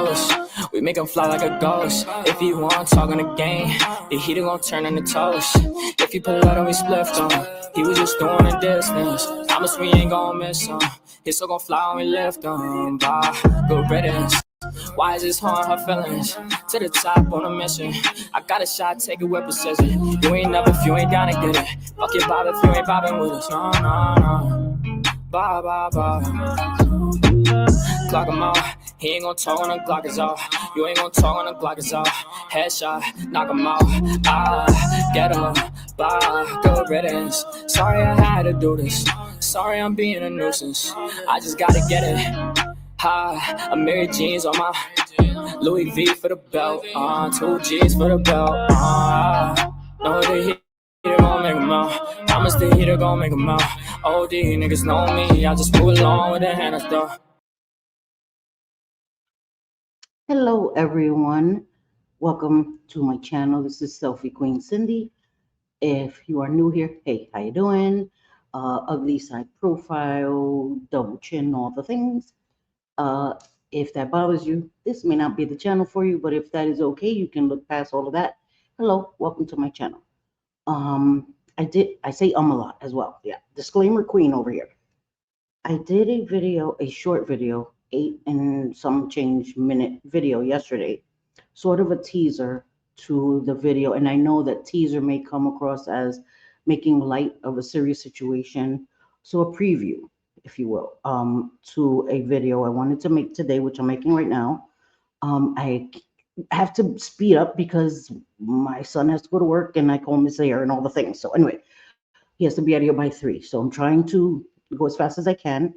toast. We make him fly like a ghost. If he want talk on the game, the heater gon' turn into toast. If he pull out and we split on, he was just doing a distance. Promise we ain't gon' miss him. His soul gon' fly when we lift him. Bye, good riddance. Why is this harm her feelings? To the top on a mission. I got a shot, take it with precision. You ain't up if you ain't down to get it. Fuck your bob if you ain't bobbing with us. No, no, no. Bye, bye, bye. Clock him out. He ain't gon' talk when the Glock is off. You ain't gon' talk when the Glock is off. Headshot, knock him out. Get him. Bye, good riddance. Sorry I had to do this. Sorry I'm being a nuisance. I just gotta get it. I'm Mary Jeans on my Louis V for the belt. 2 G's for the belt. No, the heater gon' make 'em out. Promise the heater gon' make 'em out. OD niggas know me. I just move along with the hand of stuff. Hello everyone, welcome to my channel. This is Selfie Queen Cindy. If you are new here, hey, how you doing? Ugly side profile, double chin, all the things. If that bothers you, this may not be the channel for you, but if that is okay, you can look past all of that. Hello, welcome to my channel. I say a lot as well. Yeah, disclaimer queen over here. I did a short video, 8 and some change minute video yesterday, sort of a teaser to the video. And I know that teaser may come across as making light of a serious situation. So a preview, if you will, to a video I wanted to make today, which I'm making right now. I have to speed up because my son has to go to work and I call Miss Air and all the things. So anyway, he has to be out here by 3. So I'm trying to go as fast as I can.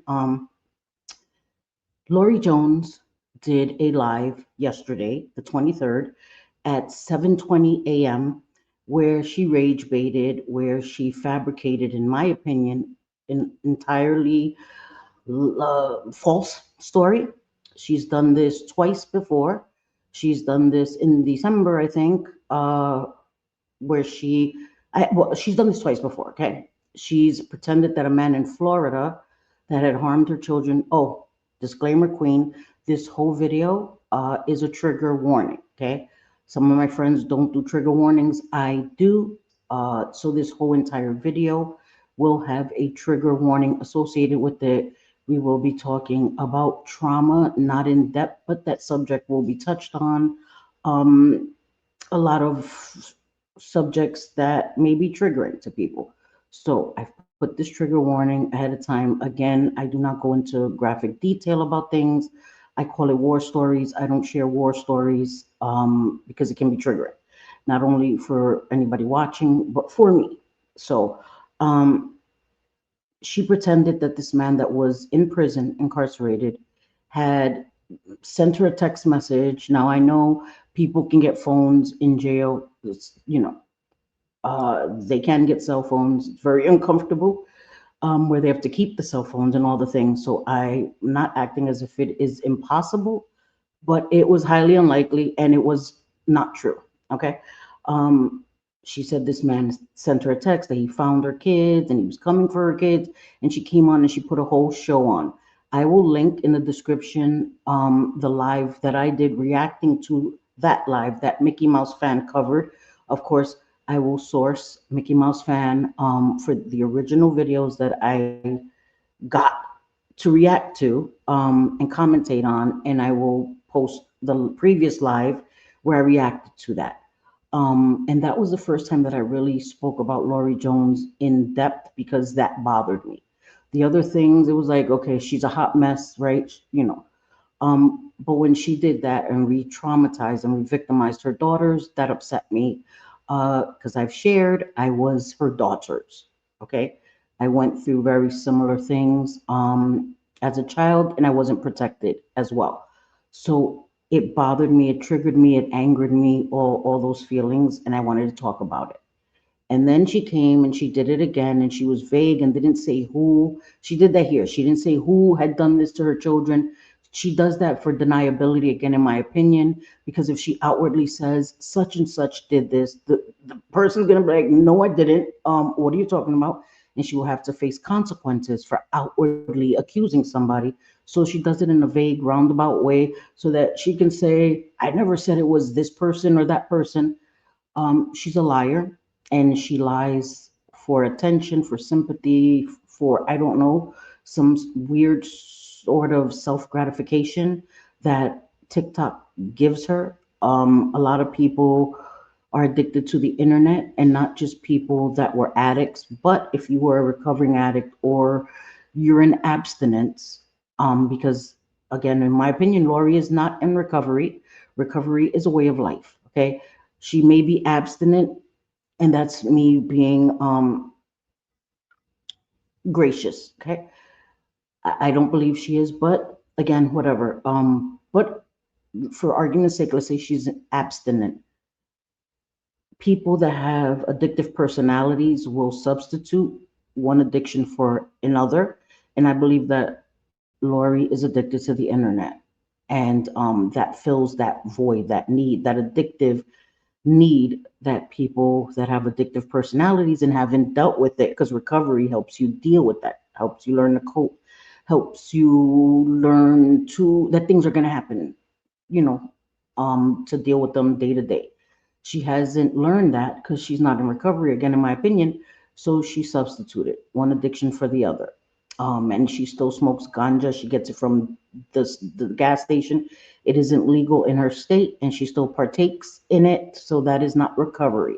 Lorie Jones did a live yesterday, the 23rd, at 7:20 a.m., where she rage baited, where she fabricated, in my opinion, an entirely false story. She's done this twice before. She's done this in December, I think, where she's done this twice before, okay? She's pretended that a man in Florida that had harmed her children. Oh, disclaimer queen, this whole video is a trigger warning, okay? Some of my friends don't do trigger warnings. I do. So this whole entire video will have a trigger warning associated with it. We will be talking about trauma, not in depth, but that subject will be touched on. A lot of subjects that may be triggering to people. So I've put this trigger warning ahead of time. Again, I do not go into graphic detail about things. I call it war stories. I don't share war stories because it can be triggering, not only for anybody watching, but for me. So she pretended that this man that was in prison, incarcerated, had sent her a text message. Now I know people can get phones in jail. It's, they can get cell phones. It's very uncomfortable where they have to keep the cell phones and all the things. So I'm not acting as if it is impossible, but it was highly unlikely and it was not true. Okay. She said this man sent her a text that he found her kids and he was coming for her kids. And she came on and she put a whole show on. I will link in the description the live that I did reacting to that live that Mickey Mouse fan covered. Of course, I will source Mickey Mouse fan for the original videos that I got to react to and commentate on, and I will post the previous live where I reacted to that. And that was the first time that I really spoke about Lorie Jones in depth because that bothered me. The other things, it was like, okay, she's a hot mess, right? But when she did that and re-traumatized and re-victimized her daughters, that upset me because I've shared I was her daughters, okay? I went through very similar things as a child and I wasn't protected as well. So it bothered me, it triggered me, it angered me, all those feelings, and I wanted to talk about it. And then she came and she did it again and she was vague and didn't say who. She did that here. She didn't say who had done this to her children. She does that for deniability, again, in my opinion, because if she outwardly says such and such did this, the person's going to be like, no, I didn't. What are you talking about? and she will have to face consequences for outwardly accusing somebody. So she does it in a vague, roundabout way so that she can say, I never said it was this person or that person. She's a liar, and she lies for attention, for sympathy, for, I don't know, some weird sort of self gratification that TikTok gives her. A lot of people are addicted to the internet, and not just people that were addicts, but if you were a recovering addict or you're in abstinence, because again, in my opinion, Lorie is not in recovery. Recovery is a way of life. Okay, she may be abstinent, and that's me being gracious. Okay, I don't believe she is, but again, whatever. But for argument's sake, let's say she's abstinent. People that have addictive personalities will substitute one addiction for another, and I believe that Lorie is addicted to the internet, and that fills that void, that need, that addictive need that people that have addictive personalities and haven't dealt with it, because recovery helps you deal with that, helps you learn to cope, helps you learn to that things are going to happen, you know, to deal with them day to day. She hasn't learned that because she's not in recovery, again, in my opinion. So she substituted one addiction for the other. And she still smokes ganja. She gets it from the gas station. It isn't legal in her state, and she still partakes in it. So that is not recovery.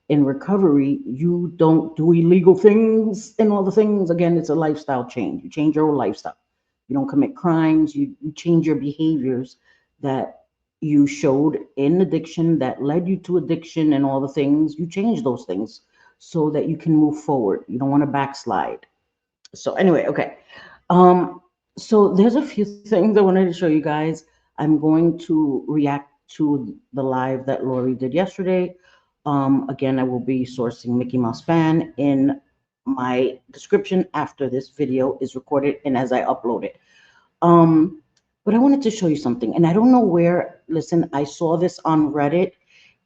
In recovery, you don't do illegal things and all the things. Again, it's a lifestyle change. You change your whole lifestyle. You don't commit crimes. You change your behaviors that you showed in addiction that led you to addiction and all the things. You change those things so that you can move forward. You don't want to backslide. So anyway, okay. Um, so there's a few things I wanted to show you guys. I'm going to react to the live that Lorie did yesterday. Again, I will be sourcing Mickey Mouse Fan in my description after this video is recorded and as I upload it. Um, but I wanted to show you something, and I don't know where. Listen, I saw this on Reddit.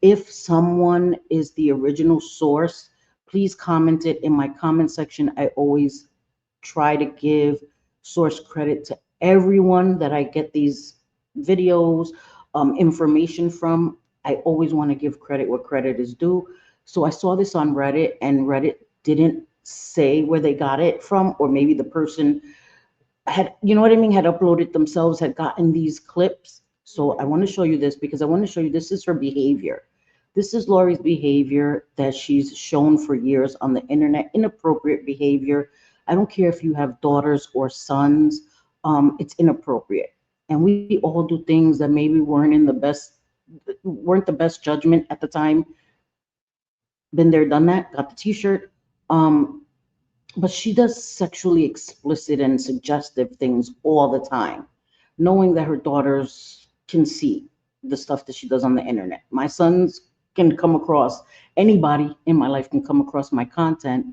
If someone is the original source, please comment it in my comment section. I always try to give source credit to everyone that I get these videos, information from. I always want to give credit where credit is due. So I saw this on Reddit, and Reddit didn't say where they got it from, or maybe the person had, you know what I mean, had uploaded themselves, had gotten these clips. So I want to show you this because I want to show you this is her behavior. This is Lorie's behavior that she's shown for years on the internet, inappropriate behavior. I don't care if you have daughters or sons, it's inappropriate. And we all do things that maybe weren't the best judgment at the time. Been there, done that, got the t-shirt. Um, but she does sexually explicit and suggestive things all the time, knowing that her daughters can see the stuff that she does on the internet. My sons can come across, anybody in my life can come across my content.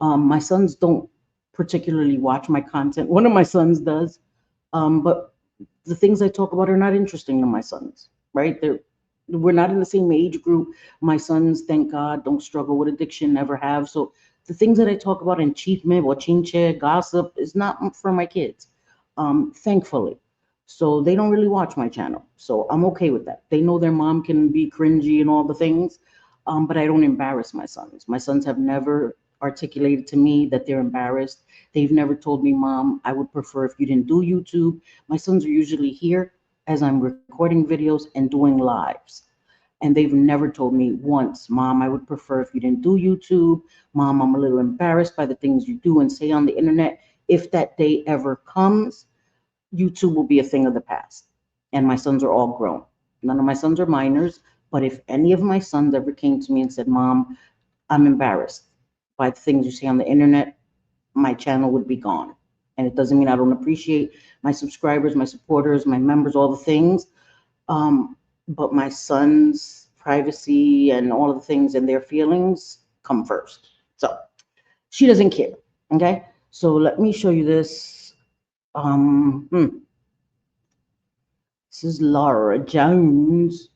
My sons don't particularly watch my content. One of my sons does, but the things I talk about are not interesting to my sons, right? We're not in the same age group. My sons, thank God, don't struggle with addiction, never have. So the things that I talk about in cheatment or chinche, gossip, is not for my kids, thankfully. So they don't really watch my channel. So I'm okay with that. They know their mom can be cringy and all the things, but I don't embarrass my sons. My sons have never articulated to me that they're embarrassed. They've never told me, Mom, I would prefer if you didn't do YouTube. My sons are usually here as I'm recording videos and doing lives. And they've never told me once, Mom, I would prefer if you didn't do YouTube. Mom, I'm a little embarrassed by the things you do and say on the internet. If that day ever comes, YouTube will be a thing of the past. And my sons are all grown. None of my sons are minors. But if any of my sons ever came to me and said, Mom, I'm embarrassed by the things you say on the internet, my channel would be gone. And it doesn't mean I don't appreciate my subscribers, my supporters, my members, all the things. But my son's privacy and all of the things and their feelings come first. So she doesn't care. Okay. So let me show you this. This is Laura Jones.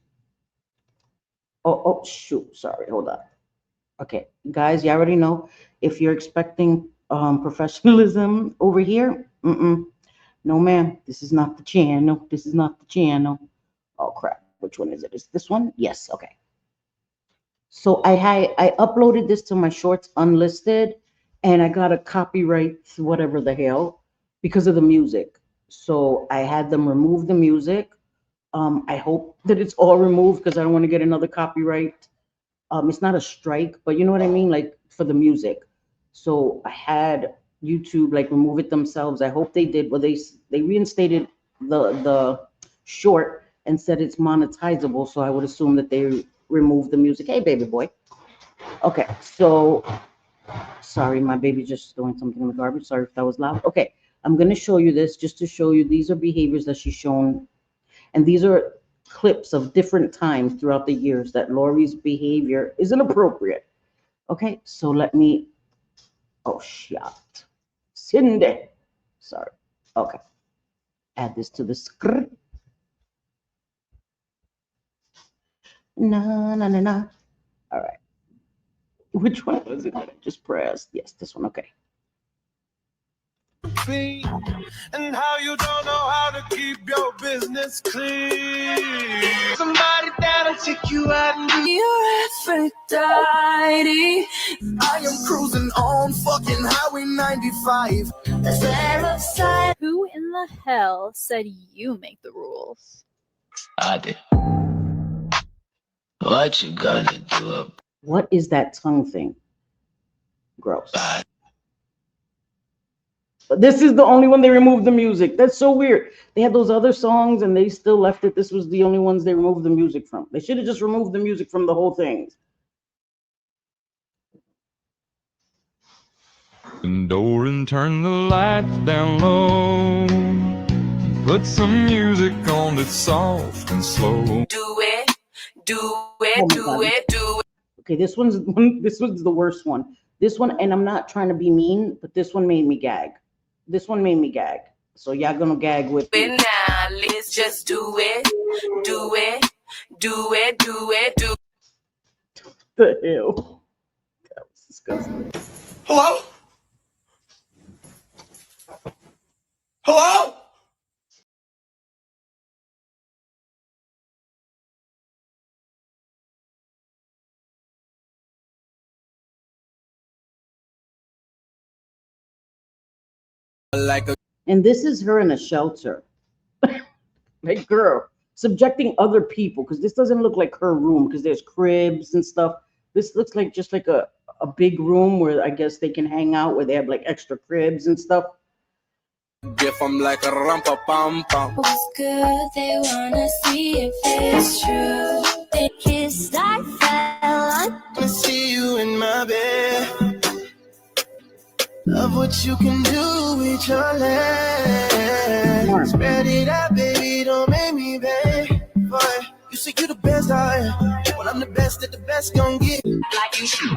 Oh, shoot. Sorry. Hold on. Okay, guys, you already know If you're expecting professionalism over here, no, ma'am. This is not the channel. This is not the channel. Oh crap! Which one is it? Is this one? Yes. Okay. So I uploaded this to my shorts unlisted, and I got a copyright whatever the hell because of the music. So I had them remove the music. I hope that it's all removed because I don't want to get another copyright. It's not a strike, but you know what I mean, like for the music. So I had YouTube like remove it themselves. I hope they did. Well, they reinstated the short and said it's monetizable. So I would assume that they removed the music. Hey, baby boy. Okay, so sorry, my baby just throwing something in the garbage. Sorry if that was loud. Okay, I'm gonna show you this just to show you these are behaviors that she's shown, and these are clips of different times throughout the years that Lorie's behavior is inappropriate. Okay, so let me. Oh shit, Cindy. Sorry. Okay, add this to the script. Na na na na. All right. Which one was it that I just pressed? Yes, this one. Okay. And how you don't know how to keep your business clean. Somebody that'll take you out and be your Aphrodite. I am cruising on fucking Highway 95. Who in the hell said you make the rules? I did. What you gonna do? What is that tongue thing? Gross. This is the only one they removed the music. That's so weird. They had those other songs and they still left it. This was the only ones they removed the music from. They should have just removed the music from the whole thing. The door and turn the lights down low. Put some music on that's soft and slow. Do it, do it, Oh my do God. it, do it. Okay, this one's the worst one. This one, and I'm not trying to be mean, but this one made me gag. This one made me gag. So y'all gonna gag with me. Now let's just do it, do it, do it, do it, do it. The hell? That was disgusting. Hello? Hello? Like a And this is her in a shelter. Like, girl, subjecting other people, because this doesn't look like her room, because there's cribs and stuff. This looks like just like a big room where I guess they can hang out, where they have like extra cribs and stuff. if I'm like a rumpa pum pum. What's good? They wanna see if it's true. They kissed, I fell. I see you in my bed. Love what you can do with your legs. Spread it out, baby, don't make me beg. Boy, you say you the best I am. Well, I'm the best that the best gon' get. Like you shoot.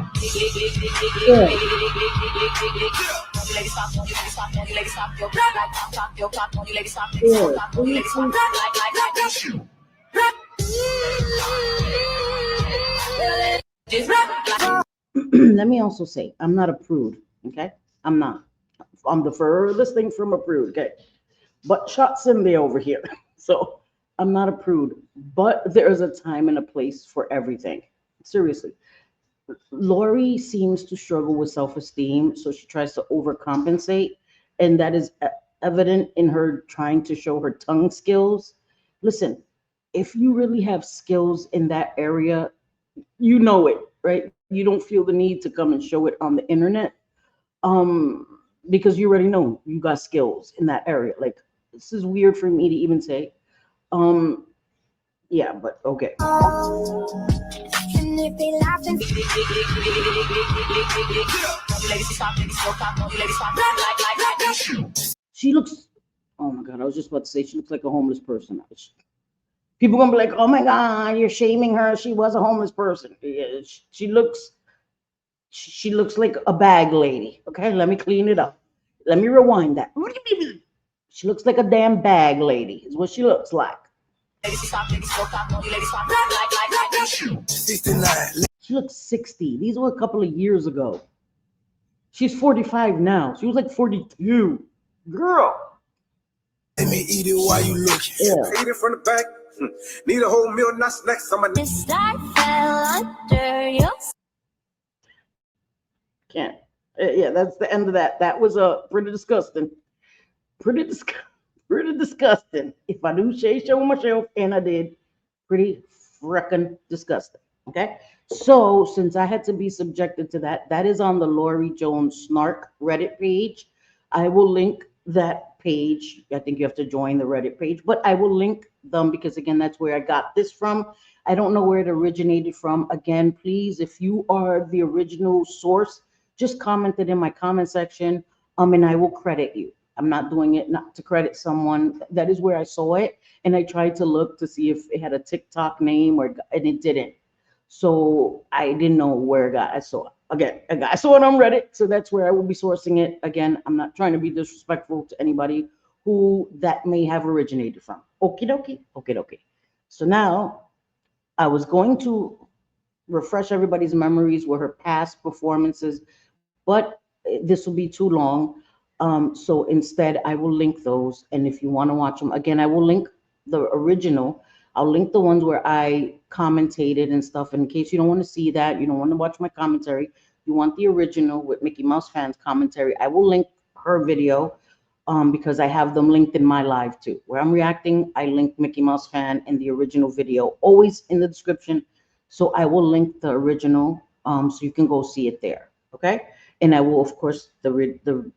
Lady stop, lady stop, lady stop, your clock, like stop, your clock, lady stop, lady stop, like you shoot. Let me also say, I'm not a prude, okay? I'm not. I'm the furthest thing from a prude, okay? But shots in there over here. So I'm not a prude, but there is a time and a place for everything. Seriously. Lorie seems to struggle with self-esteem, so she tries to overcompensate, and that is evident in her trying to show her tongue skills. Listen, if you really have skills in that area, you know it, right? You don't feel the need to come and show it on the internet, because you already know you got skills in that area. Like, this is weird for me to even say. Yeah, but okay. And if they laughing, She looks, oh my God, I was just about to say she looks like a homeless person. People gonna be like, oh my God, you're shaming her. She was a homeless person. Yeah, she looks like a bag lady. Okay, let me clean it up. Let me rewind that. She looks like a damn bag lady, is what she looks like. She looks 60. These were a couple of years ago. She's 45 now. She was like 42. Girl. Let me eat it while you looking. Yeah. Eat it from the back. Need a whole meal, not snacks. This star fell under your Can't. Yeah, that's the end of that. That was pretty disgusting. Pretty disgusting. If I do say so myself, and I did, pretty freaking disgusting. Okay. So since I had to be subjected to that, that is on the Lorie Jones Snark Reddit page. I will link that page. I think you have to join the Reddit page, but I will link them because again, that's where I got this from. I don't know where it originated from. Again, please, if you are the original source, just comment it in my comment section, and I will credit you. I'm not doing it not to credit someone. That is where I saw it, and I tried to look to see if it had a TikTok name and it didn't. So I didn't know where I saw it. Again, I saw it on Reddit, so that's where I will be sourcing it. Again, I'm not trying to be disrespectful to anybody who that may have originated from. Okie dokie, okie dokie. So now I was going to refresh everybody's memories with her past performances, but this will be too long. So instead, I will link those. And if you want to watch them, again, I will link the original. I'll link the ones where I commentated and stuff. In case you don't want to see that, you don't want to watch my commentary, you want the original with Mickey Mouse fans commentary, I will link her video because I have them linked in my live too. Where I'm reacting, I link Mickey Mouse fan in the original video, always in the description. So I will link the original so you can go see it there. Okay. And I will, of course, the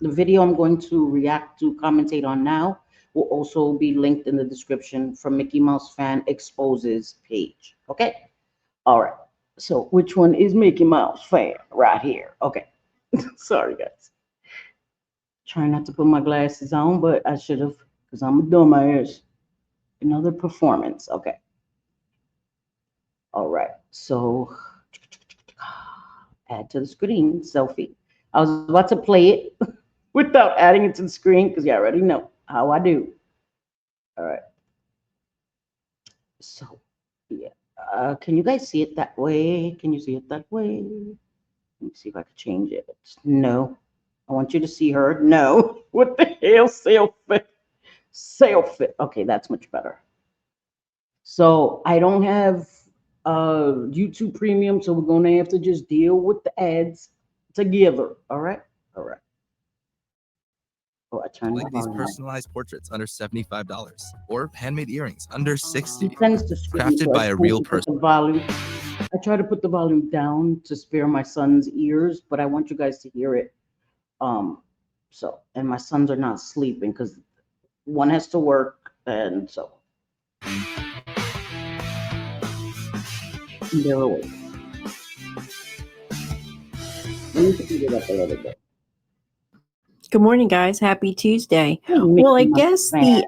video I'm going to react to, commentate on now, will also be linked in the description from Mickey Mouse Fan Exposes page. Okay. All right. So which one is Mickey Mouse Fan? Right here. Okay. Sorry, guys. Trying not to put my glasses on, but I should have because I'm a dumbass. Another performance. Okay. All right. So add to the screen selfie. I was about to play it without adding it to the screen because you already know how I do. All right. So, yeah. Can you guys see it that way? Can you see it that way? Let me see if I can change it. No. I want you to see her. No. What the hell? Selfie. Selfie. Okay, that's much better. So I don't have YouTube Premium, so we're going to have to just deal with the ads together. All right? All right. Oh, I turned Like these personalized portraits under $75 or handmade earrings under $60, crafted by a real person. I try to put the volume down to spare my son's ears, but I want you guys to hear it. So, and my sons are not sleeping because one has to work, and so they're awake. Let me speed it up a little bit. Good morning, guys. Happy Tuesday. Well, I guess the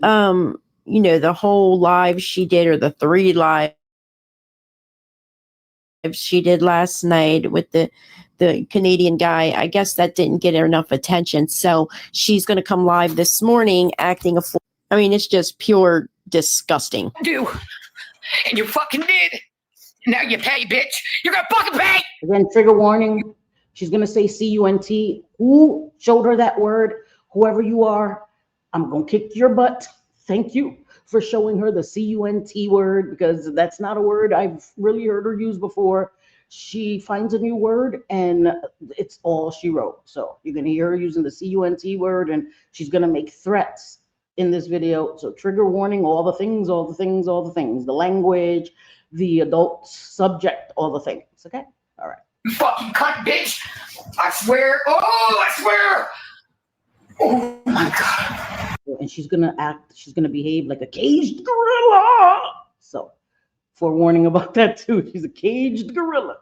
the whole live she did, or the 3 lives she did last night with the Canadian guy, I guess that didn't get enough attention. So she's going to come live this morning acting I mean, it's just pure disgusting. Do. And you fucking did. Now you pay, bitch. You're gonna fucking pay. Again, trigger warning. She's going to say C-U-N-T. Who showed her that word? Whoever you are, I'm going to kick your butt. Thank you for showing her the C-U-N-T word, because that's not a word I've really heard her use before. She finds a new word, and it's all she wrote. So you're going to hear her using the C-U-N-T word, and she's going to make threats in this video. So trigger warning, all the things, all the things, all the things. The language, the adult subject, all the things. Okay? All right. You fucking cunt, bitch. I swear. Oh, I swear. Oh, my God. And she's going to behave like a caged gorilla. So forewarning about that too. She's a caged gorilla.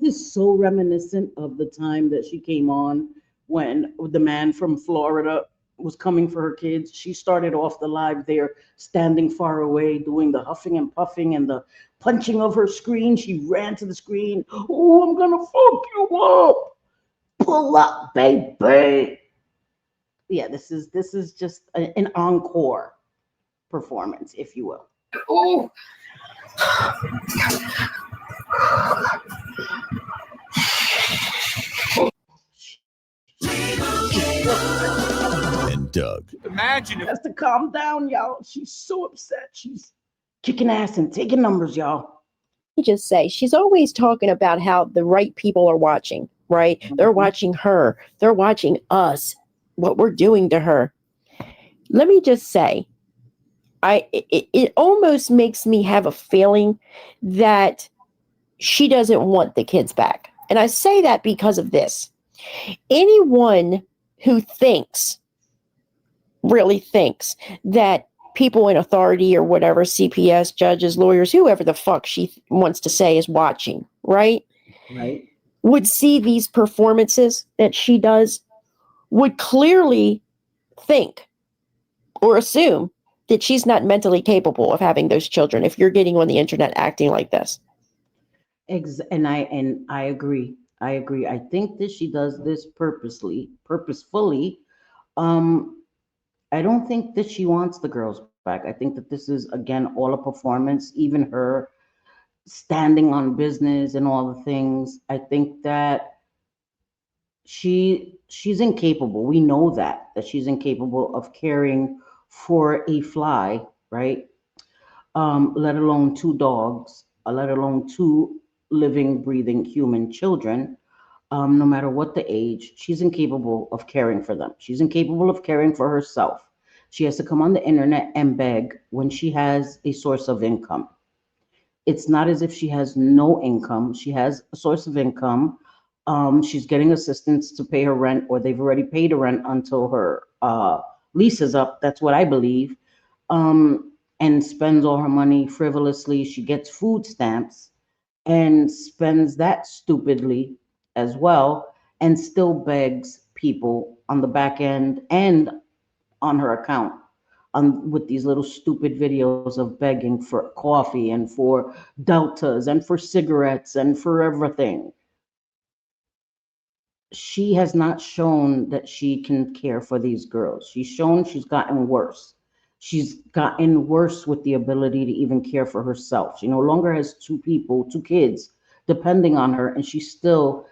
This is so reminiscent of the time that she came on when the man from Florida was coming for her kids. She started off the live there, standing far away, doing the huffing and puffing and the punching of her screen. She ran to the screen. Oh, I'm gonna fuck you up. Pull up, baby. Yeah, this is just an encore performance, if you will. Oh. And Doug. Imagine if has to calm down, y'all. She's so upset. She's kicking ass and taking numbers, y'all. Me just say, she's always talking about how the right people are watching, right? They're watching her. They're watching us, what we're doing to her. Let me just say, it almost makes me have a feeling that she doesn't want the kids back. And I say that because of this. Anyone who really thinks that people in authority or whatever, CPS, judges, lawyers, whoever the fuck she wants to say is watching, right? Right. Would see these performances that she does, would clearly think or assume that she's not mentally capable of having those children if you're getting on the internet acting like this. And I agree. I think that she does this purposefully. I don't think that she wants the girls back. I think that this is again all a performance, even her standing on business and all the things. I think that she's incapable. We know that she's incapable of caring for a fly, right? Let alone two dogs, let alone two living, breathing human children. No matter what the age, she's incapable of caring for them. She's incapable of caring for herself. She has to come on the internet and beg when she has a source of income. It's not as if she has no income. She has a source of income. She's getting assistance to pay her rent, or they've already paid her rent until her lease is up. That's what I believe. And spends all her money frivolously. She gets food stamps and spends that stupidly as well, and still begs people on the back end and on her account with these little stupid videos of begging for coffee and for deltas and for cigarettes and for everything. She has not shown that she can care for these girls. She's shown she's gotten worse. She's gotten worse with the ability to even care for herself. She no longer has two kids depending on her, and she still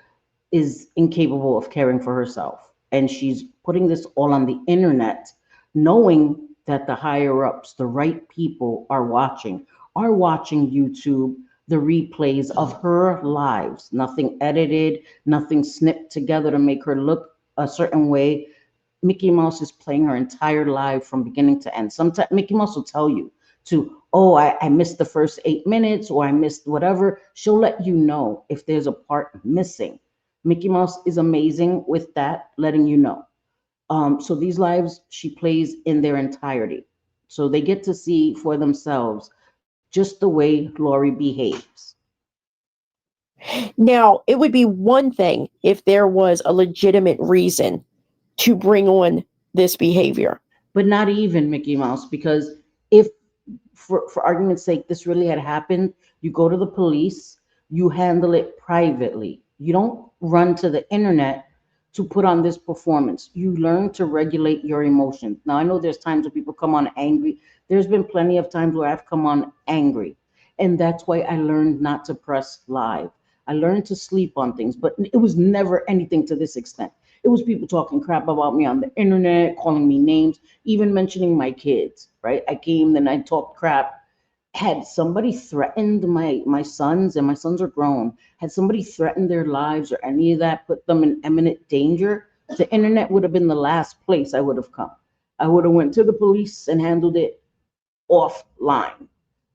is incapable of caring for herself. And she's putting this all on the internet, knowing that the higher ups, the right people are watching YouTube, the replays of her lives, nothing edited, nothing snipped together to make her look a certain way. Mickey Mouse is playing her entire life from beginning to end. Sometimes Mickey Mouse will tell you I missed the first 8 minutes, or I missed whatever. She'll let you know if there's a part missing. Mickey Mouse is amazing with that, letting you know. So these lives she plays in their entirety. So they get to see for themselves just the way Lorie behaves. Now, it would be one thing if there was a legitimate reason to bring on this behavior. But not even, Mickey Mouse, because if, for argument's sake, this really had happened, you go to the police, you handle it privately. You don't run to the internet to put on this performance. You learn to regulate your emotions. Now, I know there's times when people come on angry. There's been plenty of times where I've come on angry. And that's why I learned not to press live. I learned to sleep on things, but it was never anything to this extent. It was people talking crap about me on the internet, calling me names, even mentioning my kids, right? I came, then I talked crap. Had somebody threatened my sons, and my sons are grown, had somebody threatened their lives or any of that, put them in imminent danger, the internet would have been the last place I would have come. I would have went to the police and handled it offline.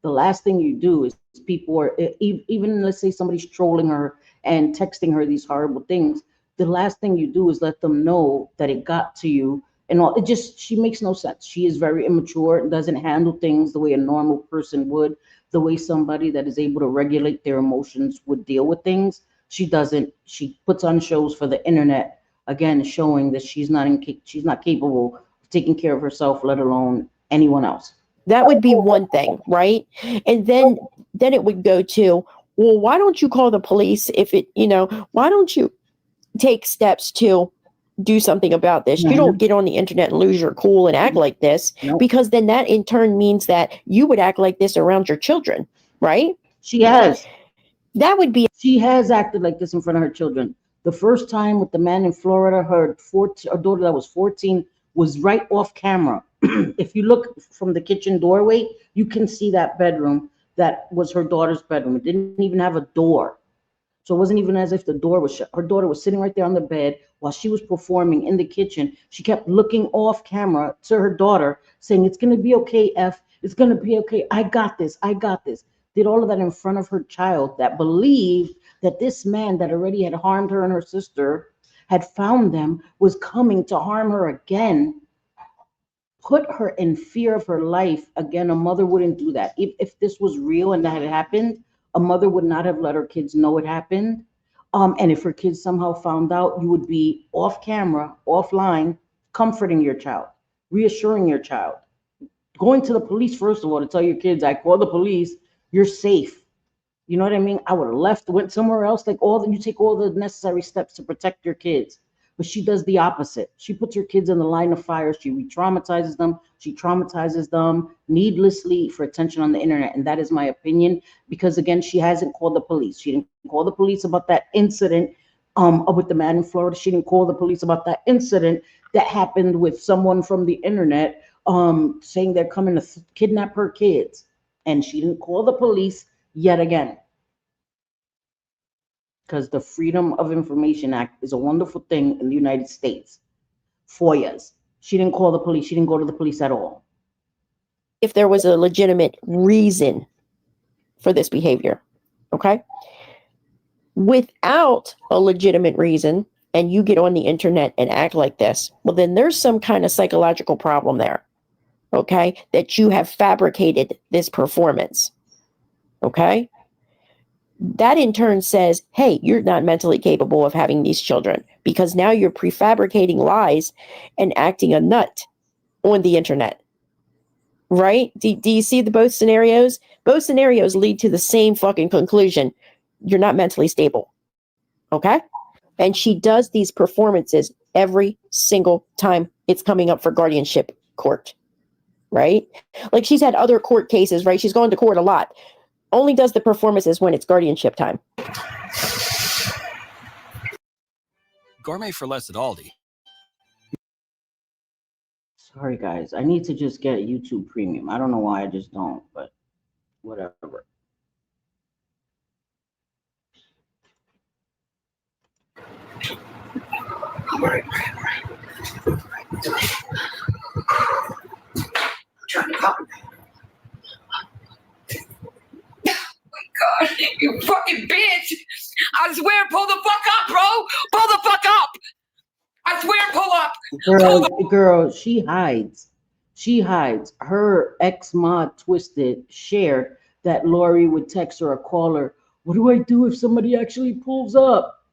The last thing you do is people are, even let's say somebody's trolling her and texting her these horrible things, the last thing you do is let them know that it got to you. And all, she makes no sense. She is very immature and doesn't handle things the way a normal person would, the way somebody that is able to regulate their emotions would deal with things. She doesn't. She puts on shows for the internet, again, showing that she's not capable of taking care of herself, let alone anyone else. That would be one thing, right? And then it would go to, well, why don't you call the police if it, why don't you take steps to do something about this. You don't get on the internet and lose your cool and act like this, because then that in turn means that you would act like this around your children, right? She has. That would be. She has acted like this in front of her children. The first time with the man in Florida, her daughter that was 14 was right off camera. If you look from the kitchen doorway, you can see that bedroom. That was her daughter's bedroom. It didn't even have a door. So it wasn't even as if the door was shut. Her daughter was sitting right there on the bed while she was performing in the kitchen. She kept looking off camera to her daughter, saying, "It's going to be okay, F. It's going to be okay. I got this. I got this." Did all of that in front of her child that believed that this man that already had harmed her and her sister, had found them, was coming to harm her again. Put her in fear of her life. Again, a mother wouldn't do that. If this was real and that had happened, a mother would not have let her kids know it happened. And if her kids somehow found out, you would be off camera, offline, comforting your child, reassuring your child, going to the police, first of all, to tell your kids, I call the police, you're safe. You know what I mean? I would have left, went somewhere else, like you take all the necessary steps to protect your kids. But she does the opposite. She puts her kids in the line of fire. She re-traumatizes them. She traumatizes them needlessly for attention on the internet. And that is my opinion, because again, she hasn't called the police. She didn't call the police about that incident with the man in Florida. She didn't call the police about that incident that happened with someone from the internet saying they're coming to kidnap her kids. And she didn't call the police yet again. Because the Freedom of Information Act is a wonderful thing in the United States. FOIAs. She didn't call the police. She didn't go to the police at all. If there was a legitimate reason for this behavior, okay? Without a legitimate reason, and you get on the internet and act like this, well, then there's some kind of psychological problem there, okay? That you have fabricated this performance, okay? That in turn says, hey, you're not mentally capable of having these children, because now you're prefabricating lies and acting a nut on the internet, right? Do you see both scenarios? Both scenarios lead to the same fucking conclusion. You're not mentally stable, okay? And she does these performances every single time it's coming up for guardianship court, right? Like, she's had other court cases, right? She's gone to court a lot. Only does the performances when it's guardianship time. Gourmet for less at Aldi. Sorry, guys. I need to just get YouTube Premium. I don't know why I just don't, but whatever. Right. Trying to help. God, you fucking bitch! I swear, pull the fuck up, bro! Pull the fuck up! I swear, pull up! Girl, she hides. She hides. Her ex-mod Twisted shared that Lorie would text her or call her, what do I do if somebody actually pulls up?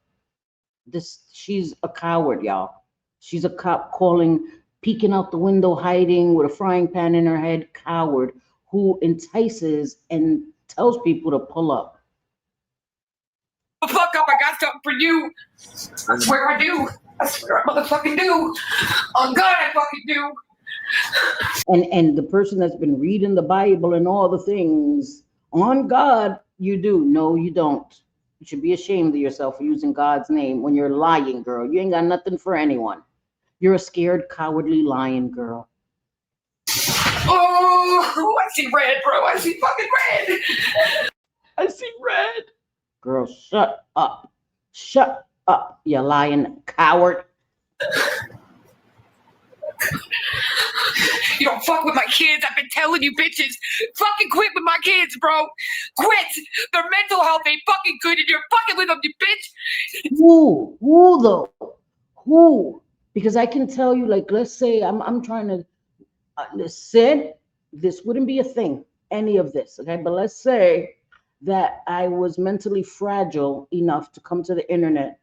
She's a coward, y'all. She's a cop peeking out the window, hiding with a frying pan in her head, coward who entices and tells people to pull up. Fuck up, I got something for you. I swear I do. I swear I motherfucking do. On God, I fucking do. And the person that's been reading the Bible and all the things, on God, you do. No, you don't. You should be ashamed of yourself for using God's name when you're lying, girl. You ain't got nothing for anyone. You're a scared, cowardly, lying girl. Oh, I see red, bro. I see fucking red. I see red. Girl, shut up. Shut up, you lying coward. You don't fuck with my kids. I've been telling you bitches. Fucking quit with my kids, bro. Quit. Their mental health ain't fucking good and you're fucking with them, you bitch. Who though? Who? Because I can tell you, like, let's say I'm trying to listen, this wouldn't be a thing, any of this, okay? But let's say that I was mentally fragile enough to come to the internet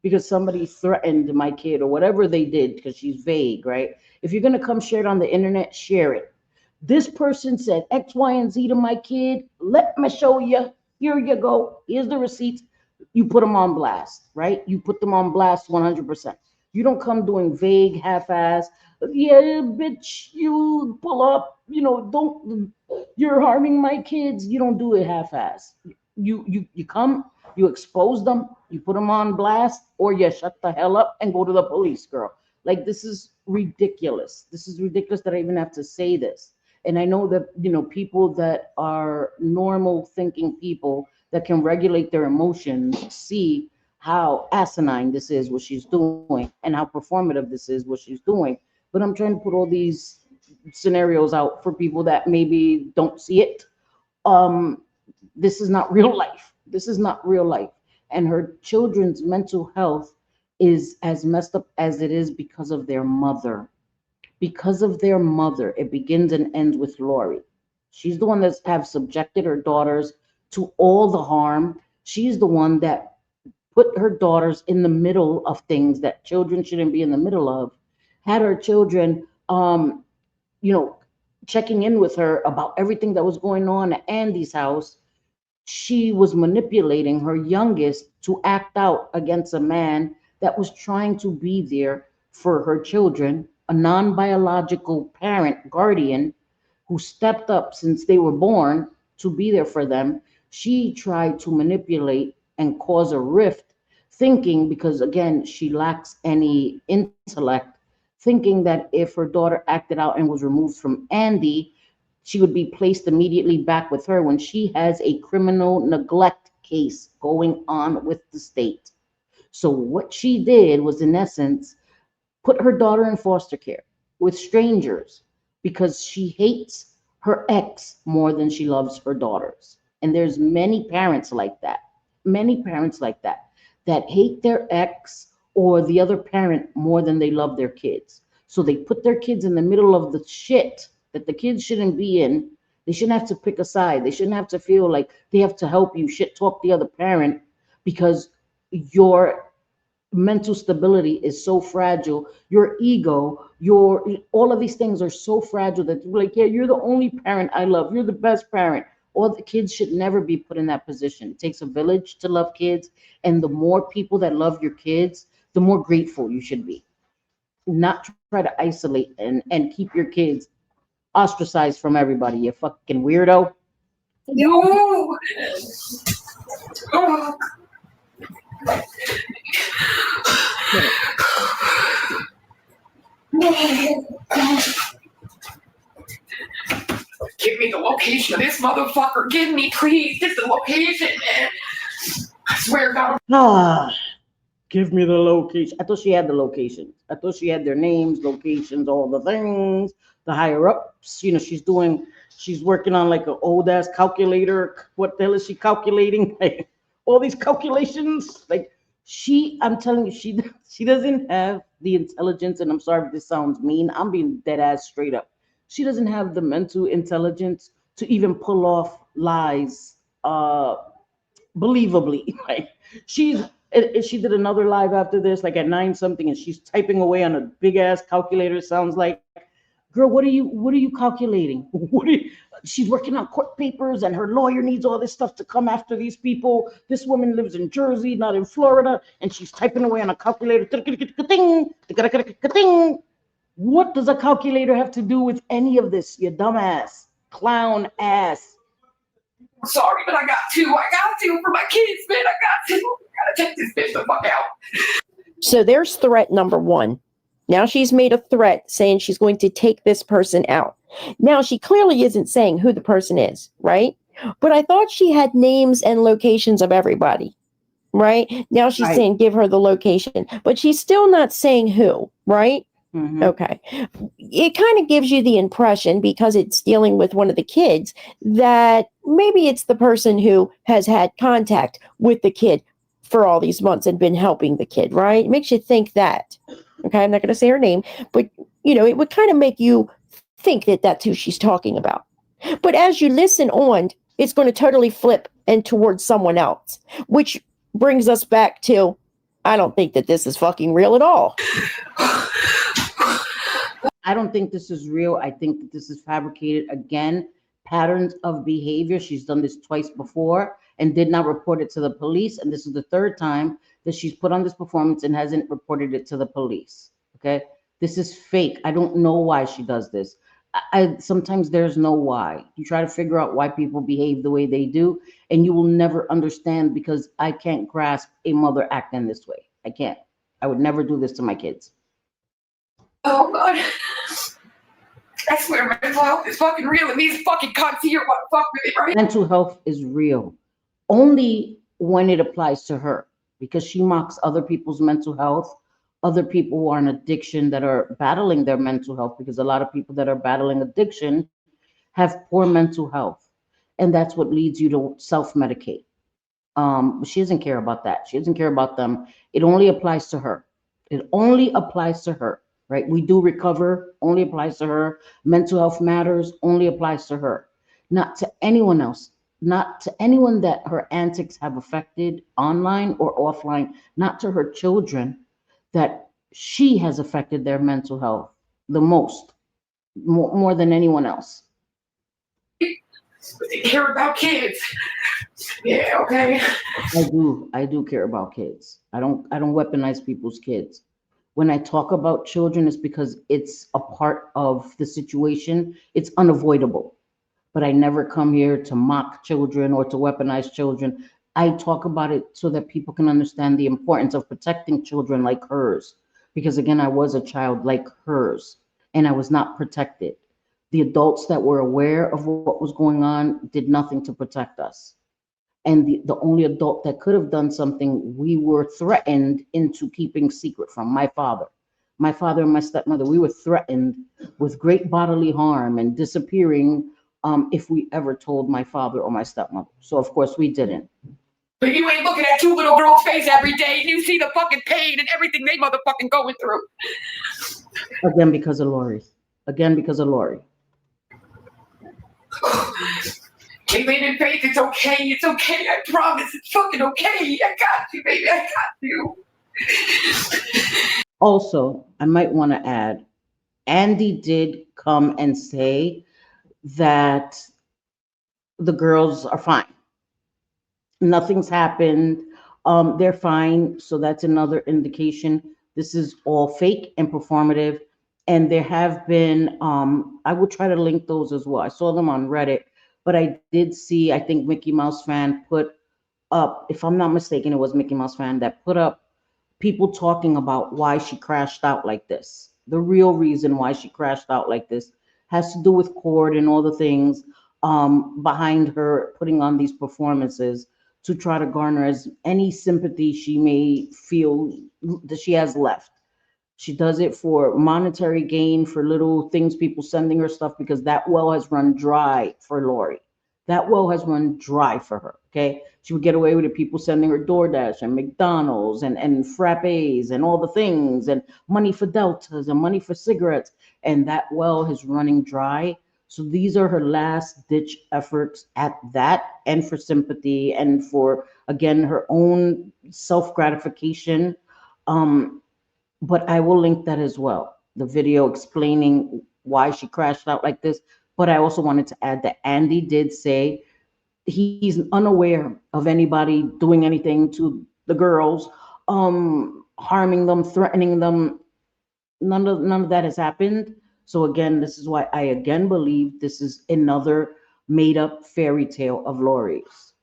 because somebody threatened my kid or whatever they did, because she's vague, right? If you're going to come share it on the internet, share it. This person said X, Y, and Z to my kid. Let me show you. Here you go. Here's the receipts. you put them on blast, right? You put them on blast 100%. You don't come doing vague, half-ass. Yeah, bitch, you pull up. Don't. You're harming my kids. You don't do it half-ass. You come. You expose them. You put them on blast, or you shut the hell up and go to the police, girl. Like, this is ridiculous. This is ridiculous that I even have to say this. And I know that people that are normal thinking people that can regulate their emotions see how asinine this is, what she's doing, and how performative this is, what she's doing. But I'm trying to put all these scenarios out for people that maybe don't see it. This is not real life. This is not real life. And her children's mental health is as messed up as it is because of their mother. Because of their mother, it begins and ends with Lorie. She's the one that have subjected her daughters to all the harm. She's the one that put her daughters in the middle of things that children shouldn't be in the middle of. Had her children, checking in with her about everything that was going on at Andy's house. She was manipulating her youngest to act out against a man that was trying to be there for her children, a non-biological parent, guardian, who stepped up since they were born to be there for them. She tried to manipulate and cause a rift, thinking, because again, she lacks any intellect, thinking that if her daughter acted out and was removed from Andy, she would be placed immediately back with her when she has a criminal neglect case going on with the state. So what she did was, in essence, put her daughter in foster care with strangers because she hates her ex more than she loves her daughters. And there's many parents like that, that hate their ex or the other parent more than they love their kids. So they put their kids in the middle of the shit that the kids shouldn't be in. They shouldn't have to pick a side. They shouldn't have to feel like they have to help you shit talk the other parent because your mental stability is so fragile. Your ego, all of these things are so fragile that you're like, yeah, you're the only parent I love. You're the best parent. All the kids should never be put in that position. It takes a village to love kids. And the more people that love your kids, the more grateful you should be. Not try to isolate and keep your kids ostracized from everybody. You fucking weirdo. No. Oh. Give me the location of this motherfucker. Give me, please. Get the location, man. I swear to God. Give me the location. I thought she had the locations. I thought she had their names, locations, all the things, the higher ups. She's working on like an old ass calculator. What the hell is she calculating? Like all these calculations. Like I'm telling you, she doesn't have the intelligence. And I'm sorry if this sounds mean. I'm being dead ass straight up. She doesn't have the mental intelligence to even pull off lies believably. Like she did another live after this, like at 9 something, and she's typing away on a big ass calculator. Sounds like, girl, what are you calculating? She's working on court papers, and her lawyer needs all this stuff to come after these people. This woman lives in Jersey, not in Florida, and she's typing away on a calculator. What does a calculator have to do with any of this, you dumbass, clown ass? I'm sorry, but I got to for my kids, man. I gotta take this bitch the fuck out. So there's threat number one. Now she's made a threat saying she's going to take this person out. Now she clearly isn't saying who the person is, right? But I thought she had names and locations of everybody, right? Now she's saying give her the location, but she's still not saying who, right? Mm-hmm. Okay. It kind of gives you the impression, because it's dealing with one of the kids, that maybe it's the person who has had contact with the kid for all these months and been helping the kid, right? It makes you think that. Okay, I'm not going to say her name, but, it would kind of make you think that that's who she's talking about. But as you listen on, it's going to totally flip and towards someone else, which brings us back to, I don't think that this is fucking real at all. I don't think this is real. I think that this is fabricated. Again, patterns of behavior. She's done this twice before and did not report it to the police. And this is the third time that she's put on this performance and hasn't reported it to the police. Okay. This is fake. I don't know why she does this. I sometimes there's no why. You try to figure out why people behave the way they do, and you will never understand, because I can't grasp a mother acting this way. I can't. I would never do this to my kids. Oh God. I swear mental health is fucking real and these fucking cunts here want to fuck with me, right? Mental health is real only when it applies to her, because she mocks other people's mental health, other people who are in addiction that are battling their mental health, because a lot of people that are battling addiction have poor mental health. And that's what leads you to self-medicate. She doesn't care about that. She doesn't care about them. It only applies to her. It only applies to her, right? We do recover, only applies to her. Mental health matters, only applies to her, not to anyone else, not to anyone that her antics have affected online or offline, not to her children that she has affected their mental health the most, more than anyone else. They care about kids. Yeah, okay. I do care about kids. I don't weaponize people's kids. When I talk about children, it's because it's a part of the situation. It's unavoidable. But I never come here to mock children or to weaponize children. I talk about it so that people can understand the importance of protecting children like hers. Because again, I was a child like hers, and I was not protected. The adults that were aware of what was going on did nothing to protect us. And the only adult that could have done something, we were threatened into keeping secret from. My father and my stepmother, we were threatened with great bodily harm and disappearing if we ever told my father or my stepmother. So of course we didn't. But you ain't looking at two little girls' face every day and you see the fucking pain and everything they motherfucking going through. Again, because of Lorie. Caitlin, in faith, it's okay. It's okay. I promise. It's fucking okay. I got you, baby. I got you. Also, I might want to add, Andy did come and say that the girls are fine. Nothing's happened. They're fine. So that's another indication. This is all fake and performative. And there have been, I will try to link those as well. I saw them on Reddit, but I did see, I think Mickey Mouse fan put up, if I'm not mistaken, it was Mickey Mouse fan that put up people talking about why she crashed out like this. The real reason why she crashed out like this has to do with Cord and all the things behind her putting on these performances to try to garner as any sympathy she may feel that she has left. She does it for monetary gain, for little things, people sending her stuff, because that well has run dry for Lorie. That well has run dry for her, okay? She would get away with it, people sending her DoorDash and McDonald's and frappes and all the things, and money for Deltas and money for cigarettes, and that well is running dry. So these are her last ditch efforts at that, and for sympathy, and for, again, her own self-gratification. But I will link that as well, the video explaining why she crashed out like this. But I also wanted to add that Andy did say he's unaware of anybody doing anything to the girls, harming them, threatening them. None of that has happened. So again, this is why I again believe this is another made up fairy tale of Lorie's.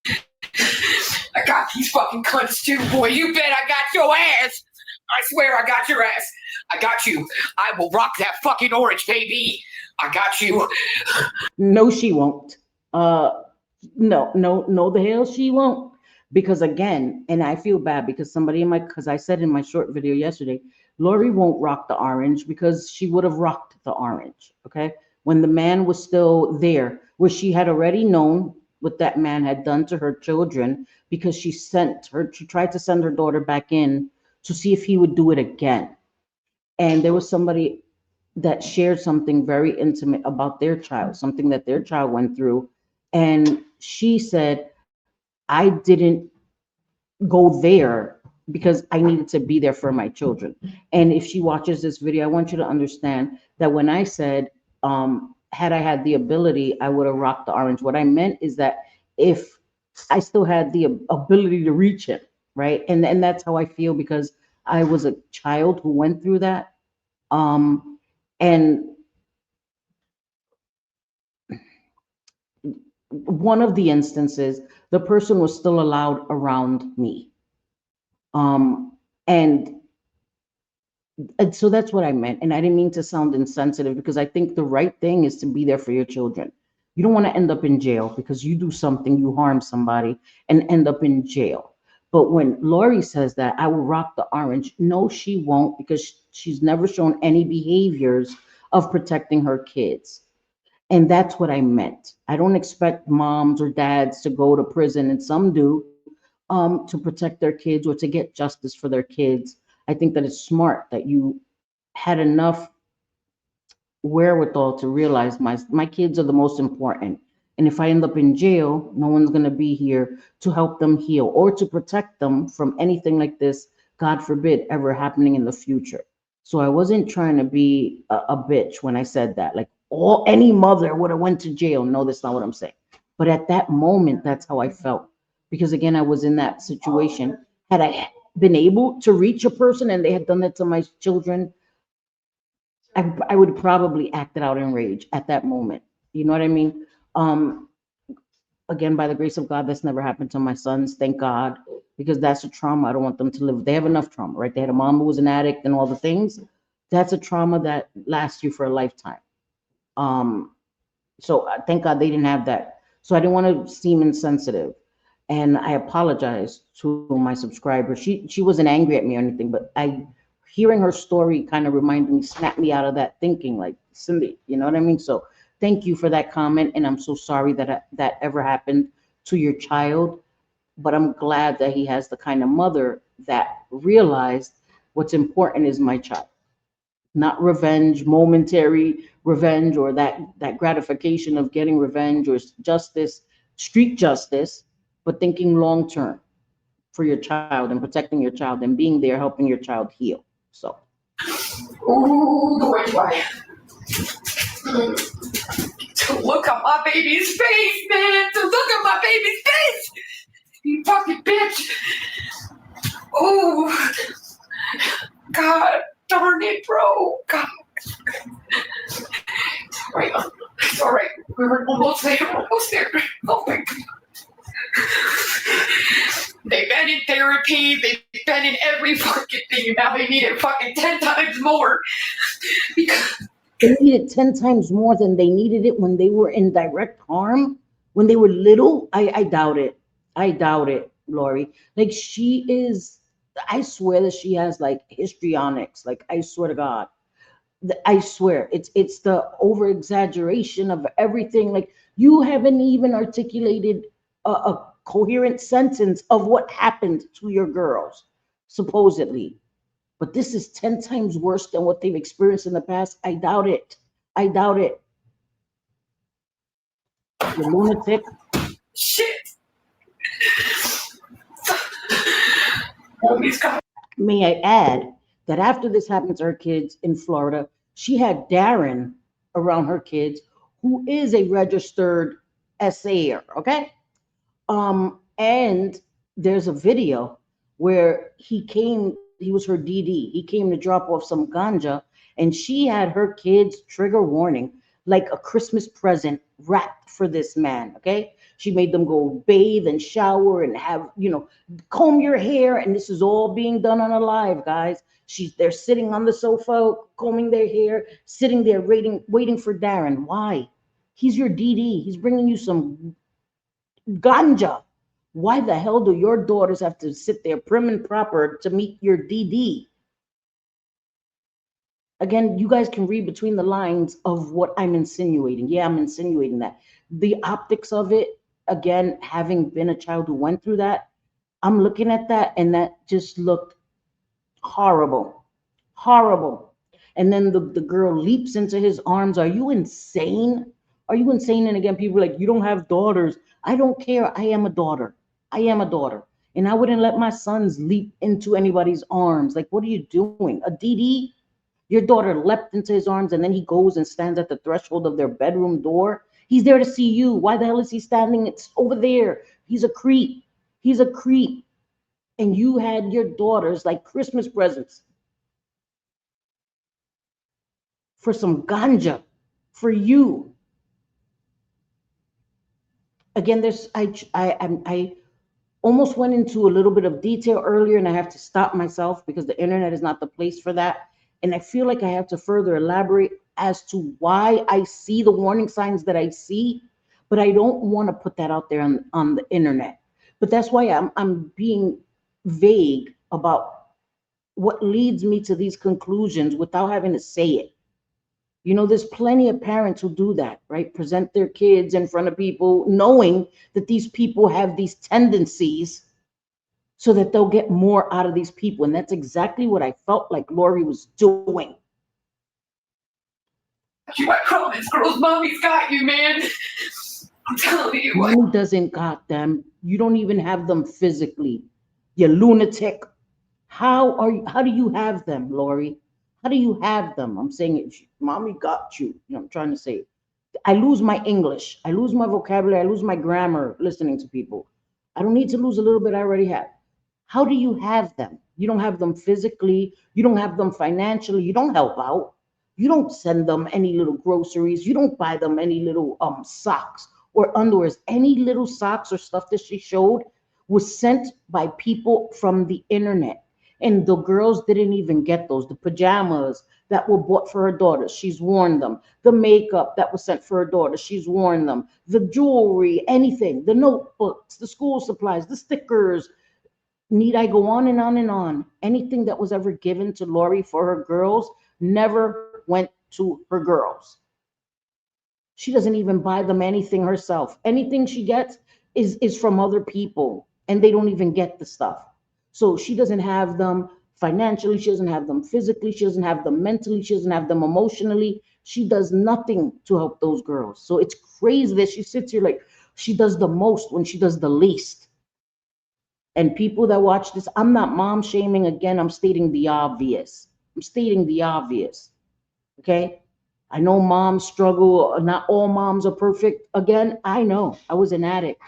I got these fucking cunts too, boy. You bet I got your ass. I swear I got your ass. I got you. I will rock that fucking orange, baby. I got you. No, she won't. No, the hell she won't. Because again, and I feel bad because because I said in my short video yesterday, Lorie won't rock the orange because she would have rocked the orange, okay? When the man was still there, where she had already known what that man had done to her children, because she tried to send her daughter back in to see if he would do it again. And there was somebody that shared something very intimate about their child, something that their child went through. And she said, I didn't go there because I needed to be there for my children. And if she watches this video, I want you to understand that when I said, had I had the ability, I would have rocked the orange. What I meant is that if I still had the ability to reach him, right? And that's how I feel because I was a child who went through that. And one of the instances, the person was still allowed around me. Um, and and so that's what I meant. And I didn't mean to sound insensitive because I think the right thing is to be there for your children. You don't want to end up in jail because you do something, you harm somebody and end up in jail. But when Lorie says that, I will rock the orange. No, she won't because she's never shown any behaviors of protecting her kids. And that's what I meant. I don't expect moms or dads to go to prison, and some do, to protect their kids or to get justice for their kids. I think that it's smart that you had enough wherewithal to realize my kids are the most important. And if I end up in jail, no one's going to be here to help them heal or to protect them from anything like this, God forbid, ever happening in the future. So I wasn't trying to be a bitch when I said that. Like any mother would have went to jail. No, that's not what I'm saying. But at that moment, that's how I felt. Because again, I was in that situation. Had I been able to reach a person and they had done that to my children, I would probably act it out in rage at that moment. You know what I mean? Um, Again, by the grace of God, that's never happened to my sons, thank God, because that's a trauma I don't want them to live. They have enough trauma, right? They had a mom who was an addict and all the things. That's a trauma that lasts you for a lifetime. Um, so thank God they didn't have that. So I didn't want to seem insensitive. And I apologize to my subscriber. She wasn't angry at me or anything, but I hearing her story kind of reminded me, snapped me out of that thinking, like Cindy, you know what I mean? So thank you for that comment, and I'm so sorry that that ever happened to your child. But I'm glad that he has the kind of mother that realized what's important is my child, not revenge, momentary revenge, or that gratification of getting revenge or justice, street justice, but thinking long term for your child and protecting your child and being there helping your child heal. So Ooh, the which way? To look at my baby's face, man! To look at my baby's face! You fucking bitch! Ooh, God darn it, bro! God. Right, it's all right. We're almost there. Almost there. Oh my God. They've been in therapy. They've been in every fucking thing. Now they need it fucking 10 times more. Because they need it 10 times more than they needed it when they were in direct harm, when they were little. I doubt it. I doubt it, Lorie. Like she is, I swear that she has like histrionics. Like I swear to God. I swear it's the over exaggeration of everything. Like you haven't even articulated a coherent sentence of what happened to your girls, supposedly. But this is 10 times worse than what they've experienced in the past. I doubt it. I doubt it. You lunatic. shit. May I add that after this happened to her kids in Florida, she had Darren around her kids, who is a registered SAer, okay? And there's a video where he was her DD. He came to drop off some ganja, and she had her kids, trigger warning, like a Christmas present wrapped for this man, okay? She made them go bathe and shower and have, comb your hair, and this is all being done on a live, guys. They're sitting on the sofa, combing their hair, sitting there waiting for Darren. Why? He's your DD. He's bringing you some ganja. Why the hell do your daughters have to sit there prim and proper to meet your DD? Again, you guys can read between the lines of what I'm insinuating. Yeah, I'm insinuating that. The optics of it, again, having been a child who went through that, I'm looking at that and that just looked horrible. Horrible. And then the girl leaps into his arms. Are you insane? Are you insane? And again, people are like, you don't have daughters. I don't care. I am a daughter. I am a daughter. And I wouldn't let my sons leap into anybody's arms. Like, what are you doing? A DD? Your daughter leapt into his arms, and then he goes and stands at the threshold of their bedroom door. He's there to see you. Why the hell is he standing? It's over there. He's a creep. He's a creep. And you had your daughters like Christmas presents for some ganja for you. Again, I almost went into a little bit of detail earlier, and I have to stop myself because the internet is not the place for that. And I feel like I have to further elaborate as to why I see the warning signs that I see, but I don't want to put that out there on the internet. But that's why I'm being vague about what leads me to these conclusions without having to say it. You know, there's plenty of parents who do that, right? Present their kids in front of people, knowing that these people have these tendencies so that they'll get more out of these people. And that's exactly what I felt like Lorie was doing. I promise, girls, mommy's got you, man. I'm telling you. Mommy doesn't got them. You don't even have them physically. You lunatic. How do you have them, Lorie? How do you have them? I'm saying it. Mommy got you. You know, I'm trying to say. I lose my English. I lose my vocabulary. I lose my grammar listening to people. I don't need to lose a little bit I already have. How do you have them? You don't have them physically. You don't have them financially. You don't help out. You don't send them any little groceries. You don't buy them any little socks or underwears. Any little socks or stuff that she showed was sent by people from the internet. And the girls didn't even get those. The pajamas that were bought for her daughter, she's worn them. The makeup that was sent for her daughter, she's worn them. The jewelry, anything, the notebooks, the school supplies, the stickers. Need I go on and on and on? Anything that was ever given to Lorie for her girls never went to her girls. She doesn't even buy them anything herself. Anything she gets is from other people, and they don't even get the stuff. So she doesn't have them financially, she doesn't have them physically, she doesn't have them mentally, she doesn't have them emotionally. She does nothing to help those girls. So it's crazy that she sits here like she does the most when she does the least. And people that watch this, I'm not mom shaming again, I'm stating the obvious. I'm stating the obvious. Okay? I know moms struggle, not all moms are perfect. Again, I know, I was an addict.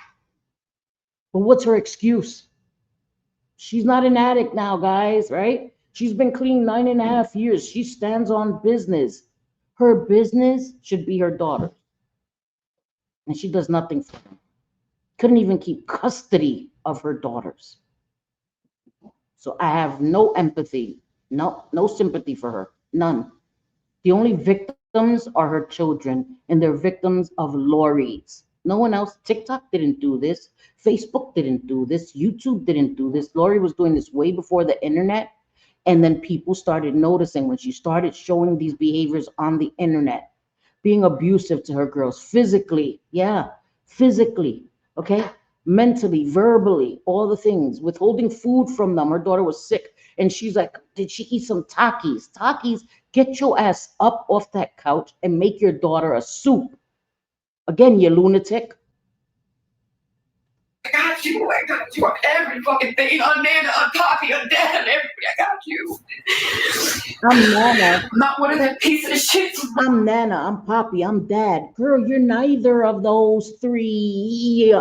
But what's her excuse? She's not an addict now, guys, right? She's been clean 9.5 years. She stands on business. Her business should be her daughter. And she does nothing for them. Couldn't even keep custody of her daughters. So I have no empathy, no sympathy for her, none. The only victims are her children, and they're victims of Lorie's. No one else. TikTok didn't do this. Facebook didn't do this. YouTube didn't do this. Lorie was doing this way before the internet. And then people started noticing when she started showing these behaviors on the internet, being abusive to her girls, physically, physically, okay? Mentally, verbally, all the things, withholding food from them. Her daughter was sick, and she's like, did she eat some Takis? Takis, get your ass up off that couch and make your daughter a soup. Again, you lunatic. I got you on every fucking thing, on Nana, on Poppy, on Dad, on everybody. I got you. I'm Nana. I'm not one of them pieces of shit. I'm Nana, I'm Poppy, I'm Dad. Girl, you're neither of those three.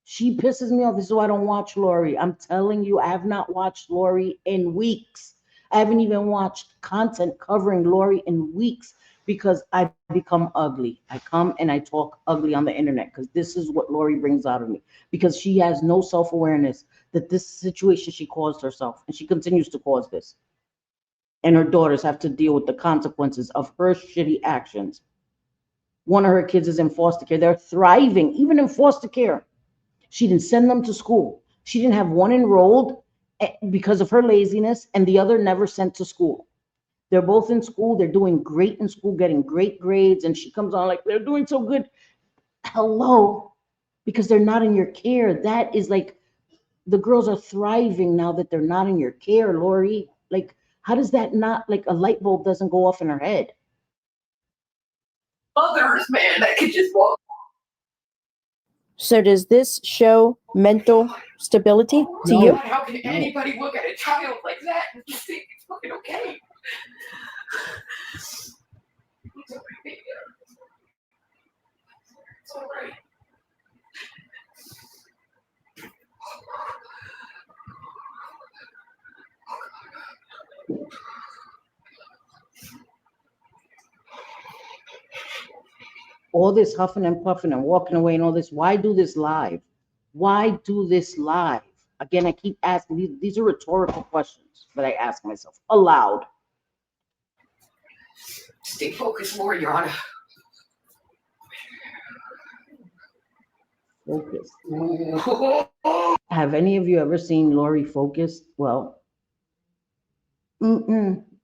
She pisses me off. This is why I don't watch Lorie. I'm telling you, I have not watched Lorie in weeks. I haven't even watched content covering Lorie in weeks because I become ugly. I come and I talk ugly on the internet because this is what Lorie brings out of me, because she has no self-awareness that this situation she caused herself, and she continues to cause this. And her daughters have to deal with the consequences of her shitty actions. One of her kids is in foster care. They're thriving, even in foster care. She didn't send them to school. She didn't have one enrolled because of her laziness, and the other never sent to school. They're both in school. They're doing great in school, getting great grades. And she comes on like, they're doing so good. Hello, because they're not in your care. That is like, the girls are thriving now that they're not in your care, Lorie. Like, how does that not, like a light bulb doesn't go off in her head? Others, man, that could just walk. So does this show mental stability to No. you? How can anybody look at a child like that and just think it's fucking okay? All this huffing and puffing and walking away and all this. Why do this live? Why do this live? Again, I keep asking. These are rhetorical questions that I ask myself aloud. Stay focused more, Your Honor. Focus. Have any of you ever seen Lorie focused? Well,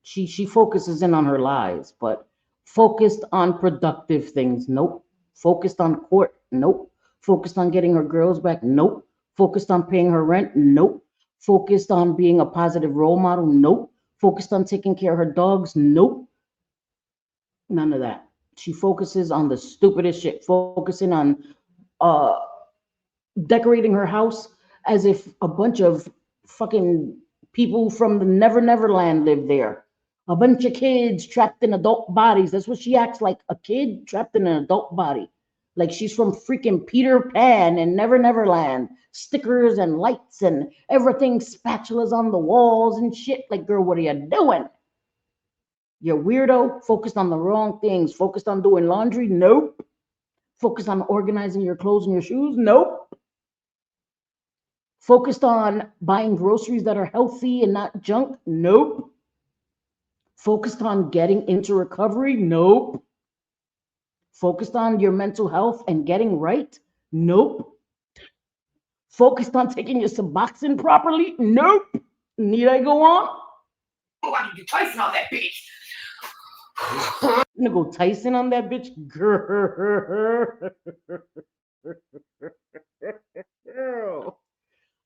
she focuses in on her lies, but focused on productive things. Nope. Focused on court. Nope. Focused on getting her girls back. Nope. Focused on paying her rent. Nope. Focused on being a positive role model. Nope. Focused on taking care of her dogs. Nope. None of that. She focuses on the stupidest shit. Focusing on decorating her house as if a bunch of fucking people from the Never Land live there. A bunch of kids trapped in adult bodies. That's what she acts like, a kid trapped in an adult body. Like she's from freaking Peter Pan and Never Land. Stickers and lights and everything, spatulas on the walls and shit. Like, girl, what are you doing? You're weirdo. Focused on the wrong things. Focused on doing laundry? Nope. Focused on organizing your clothes and your shoes? Nope. Focused on buying groceries that are healthy and not junk? Nope. Focused on getting into recovery? Nope. Focused on your mental health and getting right? Nope. Focused on taking your Suboxone properly? Nope. Need I go on? Why did you Tyson on that bitch? I'm gonna go Tyson on that bitch? Girl.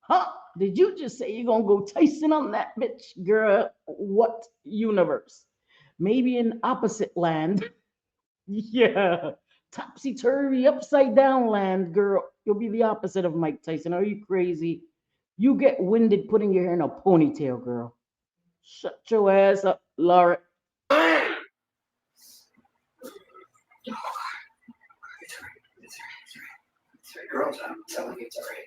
Huh? Did you just say you're gonna go Tyson on that bitch? Girl, what universe? Maybe in opposite land. Yeah. Topsy-turvy, upside down land, girl. You'll be the opposite of Mike Tyson. Are you crazy? You get winded putting your hair in a ponytail, girl. Shut your ass up, Lorie. Girls, I'm telling you, it's all right.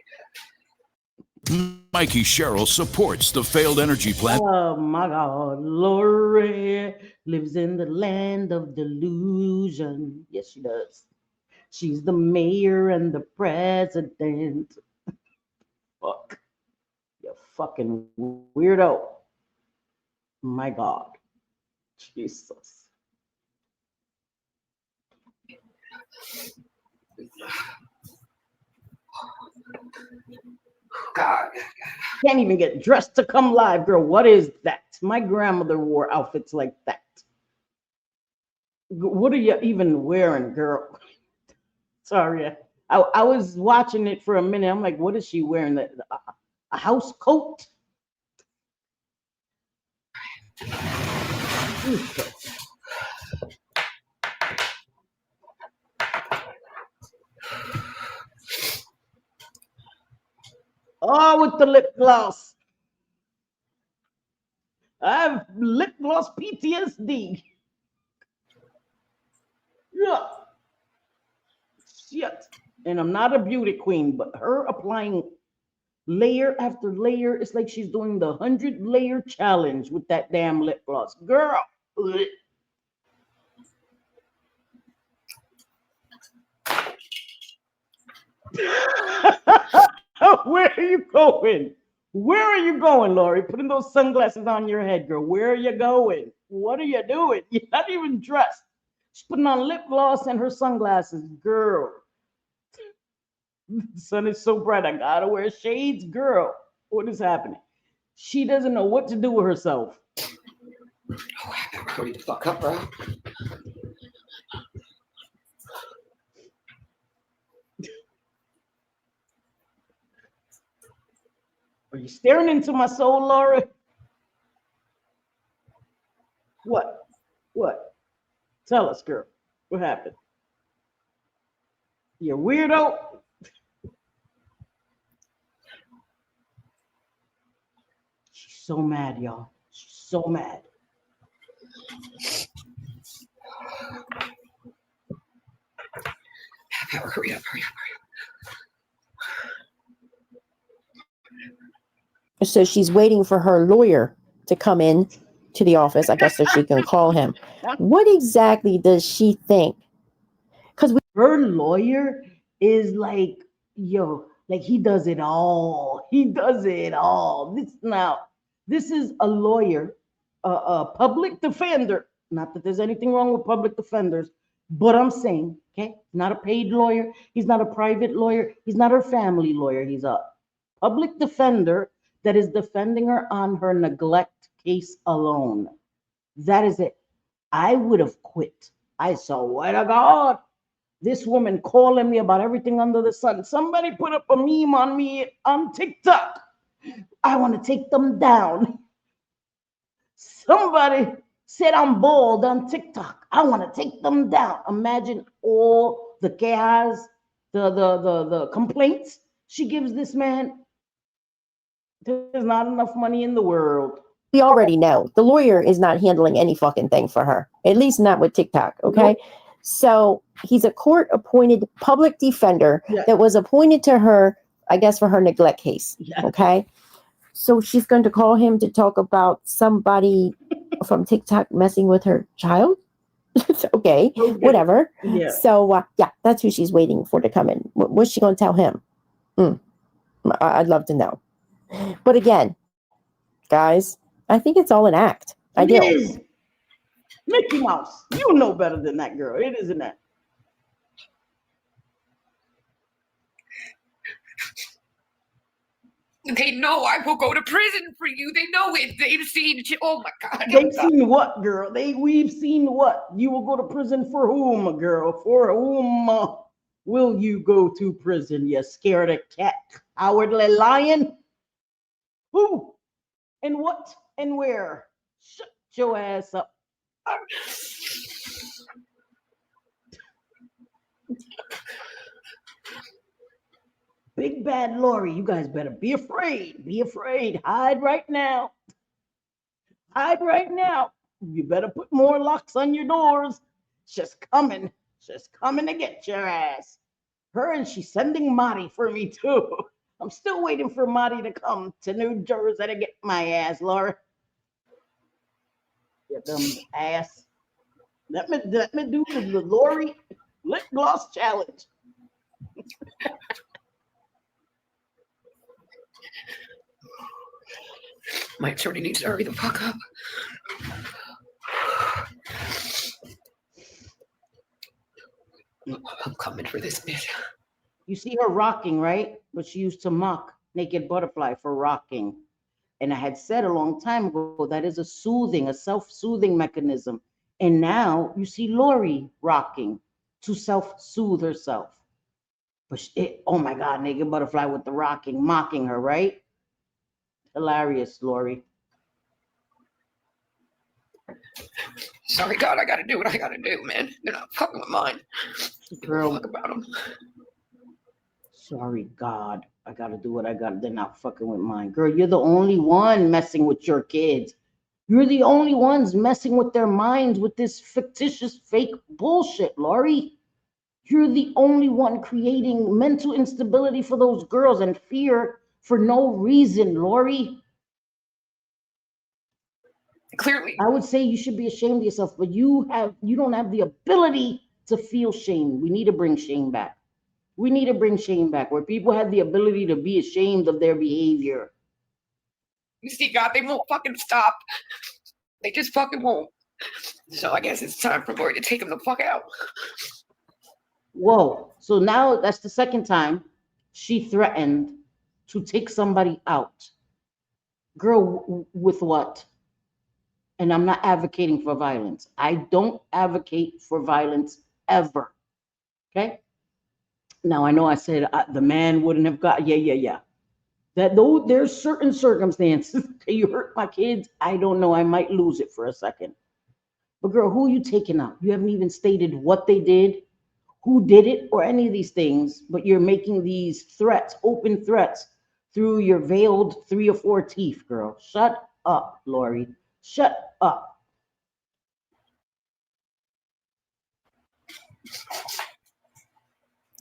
Mikey Sherrill supports the failed energy plant. Oh my God, Lorie lives in the land of delusion. Yes, she does. She's the mayor and the president. Fuck. You fucking weirdo. My God. Jesus. God. Can't even get dressed to come live, girl. What is that? My grandmother wore outfits like that. What are you even wearing, girl? Sorry. I was watching it for a minute. I'm like, what is she wearing? A house coat? Oh, with the lip gloss. I have lip gloss PTSD. Yeah. Shit. And I'm not a beauty queen, but her applying layer after layer, it's like she's doing the 100-layer challenge with that damn lip gloss. Girl. Where are you going? Where are you going, Lorie? Putting those sunglasses on your head, girl. Where are you going? What are you doing? You're not even dressed. She's putting on lip gloss and her sunglasses. Girl. The sun is so bright. I gotta wear shades. Girl, what is happening? She doesn't know what to do with herself. Oh, hurry the fuck up, bro. Are you staring into my soul, Lorie? What? What? Tell us, girl. What happened? You weirdo. She's so mad, y'all. She's so mad. Hurry up. So she's waiting for her lawyer to come in to the office, I guess, so she can call him. What exactly does she think because her lawyer is like, yo, like he does it all. He does it all. This is a lawyer, a public defender. Not that there's anything wrong with public defenders, but I'm saying, okay, not a paid lawyer. He's not a private lawyer. He's not her family lawyer. He's a public defender that is defending her on her neglect case alone. That is it. I would have quit. I swear to God. This woman calling me about everything under the sun. Somebody put up a meme on me on TikTok. I want to take them down. Somebody said I'm bald on TikTok. I want to take them down. Imagine all the chaos, the complaints she gives this man. There's not enough money in the world. we already know the lawyer is not handling any fucking thing for her, at least not with TikTok. Okay. Nope. So he's a court appointed public defender that was appointed to her, I guess, for her neglect case. Okay. So she's going to call him to talk about somebody from TikTok messing with her child. Okay, whatever. Yeah. So that's who she's waiting for to come in. What's she going to tell him? I'd love to know. But again, guys, I think it's all an act. I do. It is. Mickey Mouse, you know better than that, girl. It isn't that. They know I will go to prison for you. They know it. They've seen. Oh my God. They've seen what, girl? We've seen what? You will go to prison for whom, girl? For whom will you go to prison? You scared of cat, cowardly lion? Who? And what? And where? Shut your ass up. Big bad Lorie, you guys better be afraid. Be afraid. Hide right now. Hide right now. You better put more locks on your doors. She's coming. She's coming to get your ass. Her, and she's sending Marty for me too. I'm still waiting for Marty to come to New Jersey to get my ass, Laura. Get them ass. Let me do the Lorie lip gloss challenge. My attorney needs to hurry the fuck up. I'm coming for this bitch. You see her rocking, right? But she used to mock Naked Butterfly for rocking. And I had said a long time ago, that is a self-soothing mechanism. And now you see Lorie rocking to self-soothe herself. But oh my God, Naked Butterfly with the rocking, mocking her, right? Hilarious, Lorie. Sorry, God, I gotta do what I gotta do, man. They're not fucking with mine. Girl, fuck about them. Sorry, God, I gotta do what I gotta. They're not fucking with mine. Girl, you're the only one messing with your kids. You're the only ones messing with their minds with this fictitious, fake bullshit, Lorie. You're the only one creating mental instability for those girls and fear for no reason, Lorie. Clearly. I would say you should be ashamed of yourself, but you don't have the ability to feel shame. We need to bring shame back. We need to bring shame back where people have the ability to be ashamed of their behavior. You see, God, they won't fucking stop. They just fucking won't. So I guess it's time for Lorie to take them the fuck out. Whoa. So now that's the second time she threatened to take somebody out. Girl, with what? And I'm not advocating for violence. I don't advocate for violence ever. Okay? Now, I know I said the man wouldn't have got, yeah. That though there's certain circumstances, you hurt my kids, I don't know, I might lose it for a second. But girl, who are you taking out? You haven't even stated what they did, who did it, or any of these things, but you're making these threats, open threats, through your veiled 3 or 4 teeth, girl. Shut up, Lorie. Shut up.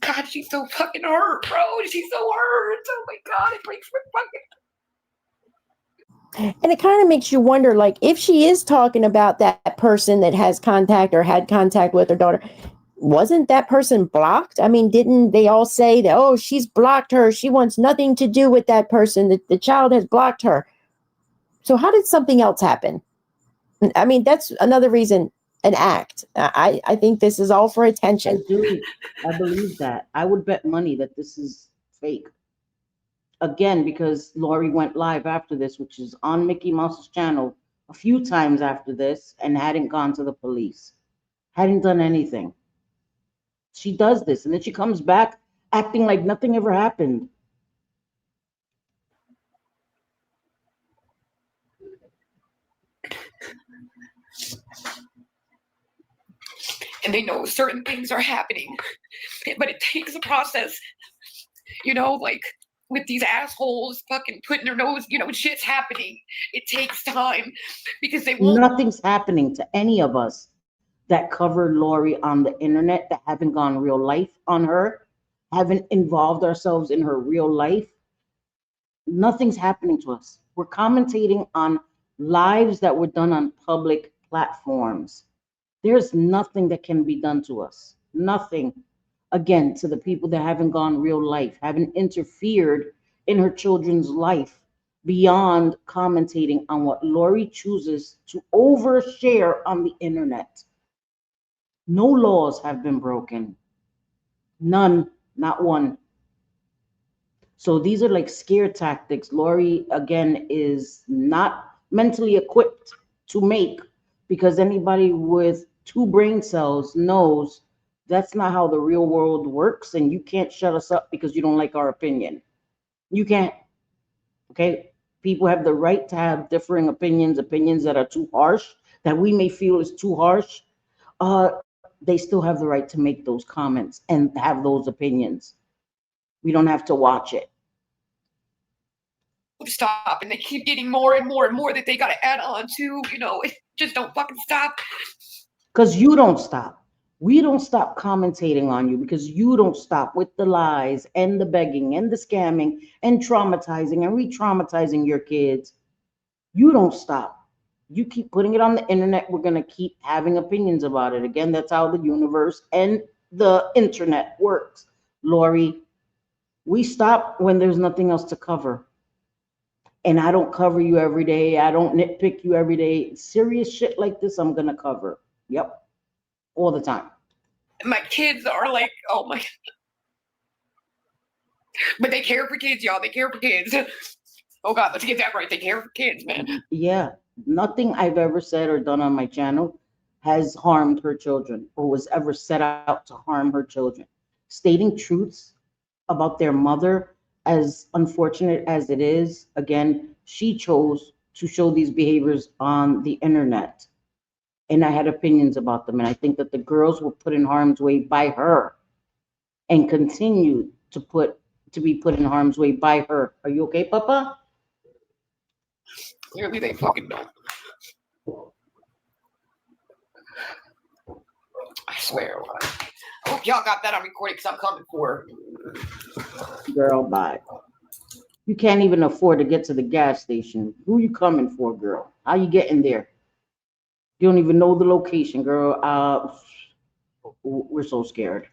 God, she's so fucking hurt, bro. She's so hurt. Oh my God, it breaks my fucking. And it kind of makes you wonder, like, if she is talking about that person that has contact or had contact with her daughter, wasn't that person blocked? I mean, didn't they all say that, oh, she's blocked her, she wants nothing to do with that person, the child has blocked her? So how did something else happen? I mean, that's another reason, an act. I think this is all for attention. I do. I believe that. I would bet money that this is fake. Again, because Lorie went live after this, which is on Mickey Mouse's channel a few times after this, and hadn't gone to the police, hadn't done anything. She does this, and then she comes back acting like nothing ever happened. And they know certain things are happening, but it takes a process, you know, like with these assholes fucking putting their nose, you know, shit's happening. It takes time because they won't. Nothing's happening to any of us that covered Lorie on the internet, that haven't gone real life on her, haven't involved ourselves in her real life. Nothing's happening to us. We're commentating on lives that were done on public platforms. There's nothing that can be done to us. Nothing. Again, to the people that haven't gone real life, haven't interfered in her children's life beyond commentating on what Lorie chooses to overshare on the internet. No laws have been broken. None, not one. So these are like scare tactics. Lorie, again, is not mentally equipped to make, because anybody with 2 brain cells knows that's not how the real world works, and you can't shut us up because you don't like our opinion. You can't. Okay? People have the right to have differing opinions that are too harsh, that we may feel is too harsh. They still have the right to make those comments and have those opinions. We don't have to watch it. Stop, and they keep getting more and more and more that they got to add on to, you know, it just don't fucking stop. Because you don't stop. We don't stop commentating on you because you don't stop with the lies and the begging and the scamming and traumatizing and re-traumatizing your kids. You don't stop. You keep putting it on the internet, we're going to keep having opinions about it. Again, that's how the universe and the internet works. Lorie, we stop when there's nothing else to cover. And I don't cover you every day. I don't nitpick you every day. Serious shit like this, I'm going to cover. Yep. All the time. My kids are like, oh my. But they care for kids, y'all. They care for kids. Oh God, let's get that right. They care for kids, man. Yeah. Nothing I've ever said or done on my channel has harmed her children or was ever set out to harm her children. Stating truths about their mother, as unfortunate as it is, again, she chose to show these behaviors on the internet. And I had opinions about them. And I think that the girls were put in harm's way by her and continue to be put in harm's way by her. Are you okay, Papa? Clearly they fucking don't. I swear. I hope y'all got that on recording because I'm coming for her. Girl, bye. You can't even afford to get to the gas station. Who you coming for, girl? How you getting there? You don't even know the location, girl. We're so scared.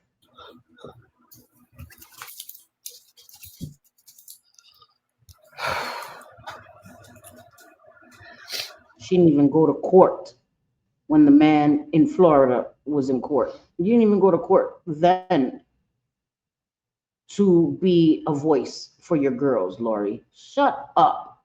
She didn't even go to court when the man in Florida was in court. You didn't even go to court then to be a voice for your girls, Lorie. Shut up.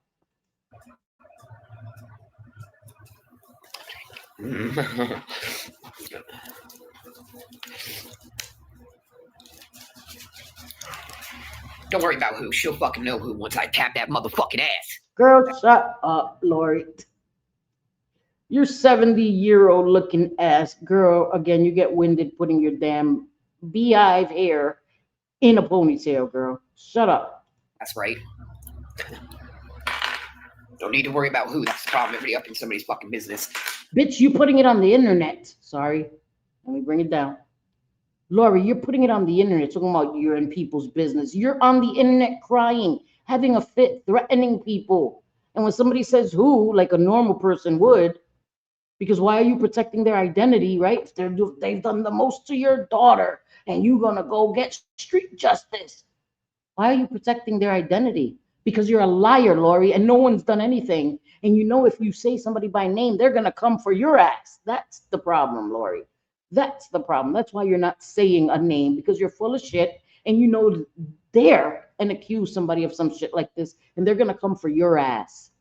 Don't worry about who. She'll fucking know who once I tap that motherfucking ass. Girl, shut up, Lorie. You're 70-year-old looking ass girl. Again, you get winded putting your damn beehive hair in a ponytail, girl. Shut up. That's right. Don't need to worry about who. That's the problem. Everybody up in somebody's fucking business. Bitch, you putting it on the internet. Sorry. Let me bring it down. Lorie, you're putting it on the internet, talking about you're in people's business. You're on the internet crying, having a fit, threatening people. And when somebody says who, like a normal person would, Because why are you protecting their identity, right? If they've done the most to your daughter and you're going to go get street justice. Why are you protecting their identity? Because you're a liar, Lorie, and no one's done anything. And you know if you say somebody by name, they're going to come for your ass. That's the problem, Lorie. That's the problem. That's why you're not saying a name, because you're full of shit and you know dare and accuse somebody of some shit like this and they're going to come for your ass.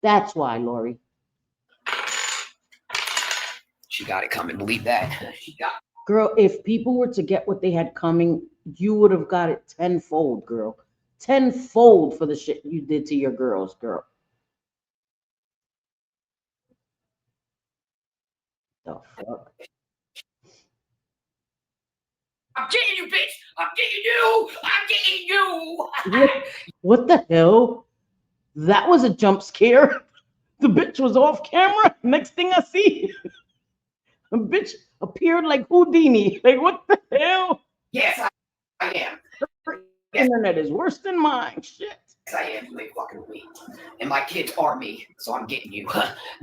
That's why, Lorie. She got it coming. Believe that. She got it. Girl, if people were to get what they had coming, you would have got it tenfold, girl. Tenfold for the shit you did to your girls, girl. The fuck? I'm getting you, bitch. I'm getting you. I'm getting you. What the hell? That was a jump scare. The bitch was off camera. Next thing I see, a bitch appeared like Houdini. Like, what the hell? Yes, I am. Internet is worse than mine. Shit. Yes, I am. You ain't fucking me. And my kids are me. So I'm getting you.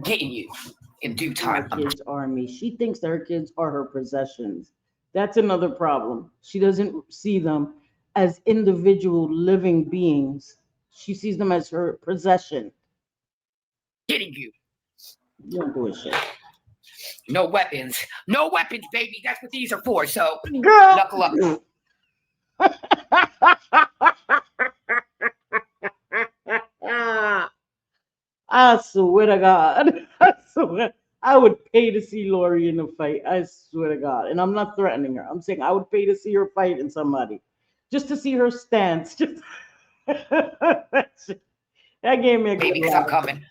Getting you. In due time. My kids are me. She thinks that her kids are her possessions. That's another problem. She doesn't see them as individual living beings. She sees them as her possession. Getting you. You don't do a shit. No weapons. No weapons, baby. That's what these are for. So, girl, knuckle up. I swear to God. I swear. I would pay to see Lorie in a fight. I swear to God. And I'm not threatening her. I'm saying I would pay to see her fighting somebody. Just to see her stance. Just that gave me a baby, because I'm coming.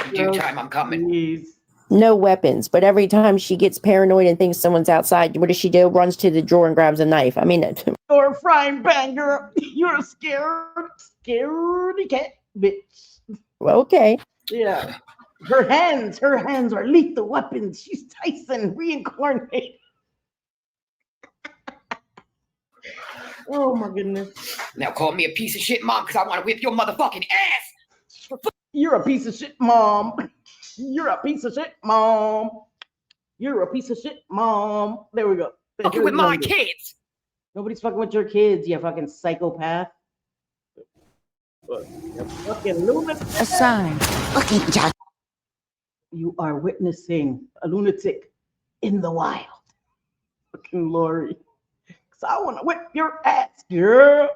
In due time, I'm coming. Please. No weapons, but every time she gets paranoid and thinks someone's outside, what does she do? Runs to the drawer and grabs a knife. I mean, you're a frying pan, girl. You're a scaredy cat, bitch. Well, okay. Yeah. Her hands are lethal weapons. She's Tyson reincarnated. Oh my goodness. Now call me a piece of shit mom because I want to whip your motherfucking ass. You're a piece of shit mom. You're a piece of shit mom. You're a piece of shit mom. There we go. Fucking with my kids. Nobody's fucking with your kids, you fucking psychopath. You fucking lunatic. A sign. Fucking Jack. You are witnessing a lunatic in the wild. Fucking Lorie. Because I want to whip your ass, girl.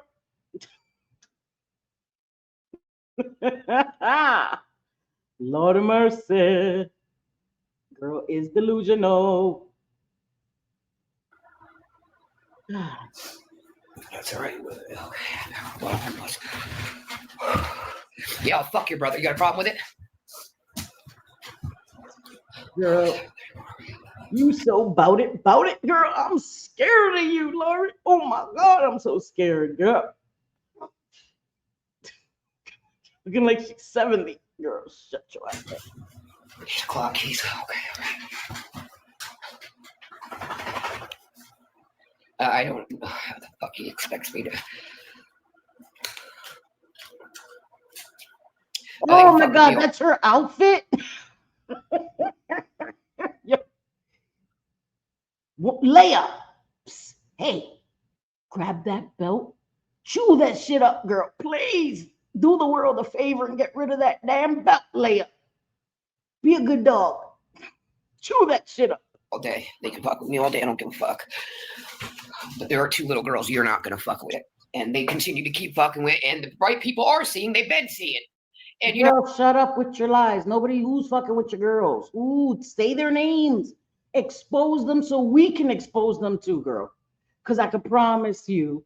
Lord of mercy. Girl is delusional. That's all right. Okay. Well, yeah, I'll fuck your brother. You got a problem with it? Girl, you so bout it, girl. I'm scared of you, Lorie. Oh my God, I'm so scared, girl. Looking like she's 70. Girl, shut your ass up. 8 o'clock, he's okay. I don't know how the fuck he expects me to. Oh my God, that's her outfit. Leia, psst, hey, grab that belt, chew that shit up, girl. Please do the world a favor and get rid of that damn belt, Leia. Be a good dog. Chew that shit up. All day. They can fuck with me all day. I don't give a fuck. But there are 2 little girls you're not going to fuck with it. And they continue to keep fucking with it. And the right people are seeing, they've been seeing. And you know, shut up with your lies. Nobody who's fucking with your girls. Ooh, say their names. Expose them so we can expose them too, girl. Because I can promise you,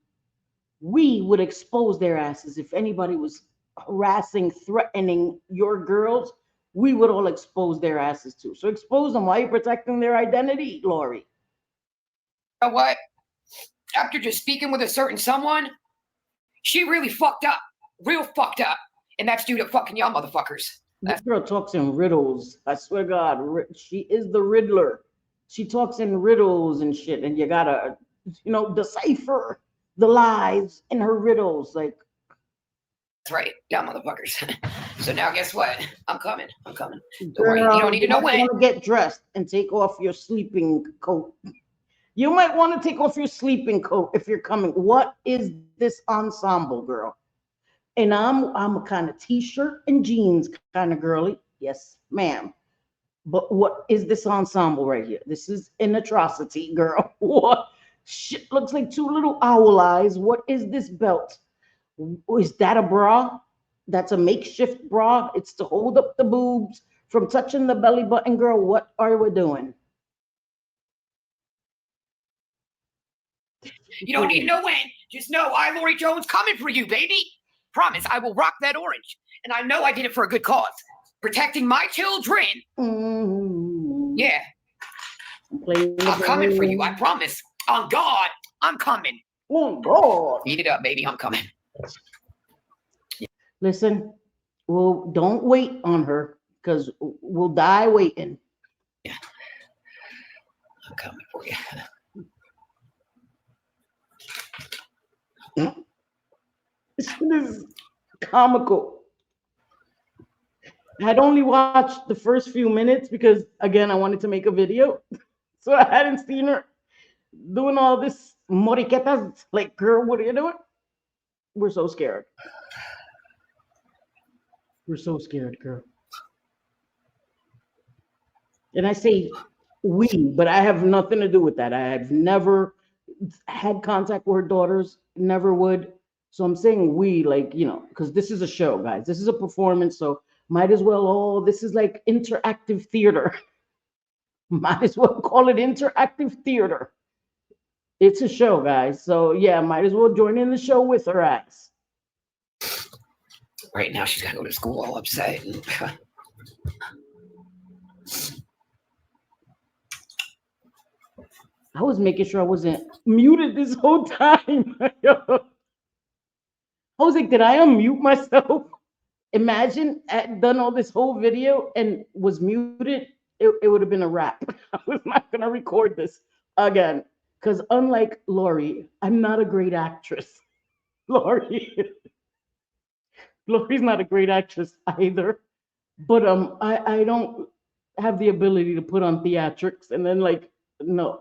we would expose their asses. If anybody was harassing, threatening your girls, we would all expose their asses too. So expose them. Why are you protecting their identity, Lorie? You know what? After just speaking with a certain someone, she really fucked up. Real fucked up. And that's due to fucking y'all motherfuckers. This girl talks in riddles. I swear to God, she is the Riddler. She talks in riddles and shit, and you gotta, decipher the lies in her riddles. Like, right. Yeah, motherfuckers. So now guess what? I'm coming. Don't worry. You don't need to know when. You want to get dressed and take off your sleeping coat. You might want to take off your sleeping coat if you're coming. What is this ensemble, girl? And I'm a kind of t-shirt and jeans kind of girly. Yes, ma'am. But what is this ensemble right here? This is an atrocity, girl. What? Shit looks like two little owl eyes. What is this belt? Is that a bra? That's a makeshift bra. It's to hold up the boobs from touching the belly button, girl. What are we doing? You don't need to know when. Just know I, Lorie Jones, coming for you, baby. Promise I will rock that orange. And I know I did it for a good cause. Protecting my children. Yeah. I'm coming for you, I promise. On God, I'm coming. Oh, God. Eat it up, baby. I'm coming. Listen, well, don't wait on her because we'll die waiting. Yeah. I'm coming for you. This is comical. I'd only watched the first few minutes because, again, I wanted to make a video. So I hadn't seen her doing all this moriquetas. Like, girl, what are you doing? We're so scared. We're so scared, girl. And I say we, but I have nothing to do with that. I have never had contact with her daughters, never would. So I'm saying we, like, you know, because this is a show, guys. This is a performance, so might as well, oh, this is like interactive theater. Might as well call it interactive theater. It's a show, guys. So yeah, might as well join in the show with her ass. Right now, she's got to go to school all upset. I was making sure I wasn't muted this whole time. I was like, did I unmute myself? Imagine I had done all this whole video and was muted. It would have been a wrap. I was not going to record this again. Because unlike Lorie, I'm not a great actress. Lorie's not a great actress either. But I don't have the ability to put on theatrics and then, like, no.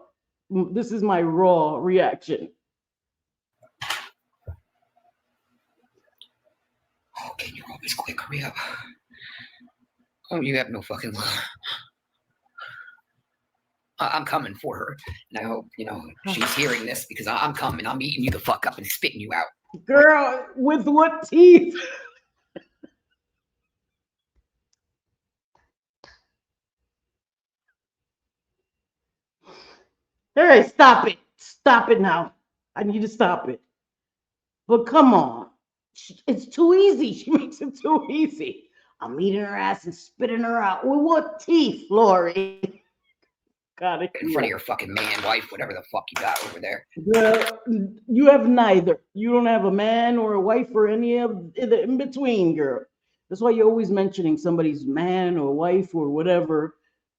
This is my raw reaction. Oh, can you always quick? Hurry up. Oh, you have no fucking love. I'm coming for her. And I hope, you know, she's hearing this because I'm coming. I'm eating you the fuck up and spitting you out. Girl, with what teeth? Hey, stop it. Stop it now. I need to stop it. But come on. It's too easy. She makes it too easy. I'm eating her ass and spitting her out. With what teeth, Lorie? Got it. In front of your fucking man, wife, whatever the fuck you got over there. Well, you have neither. You don't have a man or a wife or any of the in between, girl. That's why you're always mentioning somebody's man or wife or whatever,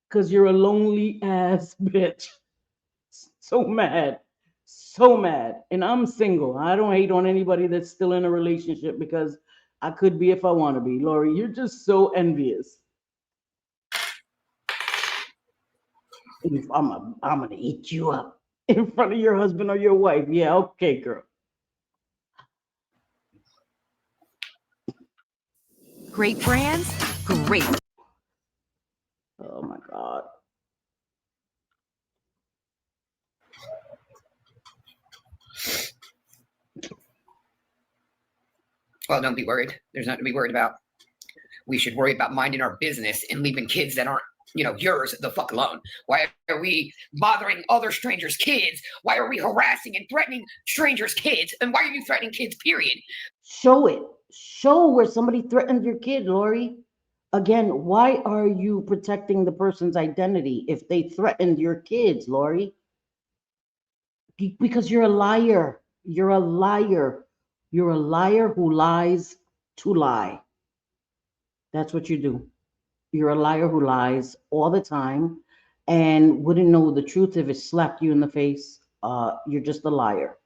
because you're a lonely ass bitch. So mad. So mad. And I'm single. I don't hate on anybody that's still in a relationship because I could be if I want to be. Lorie, you're just so envious. I'm gonna eat you up in front of your husband or your wife. Yeah, okay, girl. Great brands, great. Oh my God. Well, don't be worried. There's nothing to be worried about. We should worry about minding our business and leaving kids that aren't, you know, yours the fuck alone. Why are we bothering other strangers' kids? Why are we harassing and threatening strangers' kids? And why are you threatening kids, period? Show it. Show where somebody threatened your kid, Lorie. Again, why are you protecting the person's identity if they threatened your kids, Lorie? Because you're a liar. You're a liar. You're a liar who lies to lie. That's what you do. You're a liar who lies all the time and wouldn't know the truth if it slapped you in the face. You're just a liar.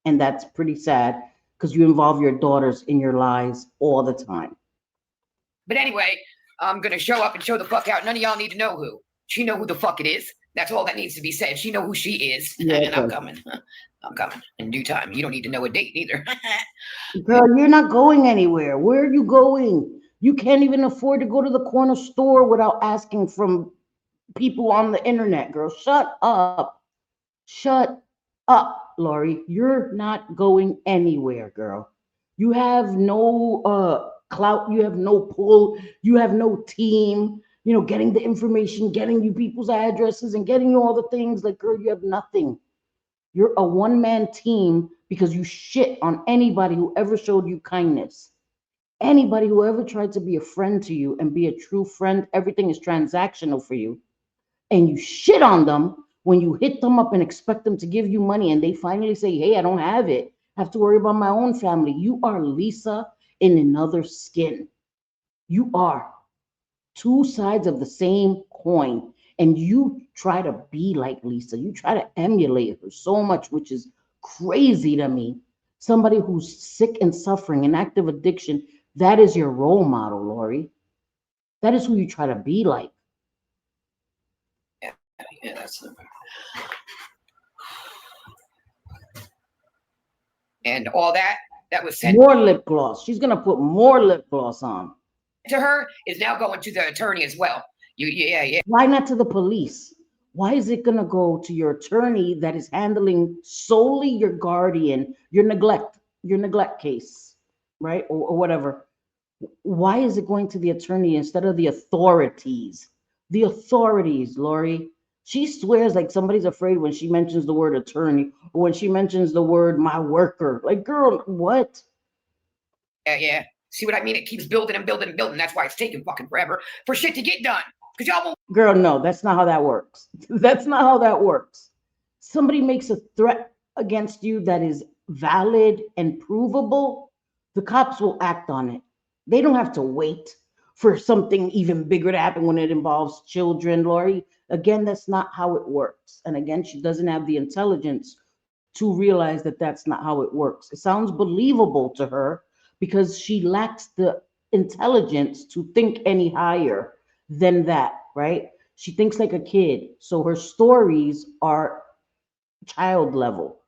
And that's pretty sad because you involve your daughters in your lies all the time. But anyway, I'm gonna show up and show the fuck out. None of y'all need to know who. She know who the fuck it is. That's all that needs to be said. She know who she is. Yeah, and I'm coming. I'm coming in due time. You don't need to know a date either. Girl, you're not going anywhere. Where are you going? You can't even afford to go to the corner store without asking from people on the internet, girl. Shut up. Shut up, Lorie. You're not going anywhere, girl. You have no clout, you have no pull, you have no team, you know, getting the information, getting you people's addresses and getting you all the things. Like, girl, you have nothing. You're a one-man team because you shit on anybody who ever showed you kindness. Anybody who ever tried to be a friend to you and be a true friend, everything is transactional for you. And you shit on them when you hit them up and expect them to give you money and they finally say, hey, I don't have it. I have to worry about my own family. You are Lisa in another skin. You are two sides of the same coin. And you try to be like Lisa. You try to emulate her so much, which is crazy to me. Somebody who's sick and suffering, in active addiction, that is your role model, Lorie. That is who you try to be like. Yeah, that's and all that was sent more lip gloss. She's gonna put more lip gloss on to her is now going to the attorney as well. Yeah. Why not to the police? Why is it gonna go to your attorney that is handling solely your guardian, your neglect case, right, or whatever? Why is it going to the attorney instead of the authorities? The authorities, Lorie. She swears like somebody's afraid when she mentions the word attorney or when she mentions the word my worker. Like, girl, what? Yeah. See what I mean? It keeps building and building and building. That's why it's taking fucking forever for shit to get done. Because y'all won't. Girl, no, that's not how that works. That's not how that works. Somebody makes a threat against you that is valid and provable, the cops will act on it. They don't have to wait for something even bigger to happen when it involves children, Lorie. Again, that's not how it works. And again, she doesn't have the intelligence to realize that that's not how it works. It sounds believable to her because she lacks the intelligence to think any higher than that, right? She thinks like a kid. So her stories are child level,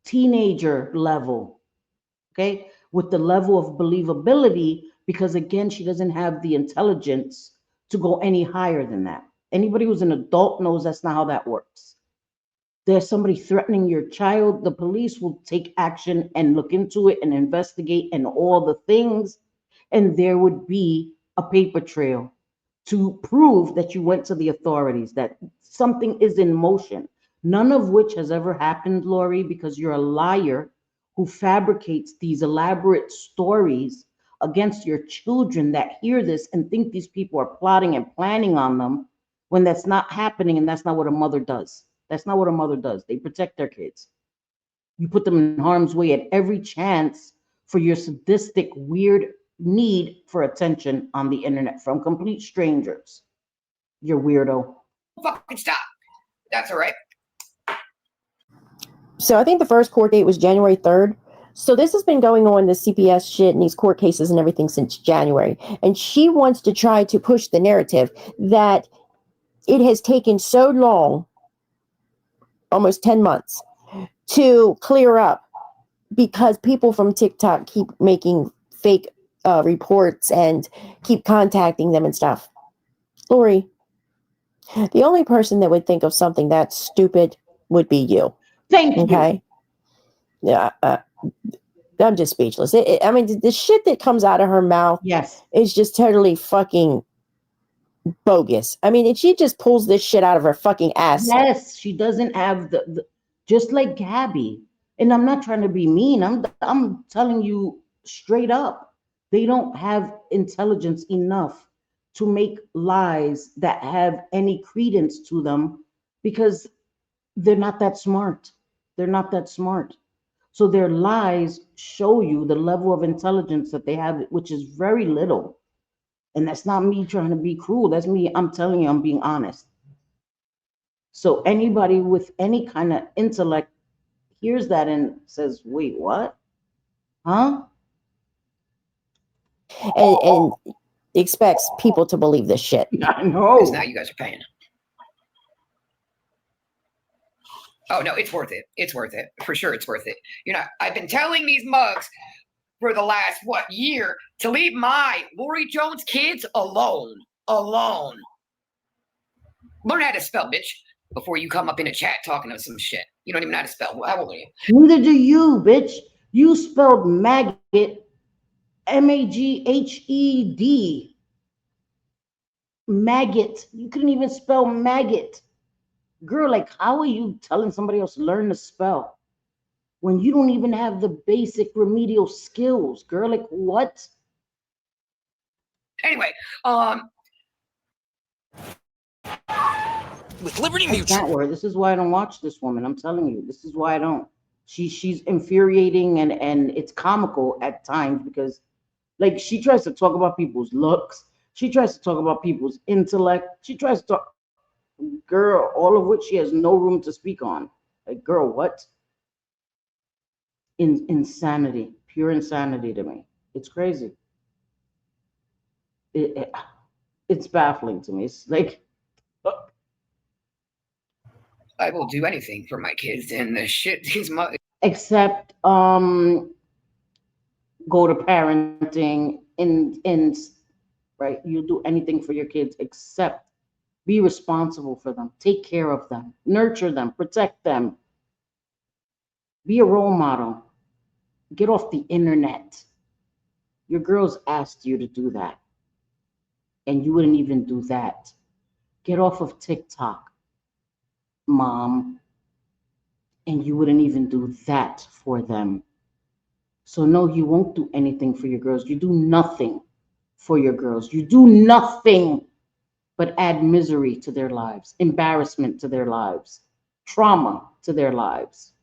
teenager level, okay? With the level of believability, because again, she doesn't have the intelligence to go any higher than that. Anybody who's an adult knows that's not how that works. There's somebody threatening your child, the police will take action and look into it and investigate and all the things, and there would be a paper trail to prove that you went to the authorities, that something is in motion, none of which has ever happened, Lorie, because you're a liar who fabricates these elaborate stories against your children that hear this and think these people are plotting and planning on them when that's not happening, and that's not what a mother does. That's not what a mother does. They protect their kids. You put them in harm's way at every chance for your sadistic, weird need for attention on the internet from complete strangers. You're weirdo. Fucking stop. That's all right. So I think the first court date was January 3rd. So this has been going on, the CPS shit and these court cases and everything since January. And she wants to try to push the narrative that it has taken so long, almost 10 months, to clear up because people from TikTok keep making fake reports and keep contacting them and stuff. Lorie, the only person that would think of something that stupid would be you. Thank you. Okay? Yeah, I'm just speechless. I mean, the shit that comes out of her mouth is just totally fucking bogus. I mean, she just pulls this shit out of her fucking ass. Yes, she doesn't have the just like Gabby. And I'm not trying to be mean. I'm telling you straight up. They don't have intelligence enough to make lies that have any credence to them because they're not that smart. They're not that smart. So their lies show you the level of intelligence that they have, which is very little. And that's not me trying to be cruel. That's me. I'm telling you, I'm being honest. So anybody with any kind of intellect hears that and says, wait, what? Huh? And expects people to believe this shit. I know. Because now you guys are paying. Oh no, it's worth it. It's worth it. For sure it's worth it. You know, I've been telling these mugs for the last, year to leave my Lorie Jones kids alone. Alone. Learn how to spell, bitch, before you come up in a chat talking to some shit. You don't even know how to spell. How old are you? Neither do you, bitch. You spelled maggot, Maghed. Maggot. You couldn't even spell maggot. Girl, like, how are you telling somebody else to learn to spell when you don't even have the basic remedial skills? Girl, like, what? Anyway, with Liberty I Mutual. can't worry. This is why I don't watch this woman. I'm telling you, this is why I don't. She's infuriating and it's comical at times because, like, she tries to talk about people's looks. She tries to talk about people's intellect. She tries to talk, girl, all of which she has no room to speak on. Like, girl, what? Insanity, pure insanity to me. It's crazy. It's baffling to me. It's like, I will do anything for my kids, and the shit these mugs. except go to parenting and right. You'll do anything for your kids except be responsible for them, take care of them, nurture them, protect them, be a role model, get off the internet. Your girls asked you to do that and you wouldn't even do that. Get off of TikTok, mom, and you wouldn't even do that for them. So no, you won't do anything for your girls. You do nothing for your girls. You do nothing but add misery to their lives, embarrassment to their lives, trauma to their lives.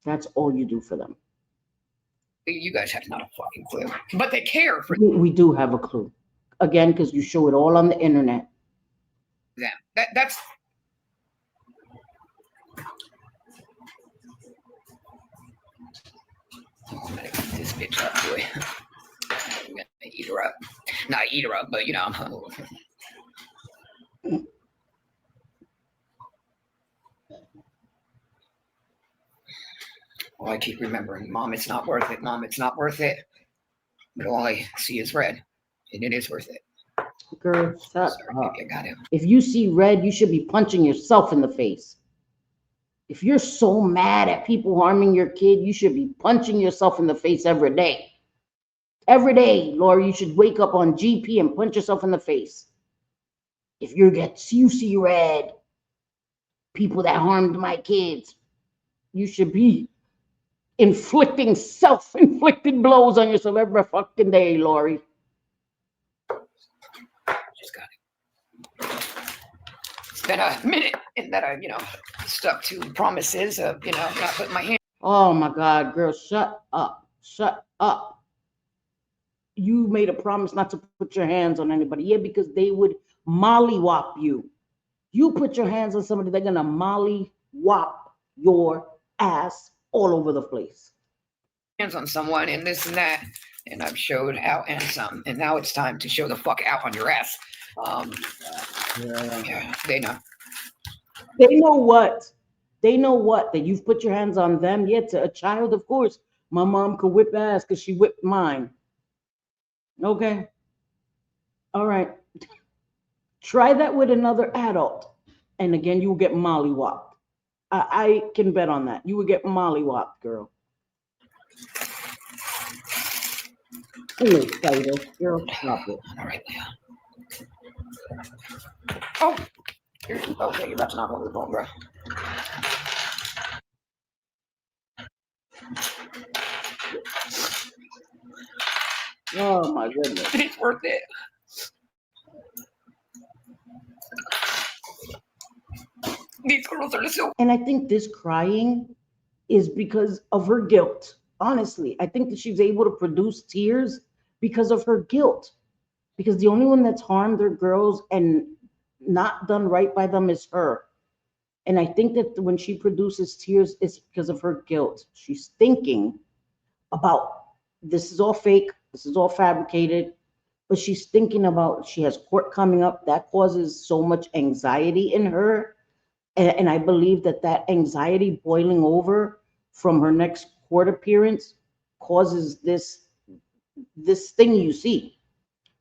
That's all you do for them. You guys have not a fucking clue, but they care for We do have a clue. Again, because you show it all on the internet. them. That's. I'm gonna eat this bitch up, boy. I'm gonna eat her up. Not eat her up, but you know. Oh, I keep remembering, Mom, it's not worth it. Mom, it's not worth it. But all I see is red, and it is worth it. Girl, shut Sorry, up. baby, I got him. If you see red, you should be punching yourself in the face. If you're so mad at people harming your kid, you should be punching yourself in the face every day. Every day, Laura, you should wake up on GP and punch yourself in the face. If you see red, people that harmed my kids, you should be inflicting self-inflicted blows on yourself every fucking day, Laure. Just got it. It's been a minute in that I, stuck to promises of, not putting my hand. Oh my God, girl, shut up. Shut up. You made a promise not to put your hands on anybody. Yeah, because they would mollywop you. You put your hands on somebody, they're gonna mollywop your ass all over the place. Hands on someone and this and that, and I've showed out and some, and now it's time to show the fuck out on your ass. Yeah, they know. They know what? They know what? That you've put your hands on them. Yeah, to a child, of course. My mom could whip ass because she whipped mine. Okay. All right. Try that with another adult. And again, you will get mollywopped. I can bet on that. You will get mollywopped, girl. You're excited. Girl, stop it. All right, Leah. Oh, okay, you're about to knock over the bone, bro. Oh my goodness. It's worth it. These girls are so. And I think this crying is because of her guilt. Honestly, I think that she's able to produce tears because of her guilt. Because the only one that's harmed their girls and not done right by them is her. And I think that when she produces tears, it's because of her guilt. She's thinking, about this is all fake, this is all fabricated, but she's thinking about she has court coming up. That causes so much anxiety in her. And I believe that that anxiety boiling over from her next court appearance causes this thing you see,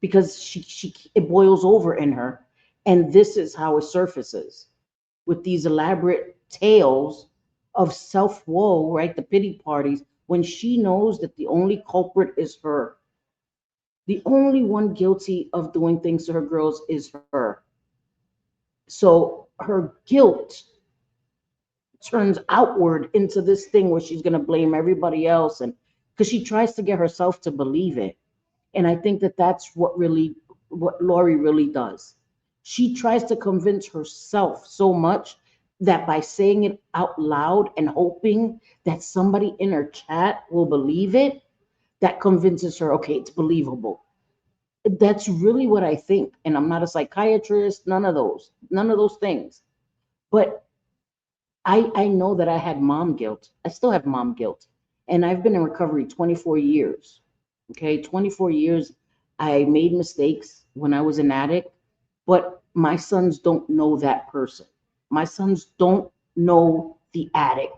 because she it boils over in her, and this is how it surfaces with these elaborate tales of self-woe, right? The pity parties, when she knows that the only culprit is her. The only one guilty of doing things to her girls is her. So her guilt turns outward into this thing where she's going to blame everybody else, and because she tries to get herself to believe it. And I think that that's what Lorie really does. She tries to convince herself so much that by saying it out loud and hoping that somebody in her chat will believe it, that convinces her, okay, it's believable. That's really what I think. And I'm not a psychiatrist, none of those things. But I know that I had mom guilt. I still have mom guilt. And I've been in recovery 24 years. Okay, 24 years. I made mistakes when I was an addict, but my sons don't know that person. My sons don't know the addict.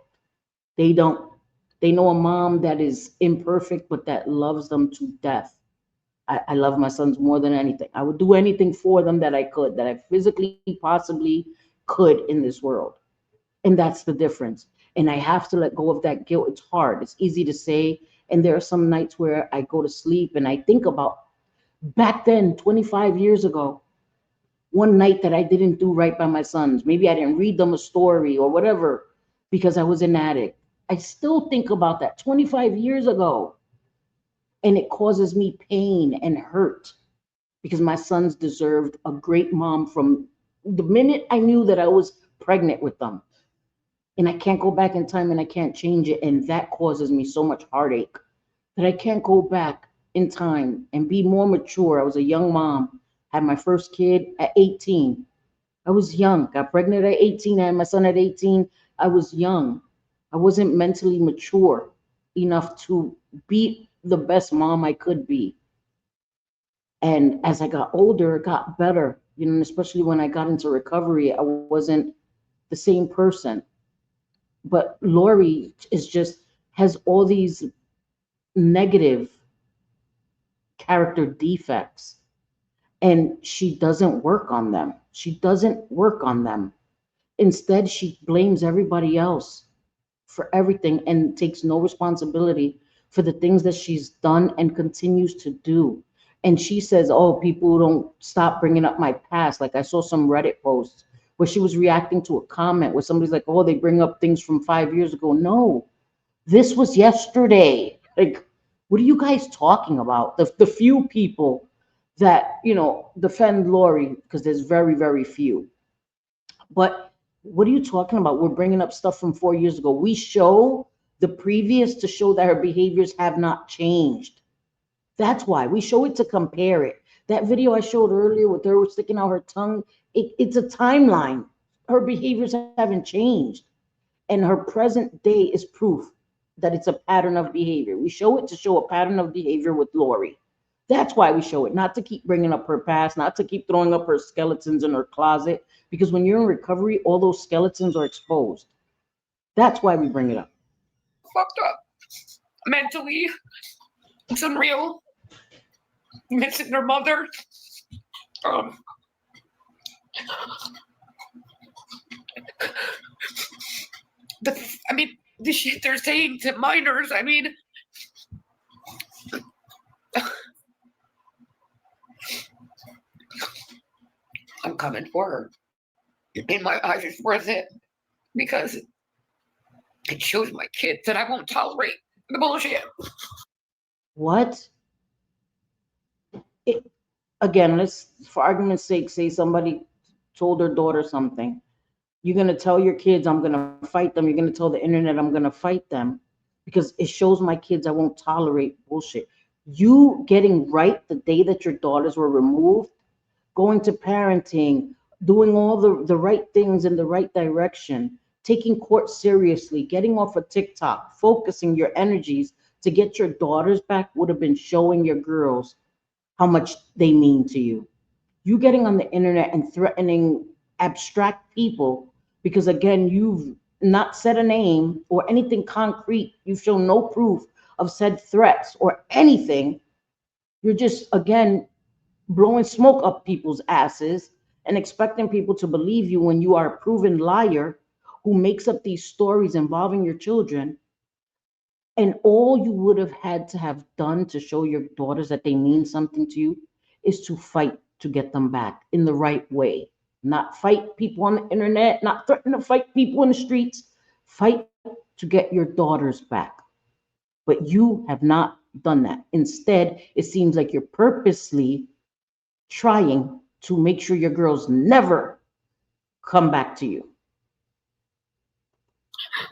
They don't. They know a mom that is imperfect, but that loves them to death. I love my sons more than anything. I would do anything for them that I could, that I physically possibly could in this world. And that's the difference. And I have to let go of that guilt. It's hard. It's easy to say. And there are some nights where I go to sleep and I think about back then, 25 years ago, one night that I didn't do right by my sons. Maybe I didn't read them a story or whatever because I was an addict. I still think about that 25 years ago. And it causes me pain and hurt because my sons deserved a great mom from the minute I knew that I was pregnant with them. And I can't go back in time and I can't change it. And that causes me so much heartache that I can't go back in time and be more mature. I was a young mom, had my first kid at 18. I was young, got pregnant at 18, I had my son at 18. I was young. I wasn't mentally mature enough to be the best mom I could be. And as I got older, it got better, and especially when I got into recovery, I wasn't the same person. But Lorie has all these negative character defects, and she doesn't work on them. She doesn't work on them. Instead, she blames everybody else for everything and takes no responsibility for the things that she's done and continues to do. And she says, oh, people don't stop bringing up my past. Like I saw some Reddit posts where she was reacting to a comment where somebody's like, oh, they bring up things from 5 years ago. No, this was yesterday. Like, what are you guys talking about? The few people that, defend Lorie, because there's very, very few. But what are you talking about? We're bringing up stuff from 4 years ago. We show the previous to show that her behaviors have not changed. That's why we show it to compare it. That video I showed earlier with her sticking out her tongue, it's a timeline. Her behaviors haven't changed. And her present day is proof that it's a pattern of behavior. We show it to show a pattern of behavior with Lorie. That's why we show it, not to keep bringing up her past, not to keep throwing up her skeletons in her closet, because when you're in recovery, all those skeletons are exposed. That's why we bring it up. Fucked up. Mentally, it's unreal. Missing their mother. The shit they're saying to minors, I'm coming for her. In my eyes, it's worth it because it shows my kids that I won't tolerate the bullshit. What? Again, let's, for argument's sake, say somebody told their daughter something. You're going to tell your kids, I'm going to fight them. You're going to tell the internet, I'm going to fight them because it shows my kids I won't tolerate bullshit. You getting right the day that your daughters were removed, going to parenting, doing all the right things in the right direction, taking court seriously, getting off of TikTok, focusing your energies to get your daughters back would have been showing your girls how much they mean to you. You getting on the internet and threatening abstract people because, again, you've not said a name or anything concrete. You've shown no proof of said threats or anything. You're just, again, blowing smoke up people's asses and expecting people to believe you when you are a proven liar who makes up these stories involving your children. And all you would have had to have done to show your daughters that they mean something to you is to fight to get them back in the right way. Not fight people on the internet, not threaten to fight people in the streets. Fight to get your daughters back. But you have not done that. Instead, it seems like you're purposely trying to make sure your girls never come back to you.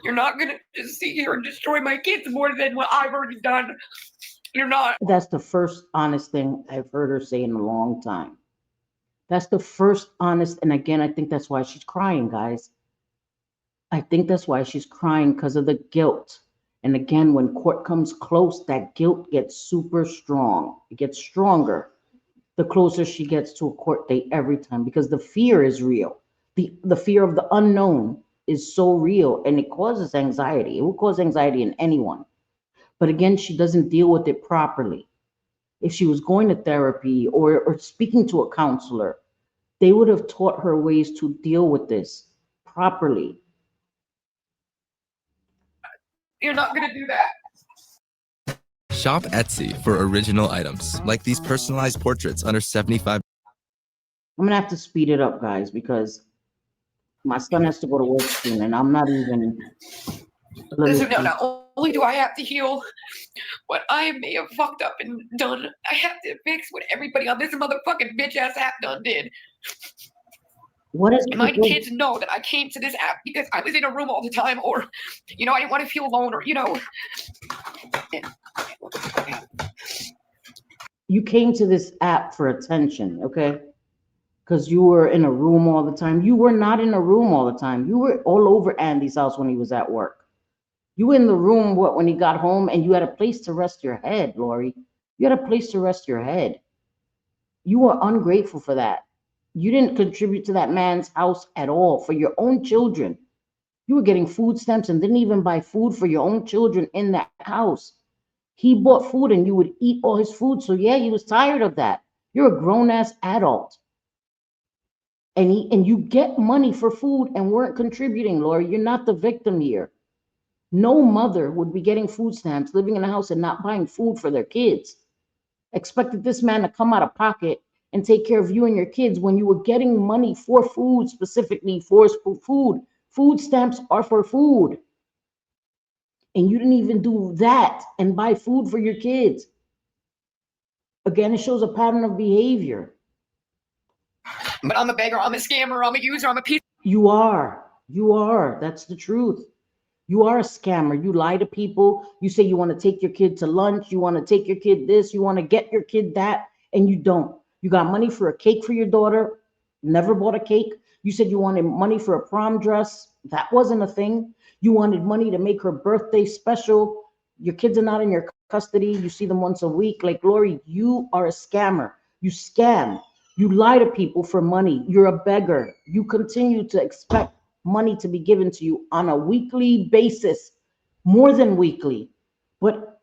You're not going to just sit here and destroy my kids more than what I've already done. You're not. That's the first honest thing I've heard her say in a long time. That's the first honest, and again, I think that's why she's crying, guys. I think that's why she's crying, because of the guilt. And again, when court comes close, that guilt gets super strong. It gets stronger the closer she gets to a court date every time, because the fear is real. The fear of the unknown is so real, and it causes anxiety. It will cause anxiety in anyone. But again, she doesn't deal with it properly. If she was going to therapy or speaking to a counselor, they would have taught her ways to deal with this properly. You're not going to do that. Shop Etsy for original items, like these personalized portraits under $75. I'm going to have to speed it up, guys, because my son has to go to work soon, and I'm not even... Listen, no, not only do I have to heal what I may have fucked up and done, I have to fix what everybody on this motherfucking bitch-ass app done did. What is my kids know that I came to this app because I was in a room all the time, or, I didn't want to feel alone, or, You came to this app for attention, okay? Because you were in a room all the time. You were not in a room all the time. You were all over Andy's house when he was at work. You were in the room when he got home, and you had a place to rest your head, Lorie. You had a place to rest your head. You were ungrateful for that. You didn't contribute to that man's house at all for your own children. You were getting food stamps and didn't even buy food for your own children in that house. He bought food and you would eat all his food. So yeah, he was tired of that. You're a grown-ass adult. And you get money for food and weren't contributing, Lorie. You're not the victim here. No mother would be getting food stamps, living in a house and not buying food for their kids. Expected this man to come out of pocket and take care of you and your kids when you were getting money for food, specifically for food. Food stamps are for food. And you didn't even do that and buy food for your kids. Again, it shows a pattern of behavior. But I'm a beggar, I'm a scammer, I'm a user, I'm a piece. You are. That's the truth. You are a scammer. You lie to people. You say you want to take your kid to lunch. You want to take your kid this. You want to get your kid that. And you don't. You got money for a cake for your daughter. Never bought a cake. You said you wanted money for a prom dress. That wasn't a thing. You wanted money to make her birthday special. Your kids are not in your custody. You see them once a week. Like, Lorie, you are a scammer. You scam. You lie to people for money. You're a beggar. You continue to expect money to be given to you on a weekly basis, more than weekly, but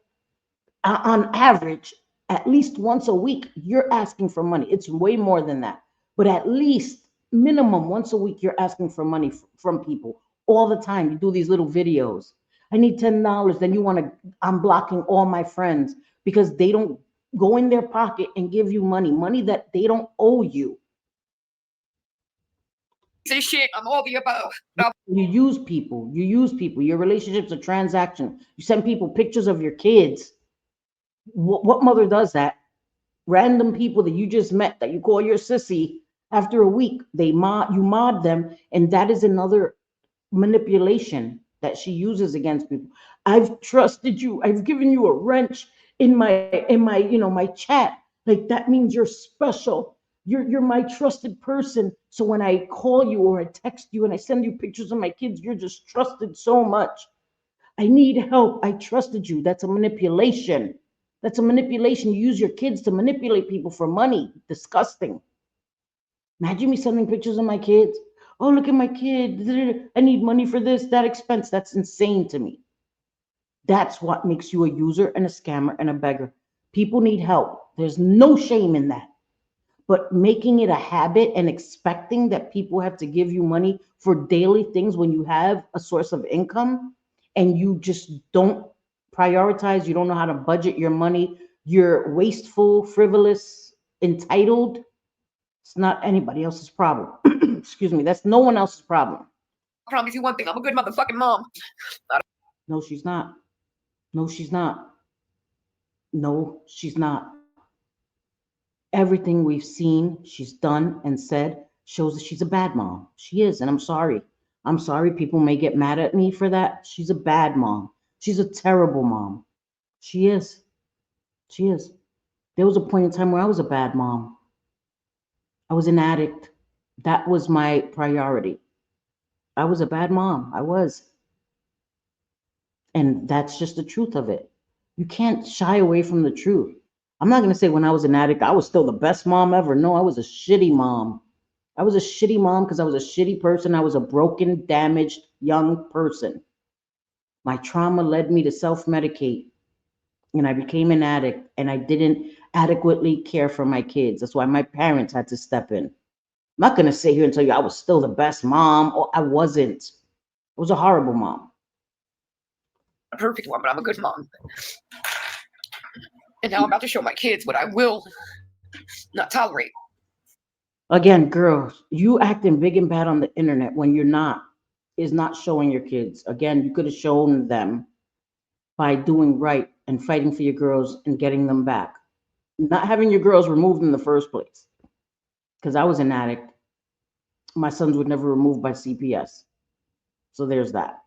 on average, at least once a week, you're asking for money. It's way more than that, but at least minimum once a week, you're asking for money from people all the time. You do these little videos. I need $10. Then I'm blocking all my friends because they don't go in their pocket and give you money that they don't owe you. Say shit, I'm all the above. You use people. Your relationship's a transaction. You send people pictures of your kids. What mother does that? Random people that you just met that you call your sissy, after a week, you mod them, and that is another manipulation that she uses against people. I've trusted you. I've given you a wrench in my chat. Like, that means you're special. You're my trusted person. So when I call you or I text you and I send you pictures of my kids, you're just trusted so much. I need help. I trusted you. That's a manipulation. That's a manipulation. You use your kids to manipulate people for money. Disgusting. Imagine me sending pictures of my kids. Oh, look at my kid. I need money for this, that expense. That's insane to me. That's what makes you a user and a scammer and a beggar. People need help. There's no shame in that. But making it a habit and expecting that people have to give you money for daily things when you have a source of income and you just don't prioritize, you don't know how to budget your money, you're wasteful, frivolous, entitled. It's not anybody else's problem. Excuse me. That's no one else's problem. I promise you one thing. I'm a good motherfucking mom. No, she's not. No, she's not. No, she's not. Everything we've seen, she's done and said shows that she's a bad mom. She is, and I'm sorry. I'm sorry people may get mad at me for that. She's a bad mom. She's a terrible mom. She is. She is. There was a point in time where I was a bad mom. I was an addict. That was my priority. I was a bad mom. I was. And that's just the truth of it. You can't shy away from the truth. I'm not going to say when I was an addict, I was still the best mom ever. No, I was a shitty mom. I was a shitty mom because I was a shitty person. I was a broken, damaged young person. My trauma led me to self-medicate, and I became an addict, and I didn't adequately care for my kids. That's why my parents had to step in. I'm not going to sit here and tell you I was still the best mom. Or I wasn't. I was a horrible mom. A perfect one, but I'm a good mom. And now I'm about to show my kids what I will not tolerate. Again, girls, you acting big and bad on the internet when you're not is not showing your kids. Again, you could have shown them by doing right and fighting for your girls and getting them back. Not having your girls removed in the first place. Because I was an addict. My sons were never removed by CPS. So there's that.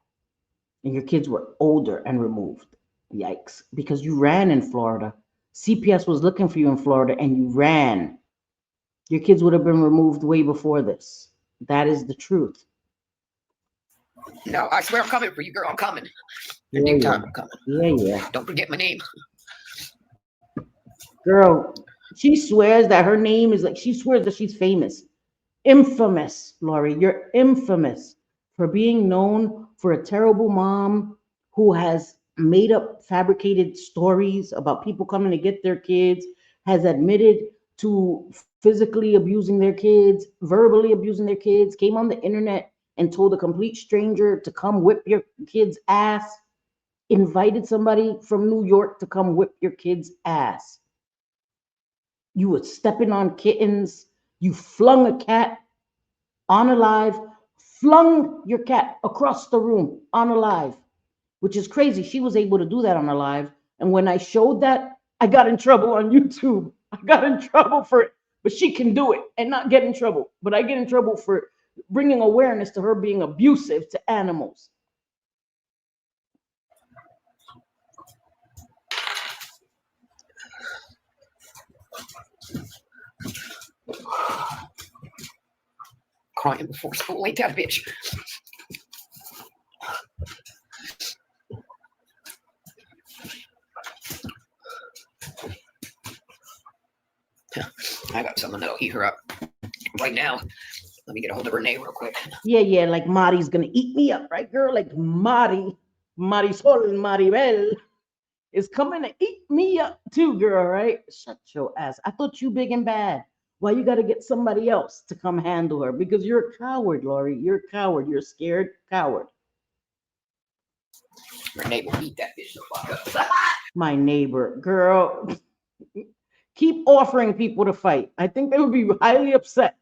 And your kids were older and removed. Yikes. Because you ran in Florida. CPS was looking for you in Florida and you ran. Your kids would have been removed way before this. That is the truth. No, I swear I'm coming for you, girl. I'm coming. Yeah, Name yeah. time, I'm coming. Yeah. Don't forget my name. Girl, she swears that her name is like, she swears that she's famous. Infamous, Lorie. You're infamous for being known for a terrible mom who has made up fabricated stories about people coming to get their kids, has admitted to physically abusing their kids, verbally abusing their kids, came on the internet and told a complete stranger to come whip your kid's ass, invited somebody from New York to come whip your kid's ass. You were stepping on kittens. You flung a cat on a live, flung your cat across the room on a live, which is crazy. She was able to do that on a live. And when I showed that, I got in trouble on YouTube. I got in trouble for it, but she can do it and not get in trouble. But I get in trouble for bringing awareness to her being abusive to animals. Crying before school, ain't that a bitch? I got someone that'll heat her up right now. Let me get a hold of her name real quick. Yeah, like Mari's gonna eat me up, right, girl? Like Marisol Maribel is coming to eat me up too, girl, right? Shut your ass. I thought you big and bad. Why you gotta get somebody else to come handle her? Because you're a coward, Lorie. You're a coward. You're a scared coward. Her neighbor will eat that bitch the fuck up. My neighbor, girl. Keep offering people to fight. I think they would be highly upset.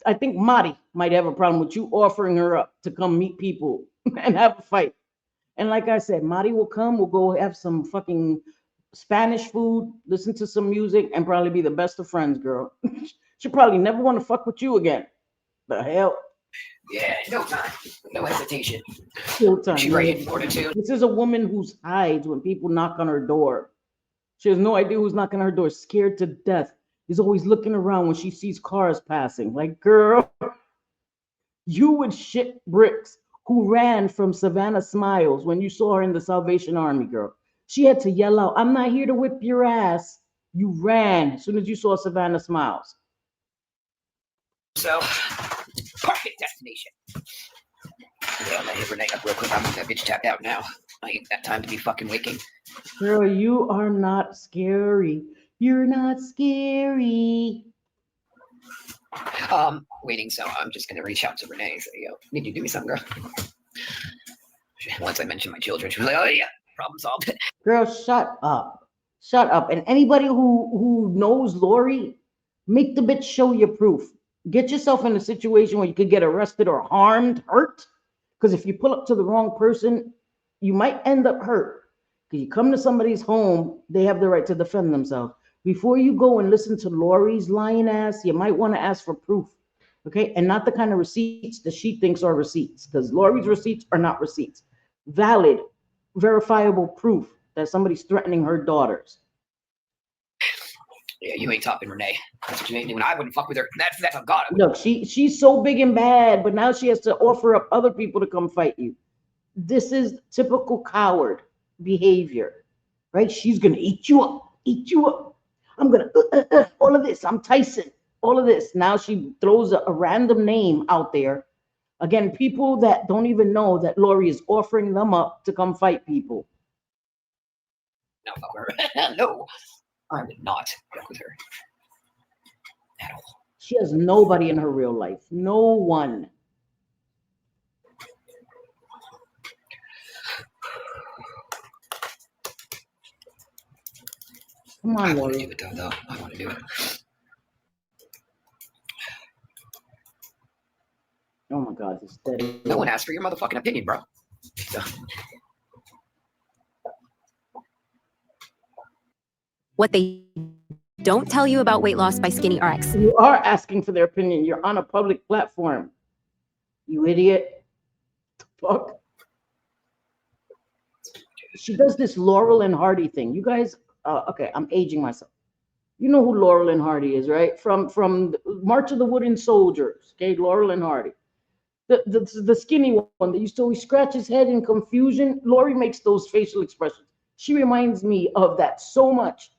I think Mari might have a problem with you offering her up to come meet people and have a fight. And like I said, Mari will come. We'll go have some fucking Spanish food, listen to some music, and probably be the best of friends, girl. She'll probably never want to fuck with you again. The hell? Yeah, no time. No hesitation. No time. She right in fortitude. This is a woman who hides when people knock on her door. She has no idea who's knocking on her door, scared to death. Is always looking around when she sees cars passing. Like, girl, you would shit bricks who ran from Savannah Smiles when you saw her in the Salvation Army, girl. She had to yell out, "I'm not here to whip your ass." You ran as soon as you saw Savannah Smiles. So, perfect destination. Yeah, I'm gonna hit Renee up real quick. I'm gonna that bitch tapped out now. I ain't got time to be fucking waking. Girl, you are not scary. You're not scary. Waiting, so I'm just gonna reach out to Renee and say, yo, need you to do me something, girl. Once I mentioned my children, she was like, oh yeah, problem solved. Girl, shut up. Shut up. And anybody who knows Lorie, make the bitch show you proof. Get yourself in a situation where you could get arrested or harmed, hurt. Because if you pull up to the wrong person, you might end up hurt. Because you come to somebody's home, they have the right to defend themselves. Before you go and listen to Lorie's lying ass, you might want to ask for proof. Okay? And not the kind of receipts that she thinks are receipts. Because Lorie's receipts are not receipts. Valid, verifiable proof that somebody's threatening her daughters. Yeah, you ain't topping Renee. That's what you ain't doing. I wouldn't fuck with her. That's on God. Look, she's so big and bad, but now she has to offer up other people to come fight you. This is typical coward behavior, right? She's gonna eat you up. I'm gonna all of this. I'm Tyson. All of this. Now she throws a random name out there. Again, people that don't even know that Lorie is offering them up to come fight people. No, fuck her. No, I would not fuck with her at all. She has nobody in her real life. No one. Come on, I want to Lorie. do it though. I want to do it. Oh my God, this steady. No one asked for your motherfucking opinion, bro. So. What they don't tell you about weight loss by Skinny RX. You are asking for their opinion. You're on a public platform. You idiot. Fuck. She does this Laurel and Hardy thing. You guys, okay, I'm aging myself. You know who Laurel and Hardy is, right? From March of the Wooden Soldiers. Okay, Laurel and Hardy. The skinny one that used to always scratch his head in confusion. Lorie makes those facial expressions. She reminds me of that so much.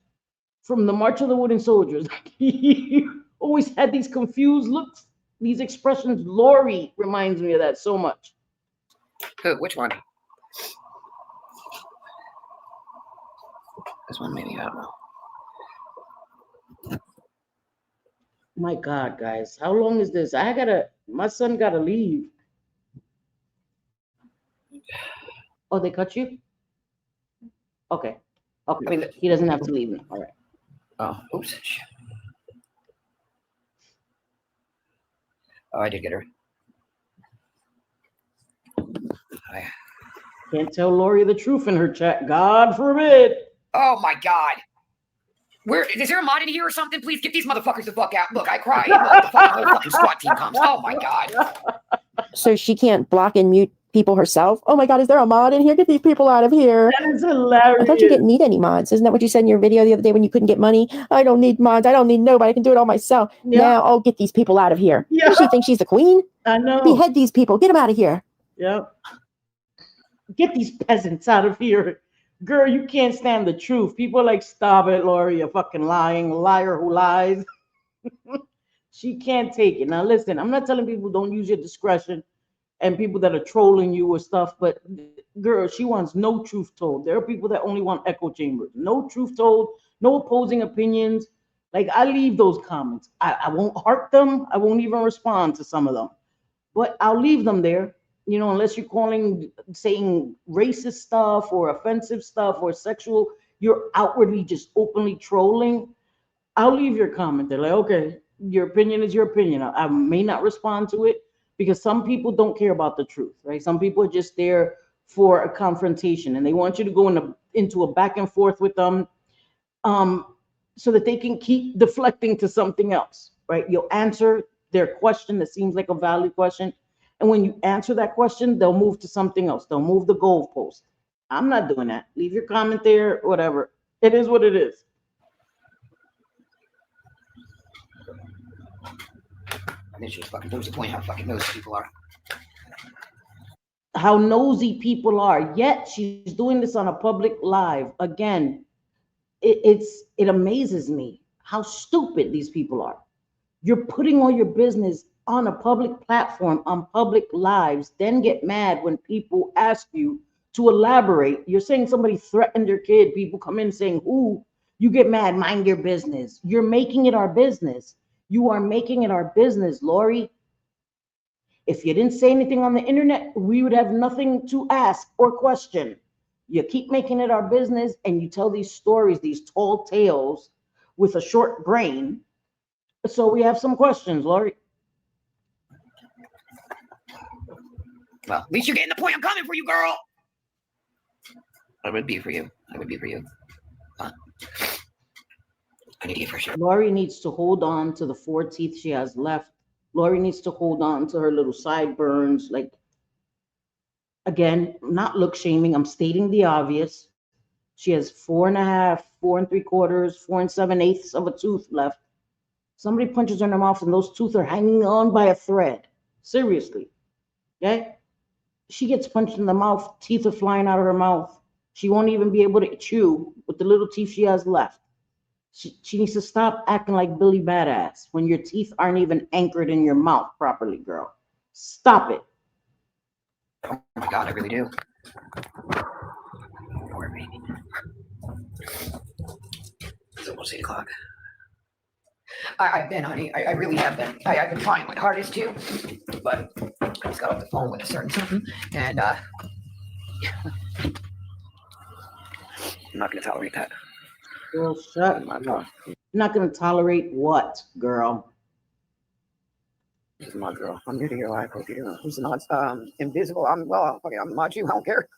From the March of the Wooden Soldiers. He always had these confused looks, these expressions. Lorie reminds me of that so much. Which one? This one, maybe. I don't know. My God, guys, how long is this? My son gotta leave. Oh, they cut you? Okay. Okay. I mean, he doesn't have to leave me. All right. Oh, oops. Oh, I did get her. Can't tell Lorie the truth in her chat. God forbid. Oh my God. Is there a mod in here or something? Please get these motherfuckers the fuck out. Look, I cried. Look, the whole fucking SWAT team comes. Oh my God. So she can't block and mute people herself? Oh my God, is there a mod in here? Get these people out of here. That is hilarious. I thought you didn't need any mods. Isn't that what you said in your video the other day when you couldn't get money? I don't need mods. I don't need nobody. I can do it all myself. Yeah. Now, oh, get these people out of here. Yeah. Does she think she's the queen? I know. Behead these people. Get them out of here. Yep. Get these peasants out of here. Girl, you can't stand the truth. People are like, stop it, Lorie, you're fucking lying, liar who lies. She can't take it. Now, listen, I'm not telling people don't use your discretion and people that are trolling you or stuff, but girl, she wants no truth told. There are people that only want echo chambers. No truth told, no opposing opinions. Like, I leave those comments. I won't heart them. I won't even respond to some of them. But I'll leave them there. You know, unless you're saying racist stuff or offensive stuff or sexual, you're outwardly just openly trolling. I'll leave your comment there. Like, okay, your opinion is your opinion. I may not respond to it because some people don't care about the truth, right? Some people are just there for a confrontation and they want you to go into a back and forth with them so that they can keep deflecting to something else, right? You'll answer their question that seems like a valid question. And when you answer that question, they'll move to something else. They'll move the goalpost. I'm not doing that. Leave your comment there, whatever. It is what it is. I think she just fucking proves the point how fucking those people are. how nosy people are. Yet she's doing this on a public live. Again, it amazes me how stupid these people are. You're putting all your business on a public platform, on public lives, then get mad when people ask you to elaborate. You're saying somebody threatened your kid. People come in saying, "Ooh," you get mad. Mind your business. You're making it our business. You are making it our business, Lorie. If you didn't say anything on the internet, we would have nothing to ask or question. You keep making it our business and you tell these stories, these tall tales with a short brain. So we have some questions, Lorie. Well, at least you're getting the point. I'm coming for you, girl. I would be for you. I would be for you. I need to get for sure. Lorie needs to hold on to the 4 teeth she has left. Lorie needs to hold on to her little sideburns. Like, again, not look shaming. I'm stating the obvious. She has 4.5, 4 3/4, 4 7/8 of a tooth left. Somebody punches her in the mouth and those teeth are hanging on by a thread. Seriously. Okay? She gets punched in the mouth, teeth are flying out of her mouth. She won't even be able to chew with the little teeth she has left. She needs to stop acting like Billy Badass when your teeth aren't even anchored in your mouth properly, girl. Stop it. Oh my God, I really do. Poor baby. It's almost 8 o'clock. I've been, honey. I really have been. I've been trying my hardest to, but I just got off the phone with a certain something, and I'm not going to tolerate that. Girl, shut up. You're not going to tolerate what, girl? This is my girl. I'm new to your life. Hope you're doing. Who's not invisible? I'm not you. I don't care.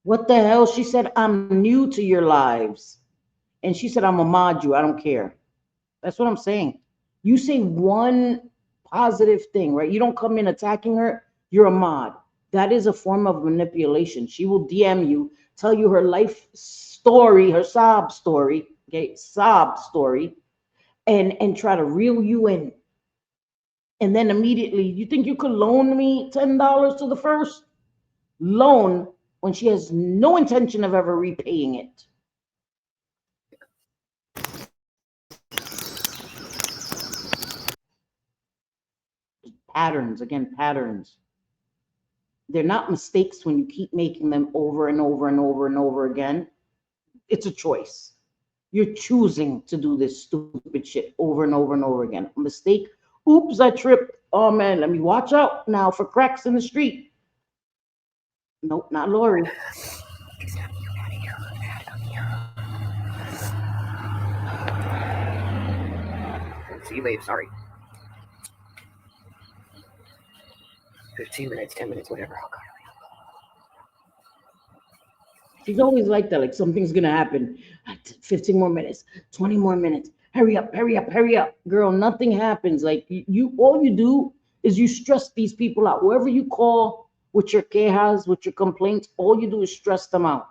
What the hell? She said, I'm new to your lives. And she said, I'm a mod you. I don't care. That's what I'm saying. You say one positive thing, right? You don't come in attacking her. You're a mod. That is a form of manipulation. She will DM you, tell you her life story, her sob story, okay, sob story, and try to reel you in. And then immediately, you think you could loan me $10 to the first loan when she has no intention of ever repaying it? Patterns, again, patterns. They're not mistakes when you keep making them over and over and over and over again. It's a choice. You're choosing to do this stupid shit over and over and over again. A mistake. Oops, I tripped. Oh man, let me watch out now for cracks in the street. Nope, not Lorie. See you later. Sorry. 15 minutes, 10 minutes, whatever. Oh, God. She's always like that. Like something's gonna happen. 15 more minutes, 20 more minutes. Hurry up, hurry up, hurry up. Girl, nothing happens. Like you all you do is you stress these people out. Whoever you call with your quejas, with your complaints, all you do is stress them out.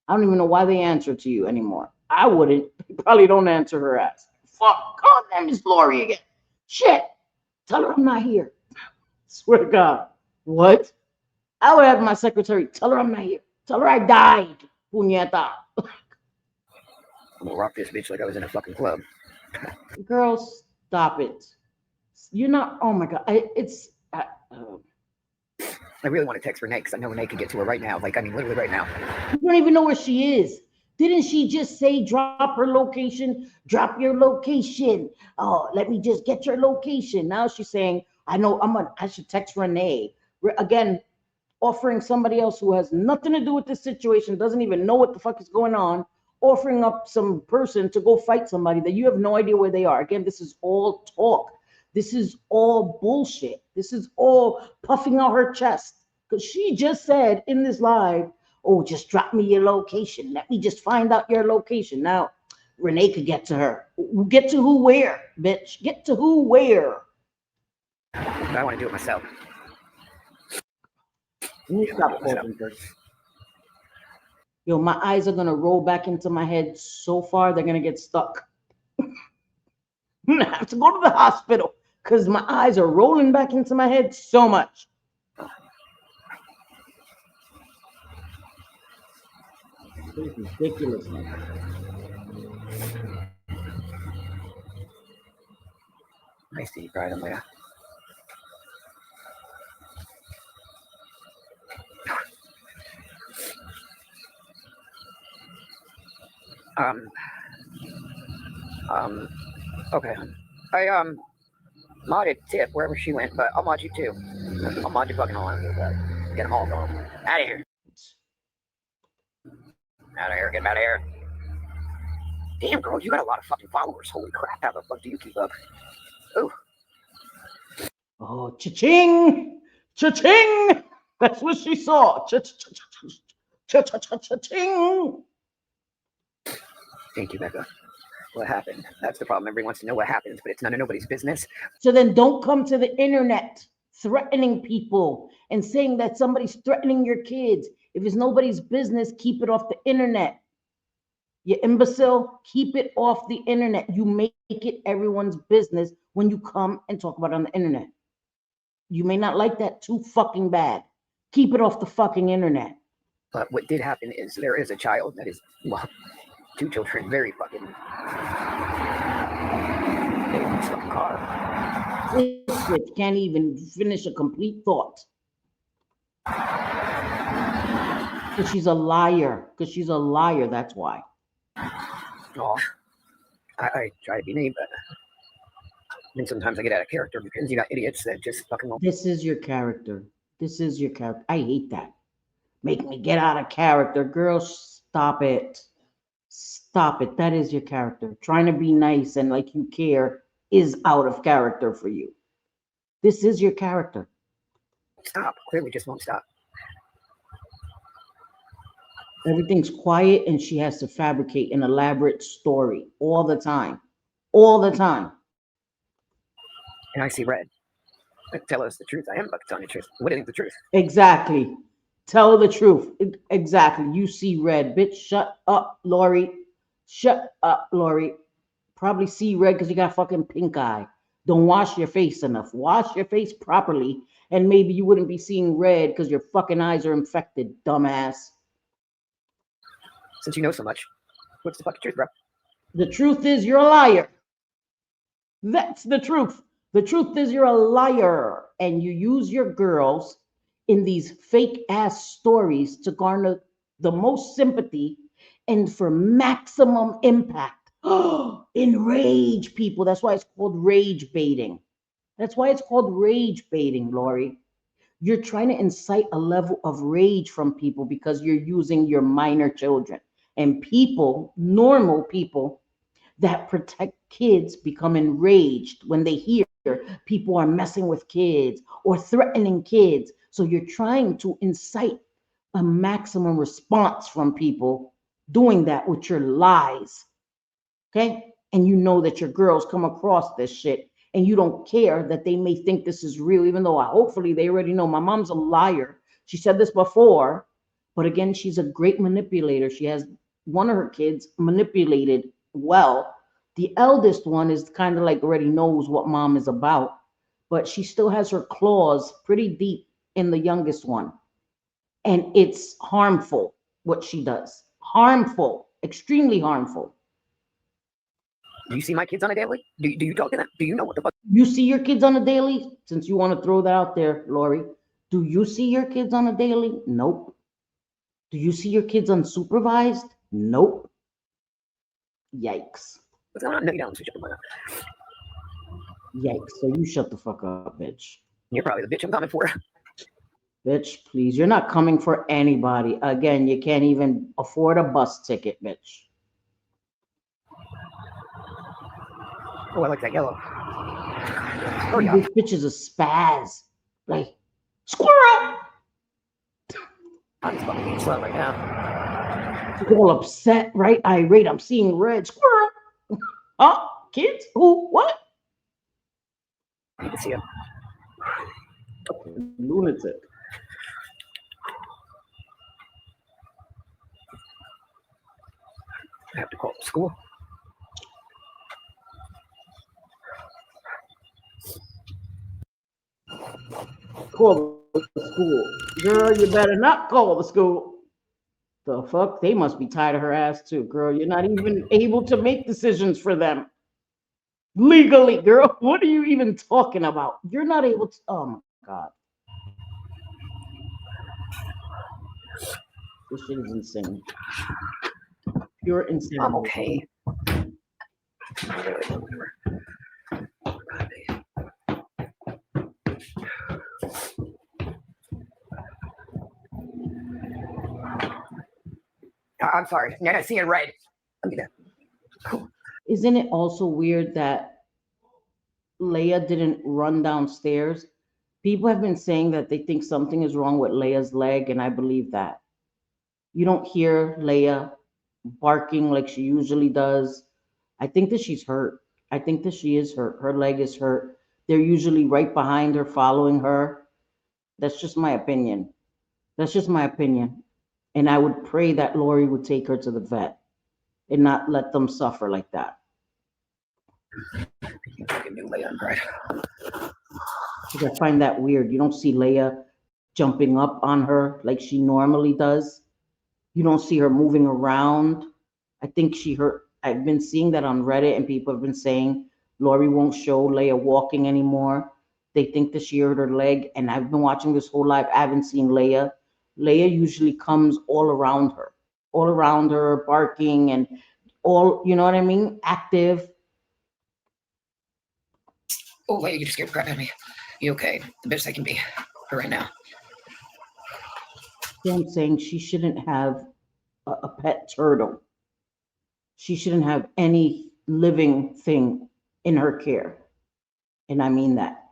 I don't even know why they answer to you anymore. I wouldn't. You probably don't answer her ass. Fuck, God, name is Lorie again. Shit. Tell her I'm not here. Swear to God. What? I would have my secretary tell her I'm not here. Tell her I died. Puñeta. I'm gonna rock this bitch like I was in a fucking club. Girl, stop it. You're not. Oh my God. I really want to text Renee because I know Renee can get to her right now. Like, I mean, literally right now. You don't even know where she is. Didn't she just say drop her location? Drop your location. Oh, let me just get your location. Now she's saying, I should text Renee. Again, offering somebody else who has nothing to do with this situation, doesn't even know what the fuck is going on, offering up some person to go fight somebody that you have no idea where they are. Again, this is all talk. This is all bullshit. This is all puffing out her chest. Because she just said in this live, oh, just drop me your location. Let me just find out your location. Now, Renee could get to her. Get to who where, bitch? Get to who where? I want to do it myself. You stop talking first. Yo, my eyes are going to roll back into my head so far, they're going to get stuck. I'm going to have to go to the hospital because my eyes are rolling back into my head so much. It's ridiculous. I see right on there. Okay. I modded Tip wherever she went, but I'll mod you too. I'll mod you fucking all. Get them all going. Out of here. Out of here. Get out of here. Damn, girl, you got a lot of fucking followers. Holy crap! How the fuck do you keep up? Ooh. Oh, cha-ching! Cha-ching! That's what she saw. Cha-cha-cha-cha-ching! Thank you, Becca. What happened? That's the problem. Everyone wants to know what happens, but it's none of nobody's business. So then don't come to the internet threatening people and saying that somebody's threatening your kids. If it's nobody's business, keep it off the internet. You imbecile, keep it off the internet. You make it everyone's business when you come and talk about it on the internet. You may not like that too fucking bad. Keep it off the fucking internet. But what did happen is there is a child that is, well, 2 children, very fucking. They almost got the car. This bitch can't even finish a complete thought. Because she's a liar. Because she's a liar, that's why. Oh, I try to be neat, but then sometimes I get out of character because you got idiots that just fucking won't. This is your character. This is your character. I hate that. Make me get out of character. Girl, stop it. Stop it. That is your character. Trying to be nice and like you care is out of character for you. This is your character. Stop. Clearly just won't stop. Everything's quiet and she has to fabricate an elaborate story all the time. All the time. And I see red. Tell us the truth. I am about to tell you the truth. What is the truth? Exactly. Tell the truth. Exactly. You see red. Bitch, shut up, Lorie. Shut up, Lorie. Probably see red because you got fucking pink eye. Don't wash your face enough. Wash your face properly and maybe you wouldn't be seeing red because your fucking eyes are infected, dumbass. Since you know so much, what's the fucking truth, bro? The truth is you're a liar. That's the truth. The truth is you're a liar and you use your girls in these fake ass stories to garner the most sympathy and for maximum impact. Enrage people. That's why it's called rage baiting. That's why it's called rage baiting, Lorie. You're trying to incite a level of rage from people because you're using your minor children. And people, normal people that protect kids become enraged when they hear people are messing with kids or threatening kids. So you're trying to incite a maximum response from people doing that with your lies. Okay? And you know that your girls come across this shit and you don't care that they may think this is real, even though hopefully they already know my mom's a liar. She said this before, but again, she's a great manipulator. She has one of her kids manipulated well. The eldest one is kind of like already knows what mom is about, but she still has her claws pretty deep in the youngest one. And it's harmful what she does. Harmful, extremely harmful. Do you see my kids on a daily? Do you talk to them? Do you know what the fuck? You see your kids on a daily? Since you want to throw that out there, Lorie. Do you see your kids on a daily? Nope. Do you see your kids unsupervised? Nope. Yikes. What's going on? No, you don't. Switch up my. Yikes. So you shut the fuck up, bitch. You're probably the bitch I'm coming for. Bitch, please. You're not coming for anybody. Again, you can't even afford a bus ticket, bitch. Oh, I like that yellow. Oh, yeah. This bitch is a spaz. Like, squirrel! I'm just fucking being slow right now. She's all upset, right? Irate. I'm seeing red. Squirrel! Huh? Kids? Who? What? You can see him. Lunatic. I have to call school. Call the school. Girl, you better not call the school. The fuck? They must be tired of her ass too, girl. You're not even able to make decisions for them. Legally, girl. What are you even talking about? You're not able to. Oh my God. This shit is insane. Pure insanity. I'm okay. I'm sorry. You're not seeing red. Isn't it also weird that Leia didn't run downstairs? People have been saying that they think something is wrong with Leia's leg, and I believe that. You don't hear Leia barking like she usually does. I think that she's hurt. I think that she is hurt. Her leg is hurt. They're usually right behind her, following her. That's just my opinion. That's just my opinion. And I would pray that Lorie would take her to the vet and not let them suffer like that. Because I find that weird. You don't see Leia jumping up on her like she normally does. You don't see her moving around. I think she hurt. I've been seeing that on Reddit, and people have been saying Lorie won't show Leia walking anymore. They think that she hurt her leg, and I've been watching this whole live. I haven't seen Leia. Leia usually comes all around her, barking and all, you know what I mean? Active. Oh, Leia, you just scared the crap out of me. You okay? The best I can be for right now. You know what I'm saying? She shouldn't have a pet turtle. She shouldn't have any living thing in her care. And I mean that.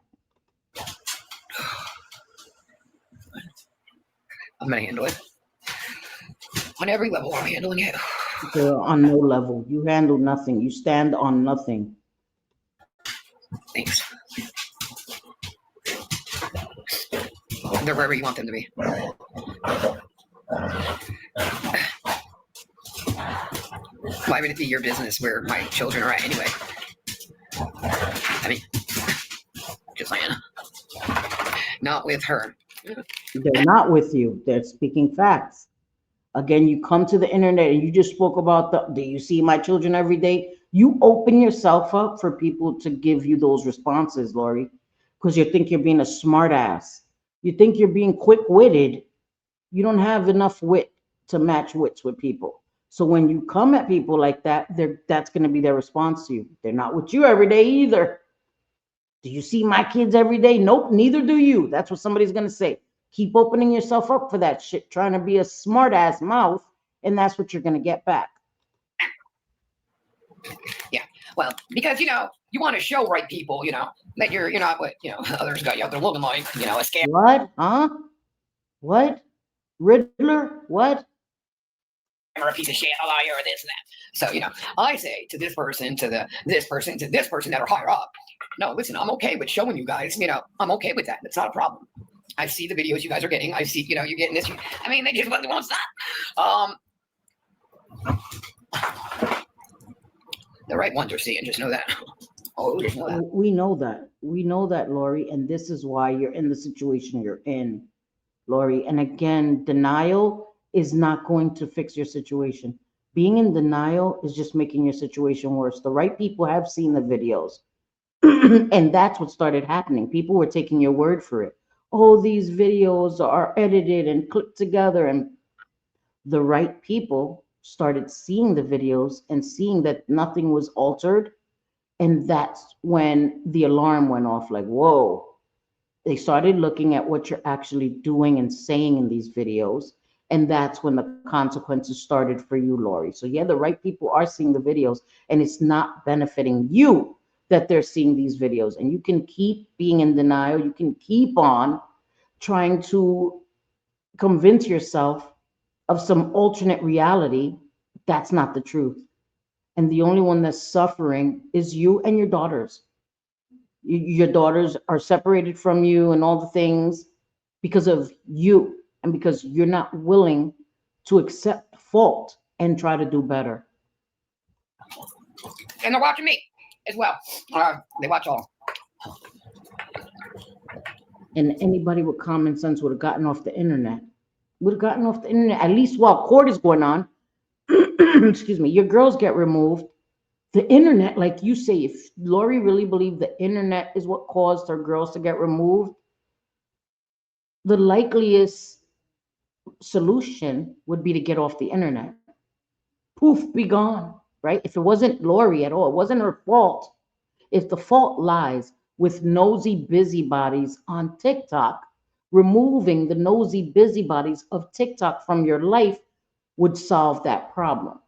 I'm going to handle it. On every level, I'm handling it. Girl, on no level. You handle nothing. You stand on nothing. Thanks. They're wherever you want them to be. Why would it be your business where my children are at anyway? I mean, just saying. Not with her. They're not with you. They're speaking facts. Again, you come to the internet and you just spoke about do you see my children every day? You open yourself up for people to give you those responses, Lorie, because you think you're being a smart ass. You think you're being quick-witted. You don't have enough wit to match wits with people. So when you come at people like that, that's going to be their response to you. They're not with you every day either. Do you see my kids every day? Nope, neither do you. That's what somebody's going to say. Keep opening yourself up for that shit, trying to be a smart ass mouth, and that's what you're going to get back. Yeah, well, because, you want to show right people, that you're not what, others got you out there looking like, a scam. What? Huh? What? Riddler? What? Or a piece of shit, a liar, or this and that. So, I say to this person, to this person, to this person that are higher up, no, listen, I'm okay with showing you guys, I'm okay with that. It's not a problem. I see the videos you guys are getting. I see, you're getting this. I mean, they just won't stop. The right ones are seeing, just know that. Oh, just know that. We know that. We know that, Lorie, and this is why you're in the situation you're in, Lorie. And again, denial is not going to fix your situation. Being in denial is just making your situation worse. The right people have seen the videos, and that's what started happening. People were taking your word for it. Oh, these videos are edited and clipped together, and the right people started seeing the videos and seeing that nothing was altered. And that's when the alarm went off, like, whoa. They started looking at what you're actually doing and saying in these videos. And that's when the consequences started for you, Lorie. So yeah, the right people are seeing the videos, and it's not benefiting you that they're seeing these videos. And you can keep being in denial. You can keep on trying to convince yourself of some alternate reality. That's not the truth. And the only one that's suffering is you and your daughters. Your daughters are separated from you and all the things because of you, and because you're not willing to accept fault and try to do better. And they're watching me as well. They watch all. And anybody with common sense would have gotten off the internet. would have gotten off the internet at least while court is going on. Excuse me. Your girls get removed. The internet, like you say, if Lorie really believed the internet is what caused her girls to get removed, the likeliest solution would be to get off the internet. Poof, be gone, right? If it wasn't Lorie at all, it wasn't her fault. If the fault lies with nosy busybodies on TikTok, removing the nosy busybodies of TikTok from your life would solve that problem.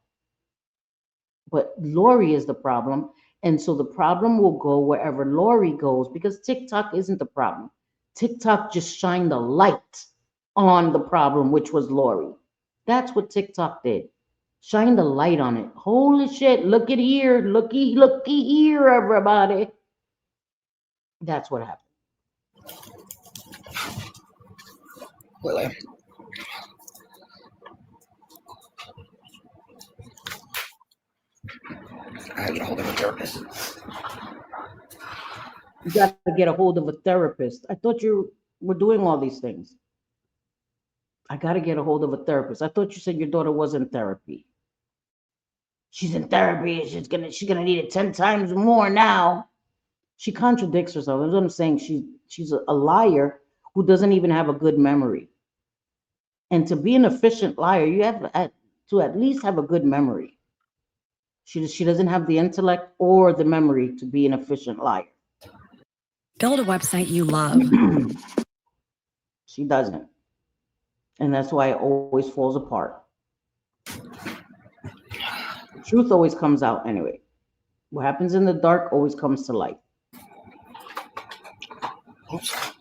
But Lorie is the problem. And so the problem will go wherever Lorie goes because TikTok isn't the problem. TikTok just shined a light on the problem, which was Lorie. That's what TikTok did. Shine the light on it. Holy shit, look at here. Looky here, everybody. That's what happened. Well, I get a hold of a therapist. You got to get a hold of a therapist. I thought you were doing all these things. I got to get a hold of a therapist. I thought you said your daughter was in therapy. She's in therapy. She's gonna need it 10 times more now. She contradicts herself. That's what I'm saying. She's a liar who doesn't even have a good memory. And to be an efficient liar, you have to at least have a good memory. She doesn't have the intellect or the memory to be an efficient liar. Build a website you love. She doesn't. And that's why it always falls apart. The truth always comes out anyway. What happens in the dark always comes to light. Oops.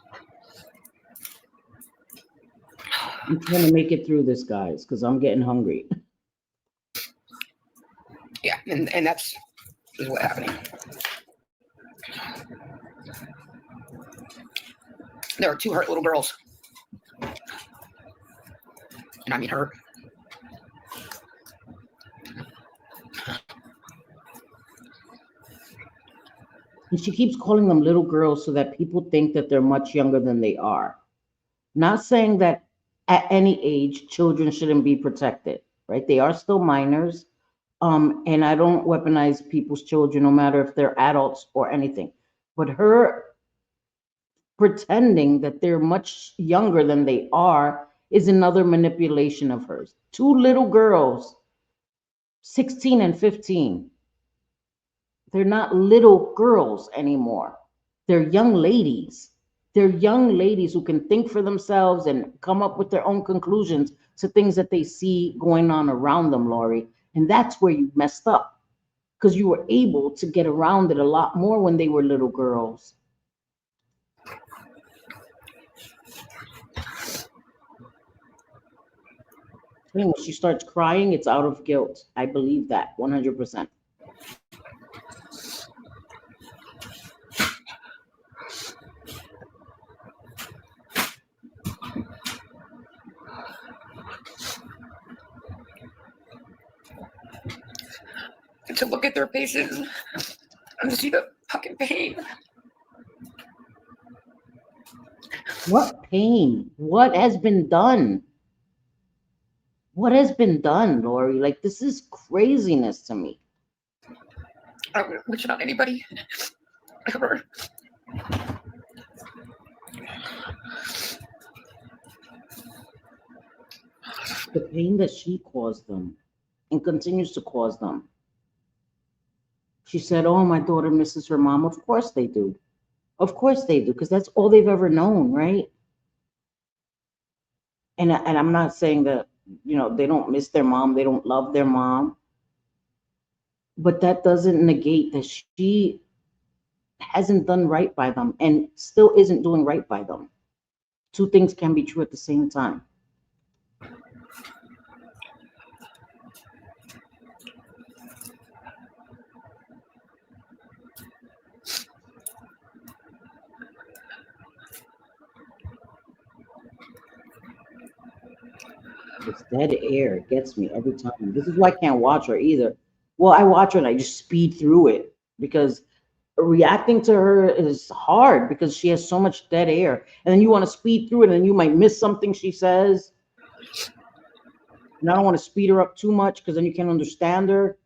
I'm trying to make it through this, guys, because I'm getting hungry. Yeah, and that's what's happening. There are 2 hurt little girls. And I mean hurt. And she keeps calling them little girls so that people think that they're much younger than they are. Not saying that at any age children shouldn't be protected, right? They are still minors. And I don't weaponize people's children, no matter if they're adults or anything. But her pretending that they're much younger than they are is another manipulation of hers. 2 little girls, 16 and 15. They're not little girls anymore. They're young ladies. They're young ladies who can think for themselves and come up with their own conclusions to things that they see going on around them, Lorie. And that's where you messed up, because you were able to get around it a lot more when they were little girls. When she starts crying, it's out of guilt. I believe that 100%. To look at their faces and to see the fucking pain. What pain? What has been done? What has been done, Lorie? Like, this is craziness to me. I don't wish it on anybody ever. The pain that she caused them and continues to cause them. She said, oh, my daughter misses her mom. Of course they do. Of course they do, because that's all they've ever known, right? And I'm not saying that, you know, they don't miss their mom, they don't love their mom. But that doesn't negate that she hasn't done right by them and still isn't doing right by them. 2 things can be true at the same time. This dead air gets me every time. This is why I can't watch her either. Well, I watch her and I just speed through it because reacting to her is hard because she has so much dead air. And then you want to speed through it and you might miss something she says. And I don't want to speed her up too much because then you can't understand her.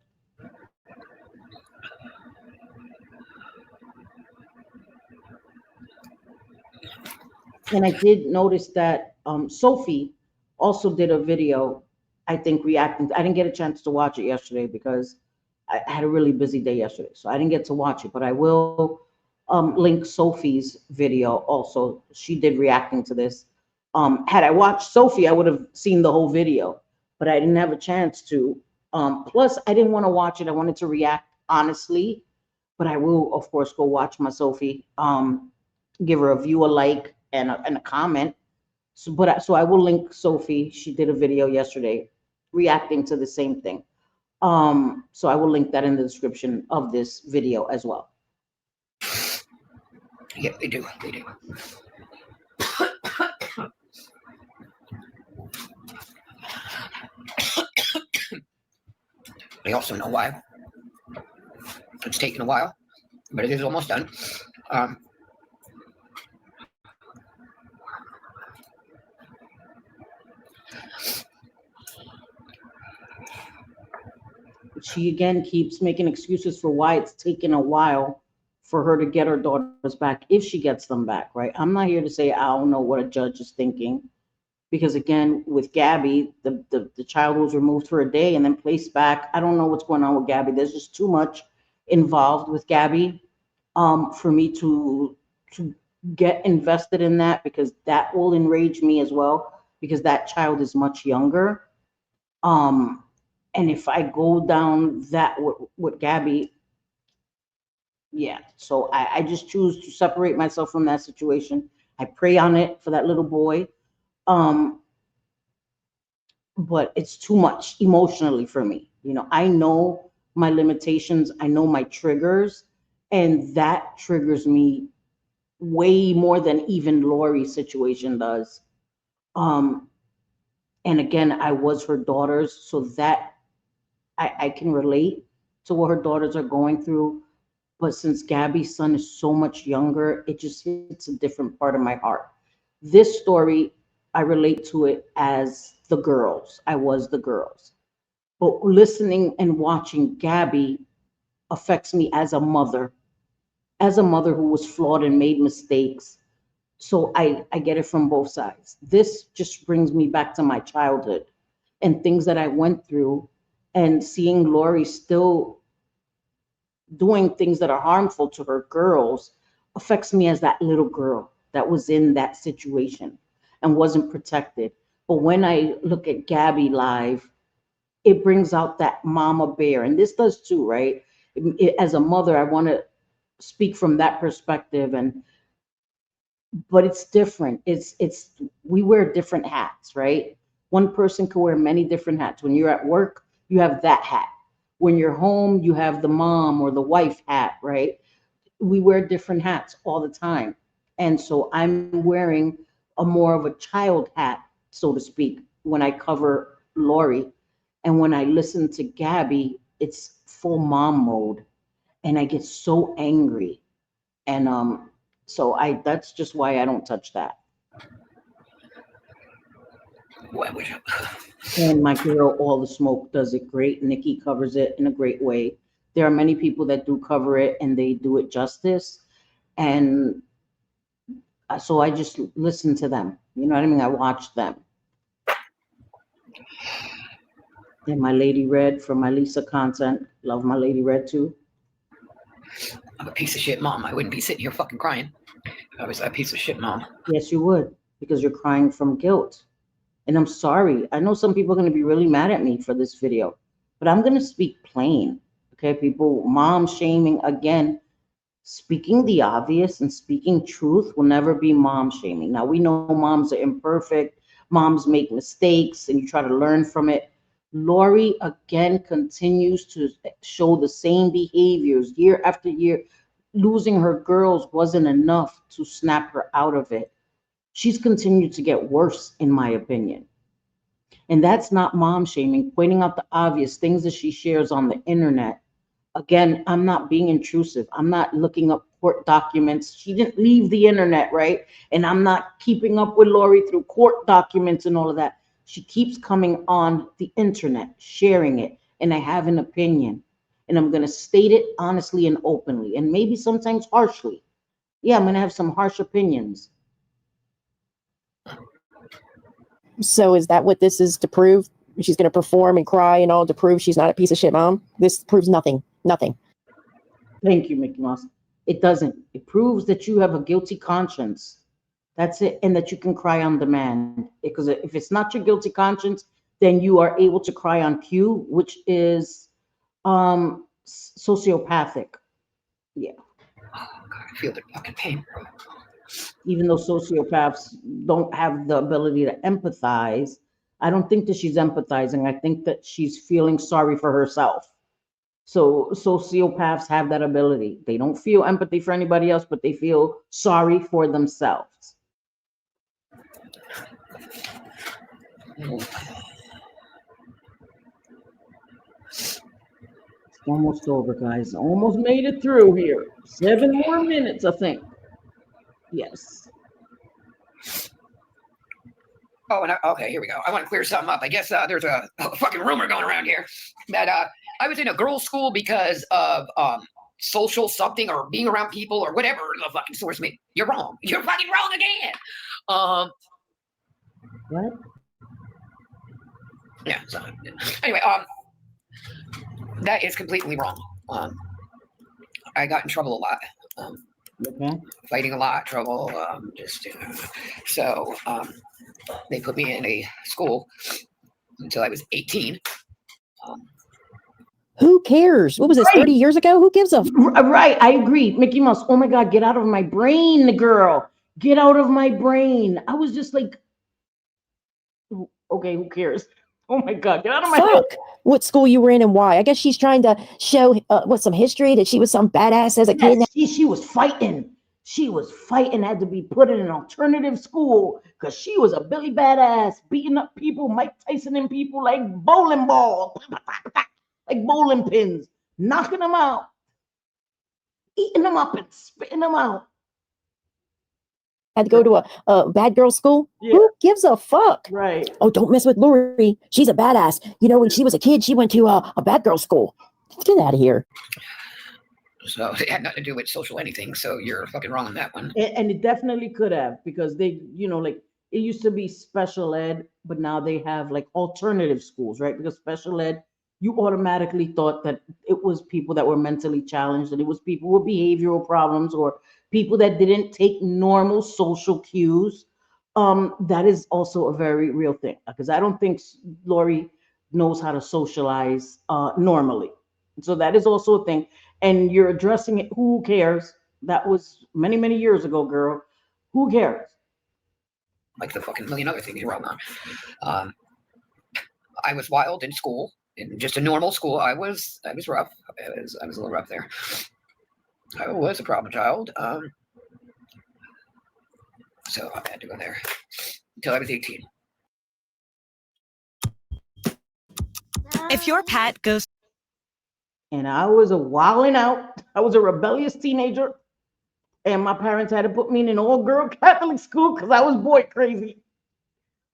And I did notice that Sophie also did a video, I think, reacting. I didn't get a chance to watch it yesterday because I had a really busy day yesterday. So I didn't get to watch it, but I will link Sophie's video also. She did reacting to this. Had I watched Sophie, I would have seen the whole video, but I didn't have a chance to. Plus, I didn't want to watch it. I wanted to react honestly, but I will, of course, go watch my Sophie. Give her a view, a like, and a comment. So I will link Sophie. She did a video yesterday reacting to the same thing. So I will link that in the description of this video as well. Yeah, they do. They do. I also know why. It's taken a while, but it is almost done. She again keeps making excuses for why it's taken a while for her to get her daughters back, if she gets them back, right? I'm not here to say I don't know what a judge is thinking, because again, with Gabby, the child was removed for a day and then placed back. I don't know what's going on with Gabby. There's just too much involved with Gabby for me to get invested in that, because that will enrage me as well, because that child is much younger. And if I go down that with Gabby, yeah. So I just choose to separate myself from that situation. I pray on it for that little boy. But it's too much emotionally for me. You know, I know my limitations. I know my triggers, and that triggers me way more than even Lorie's situation does. And again, I was her daughters, so that I can relate to what her daughters are going through. But since Gabby's son is so much younger, it just hits a different part of my heart. This story, I relate to it as the girls. I was the girls. But listening and watching Gabby affects me as a mother who was flawed and made mistakes. So I get it from both sides. This just brings me back to my childhood and things that I went through, and seeing Lorie still doing things that are harmful to her girls affects me as that little girl that was in that situation and wasn't protected. But when I look at Gabby live, it brings out that mama bear. And this does too, right? As a mother, I want to speak from that perspective, but it's different. We wear different hats, right? One person can wear many different hats. When you're at work, you have that hat. When you're home, you have the mom or the wife hat, right? We wear different hats all the time. And so I'm wearing a more of a child hat, so to speak, when I cover Lorie. And when I listen to Gabby, it's full mom mode. And I get so angry. And so that's just why I don't touch that. And my girl, All the Smoke, does it great. Nikki covers it in a great way. There are many people that do cover it and they do it justice. And so I just listen to them. You know what I mean? I watch them. And my Lady Red for my Lisa content. Love my Lady Red too. I'm a piece of shit mom. I wouldn't be sitting here fucking crying. I was a piece of shit mom. Yes, you would, because you're crying from guilt. And I'm sorry. I know some people are going to be really mad at me for this video, but I'm going to speak plain. Okay, people, mom shaming, again, speaking the obvious and speaking truth will never be mom shaming. Now, we know moms are imperfect. Moms make mistakes and you try to learn from it. Lorie, again, continues to show the same behaviors year after year. Losing her girls wasn't enough to snap her out of it. She's continued to get worse, in my opinion. And that's not mom shaming, pointing out the obvious things that she shares on the internet. Again, I'm not being intrusive. I'm not looking up court documents. She didn't leave the internet, right? And I'm not keeping up with Lorie through court documents and all of that. She keeps coming on the internet, sharing it, and I have an opinion. And I'm going to state it honestly and openly, and maybe sometimes harshly. Yeah, I'm going to have some harsh opinions. So is that what this is to prove? She's going to perform and cry and all to prove she's not a piece of shit mom? This proves nothing. Nothing. Thank you, Mickey Mouse. It doesn't. It proves that you have a guilty conscience. That's it. And that you can cry on demand. Because if it's not your guilty conscience, then you are able to cry on cue, which is sociopathic. Yeah. Oh, God, I feel the fucking pain, bro. Even though sociopaths don't have the ability to empathize, I don't think that she's empathizing. I think that she's feeling sorry for herself. So sociopaths have that ability. They don't feel empathy for anybody else, but they feel sorry for themselves. It's almost over, guys. Almost made it through here. 7 more minutes, I think. Yes. Oh, and okay, here we go. I want to clear something up. I guess there's a fucking rumor going around here that I was in a girls' school because of social something or being around people or whatever the fucking source may. You're wrong. You're fucking wrong again. What? Yeah. So, anyway, that is completely wrong. I got in trouble a lot. Okay. Fighting a lot, trouble. So they put me in a school until I was 18. Who cares? What was this, Right. 30 years ago? Who gives a Right, I agree. Mickey Mouse, oh my God, get out of my brain, girl. Get out of my brain. I was just like, okay, who cares? Oh my God, get out of my head. what school you were in and why? I guess she's trying to show some history that she was some badass as a kid. She was fighting. She was fighting, had to be put in an alternative school because she was a Billy badass, beating up people, Mike Tyson and people like bowling balls, like bowling pins, knocking them out, eating them up and spitting them out. Had to go to a bad girl school? Yeah. Who gives a fuck? Right. Oh, don't mess with Lorie. She's a badass. You know, when she was a kid, she went to a bad girl school. Get out of here. So it had nothing to do with social anything. So you're fucking wrong on that one. And it definitely could have, because they, like it used to be special ed, but now they have like alternative schools, right? Because special ed, you automatically thought that it was people that were mentally challenged, and it was people with behavioral problems or people that didn't take normal social cues. That is also a very real thing, because I don't think Lorie knows how to socialize normally. So that is also a thing. And you're addressing it. Who cares? That was many, many years ago, girl. Who cares? Like the fucking million other things you're wrong on. I was wild in school, in just a normal school. I was rough. I was a little rough there. I was a problem child. So I had to go there until I was 18. If your pet goes, and I was a wilding out, I was a rebellious teenager, and my parents had to put me in an all-girl Catholic school because I was boy crazy.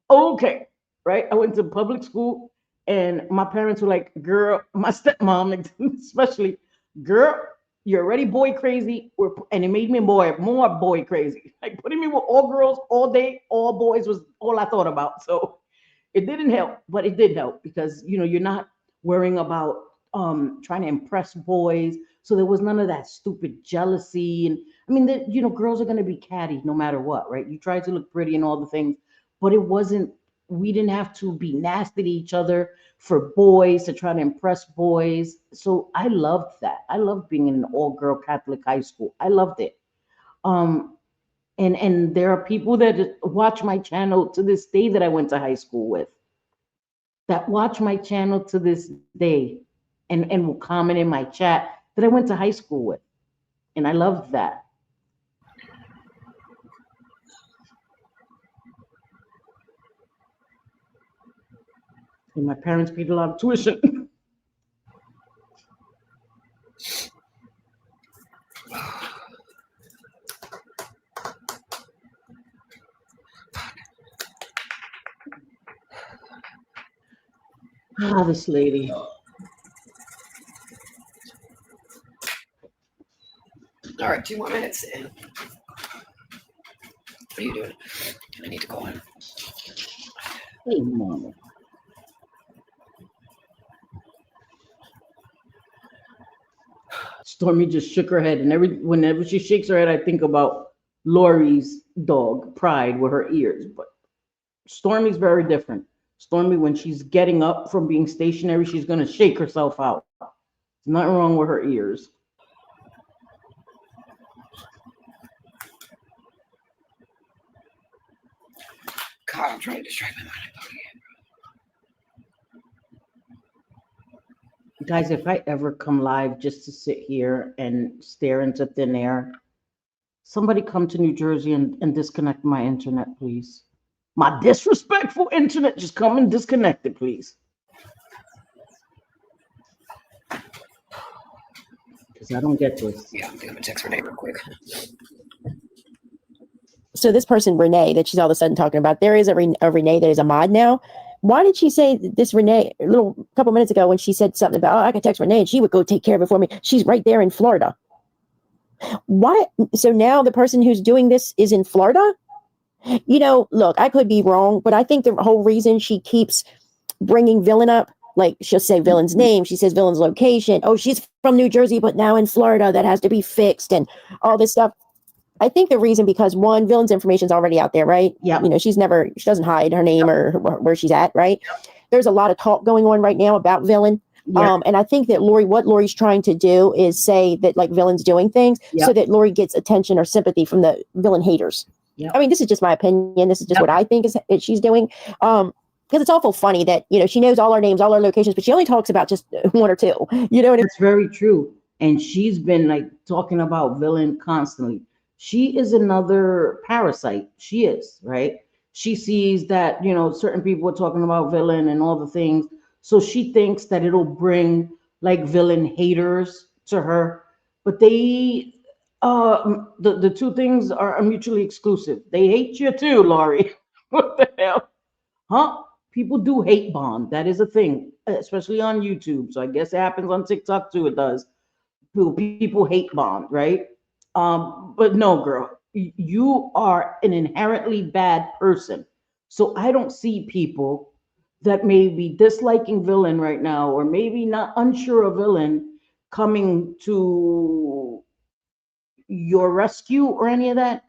Okay, right? I went to public school, and my parents were like, girl, my stepmom especially, girl, you're already boy crazy. And it made me more boy crazy. Like putting me with all girls all day, all boys was all I thought about. So it didn't help, but it did help because, you're not worrying about trying to impress boys. So there was none of that stupid jealousy. And I mean, girls are going to be catty no matter what, right? You try to look pretty and all the things, but we didn't have to be nasty to each other for boys to try to impress boys. So I loved that. I loved being in an all-girl Catholic high school. I loved it. And there are people that watch my channel to this day that I went to high school with, that watch my channel to this day and will comment in my chat that I went to high school with. And I loved that. And my parents paid a lot of tuition. Ah, this lady. All right, 2 more minutes. And what are you doing? I need to go on. Hey, mama. Stormy just shook her head, and whenever she shakes her head, I think about Lori's dog, Pride, with her ears. But Stormy's very different. Stormy, when she's getting up from being stationary, she's gonna shake herself out. There's nothing wrong with her ears. God, I'm trying to distract my mind. Guys, if I ever come live just to sit here and stare into thin air, somebody come to New Jersey and disconnect my internet, please. My disrespectful internet, just come and disconnect it, please. Because I don't get this. Yeah, I'm gonna text Renee real quick. So this person, Renee, that she's all of a sudden talking about, there is a Renee that is a mod now. Why did she say this Renee a couple minutes ago when she said something about, oh, I could text Renee and she would go take care of it for me? She's right there in Florida. Why? So now the person who's doing this is in Florida? You know, look, I could be wrong, but I think the whole reason she keeps bringing Villain up, like she'll say Villain's name, she says Villain's location. Oh, she's from New Jersey, but now in Florida, that has to be fixed and all this stuff. I think the reason, because one, Villain's information is already out there, right? Yeah. You know, she doesn't hide her name or where she's at, right? There's a lot of talk going on right now about Villain. Yeah. And I think that what Lorie's trying to do is say that like Villain's doing things so that Lorie gets attention or sympathy from the Villain haters. Yep. I mean, this is just my opinion. This is just what I think is she's doing. Because it's awful funny that, you know, she knows all our names, all our locations, but she only talks about just one or two. You know what I mean? That's very true. And she's been like talking about Villain constantly. She is another parasite. She is, right? She sees that, you know, certain people are talking about Villain and all the things. So she thinks that it'll bring like Villain haters to her. But the two things are mutually exclusive. They hate you too, Lorie. What the hell? Huh? People do hate bond. That is a thing, especially on YouTube. So I guess it happens on TikTok too. It does. People hate bond, right? But no, girl, you are an inherently bad person. So I don't see people that may be disliking Villain right now, or maybe not unsure of Villain coming to your rescue or any of that.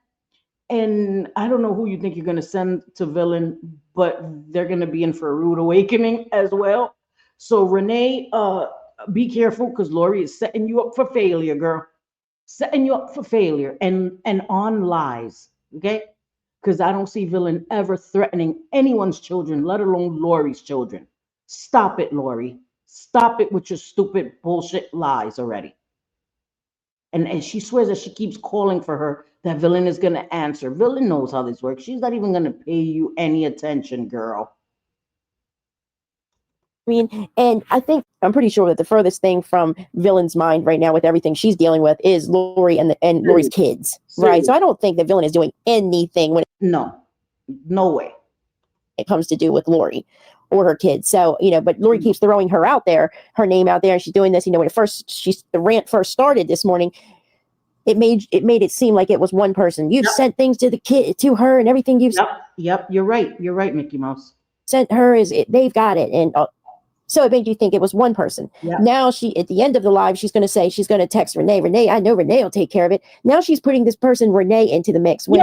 And I don't know who you think you're going to send to Villain, but they're going to be in for a rude awakening as well. So Renee, be careful, because Lorie is setting you up for failure, girl. Setting you up for failure and on lies, okay? Because I don't see Villain ever threatening anyone's children, let alone Lorie's children. Stop it, Lorie. Stop it with your stupid bullshit lies already. And she swears that she keeps calling for her, that Villain is going to answer. Villain knows how this works. She's not even going to pay you any attention, girl. I mean, and I'm pretty sure that the furthest thing from Villain's mind right now with everything she's dealing with is Lorie and Lorie's kids, right? So I don't think that Villain is doing anything when no way it comes to do with Lorie or her kids. So, you know, but Lorie keeps throwing her out there, her name out there, and she's doing this. You know, when the rant first started this morning, it made it seem like it was one person. You've sent things to the kid, to her, and everything you've. Yep. You're right, Mickey Mouse. Sent her they've got it, and. So it made you think it was one person. Yep. Now at the end of the live, she's going to say, she's going to text Renee. Renee, I know Renee will take care of it. Now she's putting this person, Renee, into the mix. When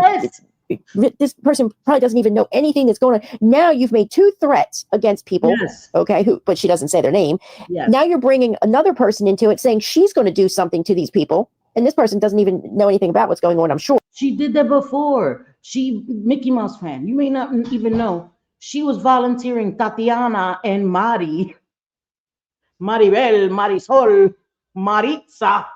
this person probably doesn't even know anything that's going on. Now you've made 2 threats against people. Yes. Okay. But she doesn't say their name. Yes. Now you're bringing another person into it saying she's going to do something to these people. And this person doesn't even know anything about what's going on, I'm sure. She did that before. Mickey Mouse fan. You may not even know. She was volunteering Tatiana and Maribel, Marisol, Maritza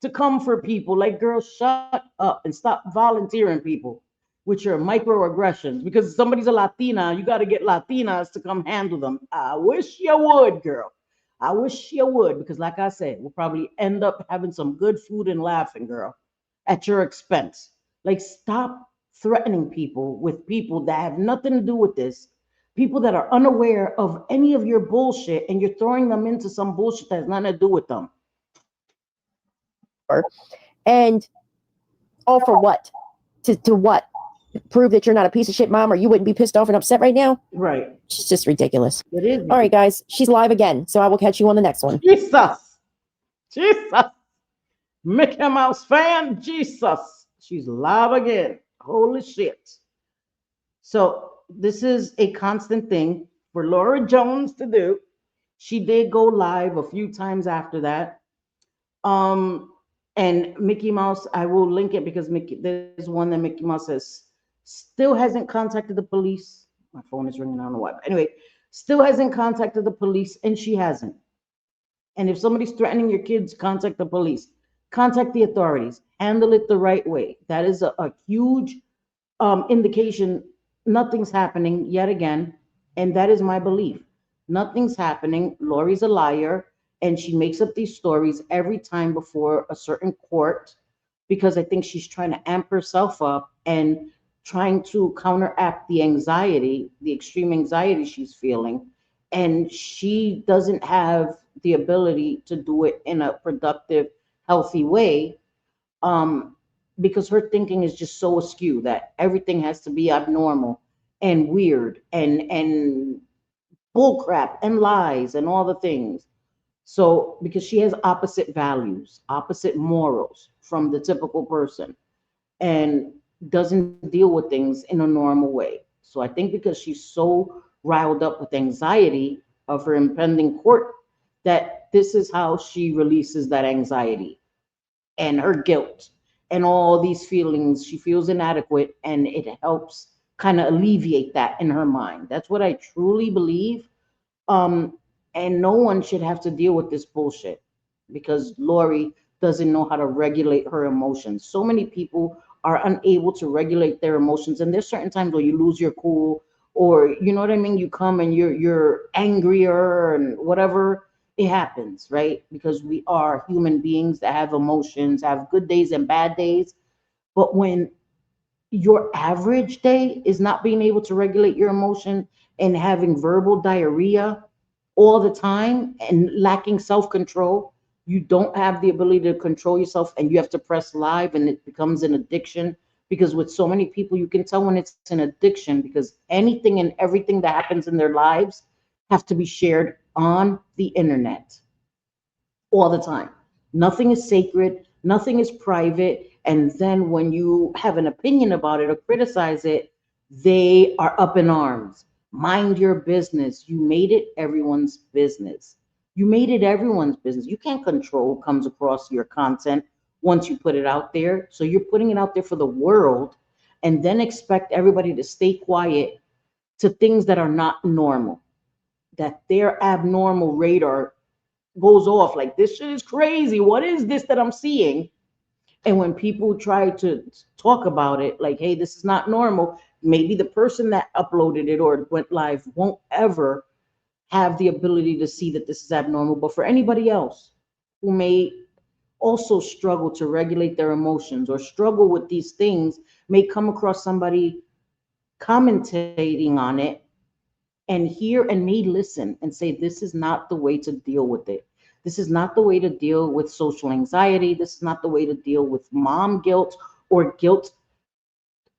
to come for people. Like, girl, shut up and stop volunteering people with your microaggressions. Because somebody's a Latina, you got to get Latinas to come handle them. I wish you would, girl. I wish you would, because like I said, we'll probably end up having some good food and laughing, girl, at your expense. Like, stop threatening people with people that have nothing to do with this. People that are unaware of any of your bullshit, and you're throwing them into some bullshit that has nothing to do with them. And all for what? To what? Prove that you're not a piece of shit mom, or you wouldn't be pissed off and upset right now? Right. It's just ridiculous. It is. All right, guys. She's live again, so I will catch you on the next one. Jesus. Mickey Mouse fan, Jesus. She's live again. Holy shit. So this is a constant thing for Laura Jones to do. She did go live a few times after that. And Mickey Mouse, I will link it because there's one that Mickey Mouse says still hasn't contacted the police. My phone is ringing, I don't know why. But anyway, still hasn't contacted the police, and she hasn't. And if somebody's threatening your kids, contact the police. Contact the authorities. Handle it the right way. That is a huge indication nothing's happening yet again. And that is my belief. Nothing's happening. Lori's a liar. And she makes up these stories every time before a certain court because I think she's trying to amp herself up and trying to counteract the anxiety, the extreme anxiety she's feeling. And she doesn't have the ability to do it in a productive, healthy way because her thinking is just so askew that everything has to be abnormal and weird and bullcrap and lies and all the things. So because she has opposite values, opposite morals from the typical person and doesn't deal with things in a normal way. So I think because she's so riled up with anxiety of her impending court that this is how she releases that anxiety and her guilt and all these feelings. She feels inadequate and it helps kind of alleviate that in her mind. That's what I truly believe. And no one should have to deal with this bullshit because Lorie doesn't know how to regulate her emotions. So many people are unable to regulate their emotions. And there's certain times where you lose your cool or, you know what I mean? You come and you're angrier and whatever, it happens, right? Because we are human beings that have emotions, have good days and bad days. But when your average day is not being able to regulate your emotion and having verbal diarrhea all the time and lacking self-control, you don't have the ability to control yourself and you have to press live and it becomes an addiction. Because with so many people, you can tell when it's an addiction because anything and everything that happens in their lives have to be shared on the internet all the time. Nothing is sacred, nothing is private. And then when you have an opinion about it or criticize it, they are up in arms. Mind your business. You made it everyone's business. You made it everyone's business. You can't control who comes across your content once you put it out there. So you're putting it out there for the world and then expect everybody to stay quiet to things that are not normal, that their abnormal radar goes off like, this shit is crazy. What is this that I'm seeing? And when people try to talk about it, like, hey, this is not normal, maybe the person that uploaded it or went live won't ever have the ability to see that this is abnormal. But for anybody else who may also struggle to regulate their emotions or struggle with these things, may come across somebody commentating on it and hear and may listen and say, this is not the way to deal with it. This is not the way to deal with social anxiety. This is not the way to deal with mom guilt or guilt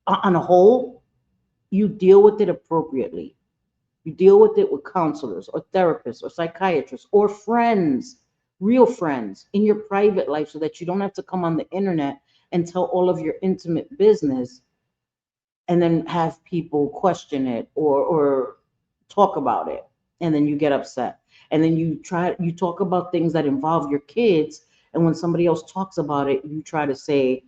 on a whole. You deal with it appropriately. You deal with it with counselors or therapists or psychiatrists or friends, real friends in your private life so that you don't have to come on the internet and tell all of your intimate business and then have people question it or talk about it. And then you get upset. And then you talk about things that involve your kids. And when somebody else talks about it, you try to say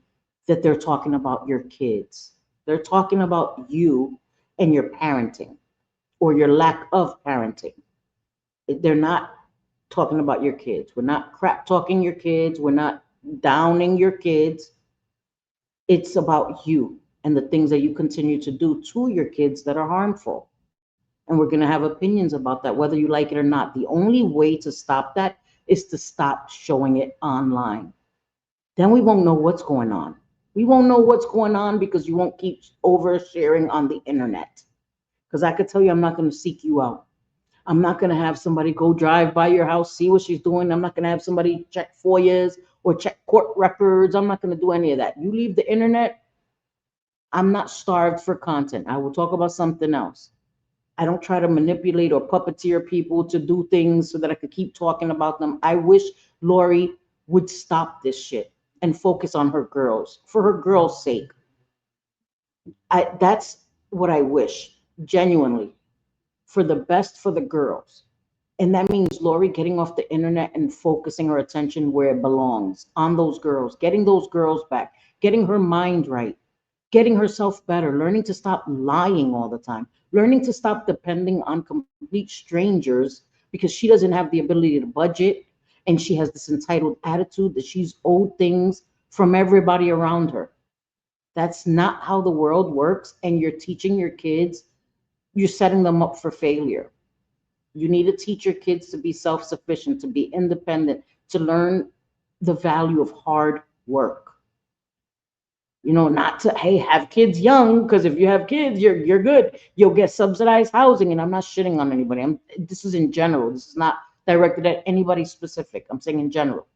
that they're talking about your kids. They're talking about you and your parenting or your lack of parenting. They're not talking about your kids. We're not crap talking your kids. We're not downing your kids. It's about you and the things that you continue to do to your kids that are harmful. And we're going to have opinions about that, whether you like it or not. The only way to stop that is to stop showing it online. Then we won't know what's going on. We won't know what's going on because you won't keep oversharing on the internet. Because I could tell you I'm not going to seek you out. I'm not going to have somebody go drive by your house, see what she's doing. I'm not going to have somebody check FOIAs or check court records. I'm not going to do any of that. You leave the internet, I'm not starved for content. I will talk about something else. I don't try to manipulate or puppeteer people to do things so that I could keep talking about them. I wish Lorie would stop this shit and focus on her girls, for her girls' sake. That's what I wish, genuinely, for the best for the girls. And that means Lorie getting off the internet and focusing her attention where it belongs, on those girls, getting those girls back, getting her mind right, getting herself better, learning to stop lying all the time, learning to stop depending on complete strangers because she doesn't have the ability to budget and she has this entitled attitude that she's owed things from everybody around her. That's not how the world works, and you're teaching your kids, you're setting them up for failure. You need to teach your kids to be self-sufficient, to be independent, to learn the value of hard work. You know, not to, hey, have kids young, because if you have kids, you're good. You'll get subsidized housing, and I'm not shitting on anybody. This is in general. This is not directed at anybody specific. I'm saying in general.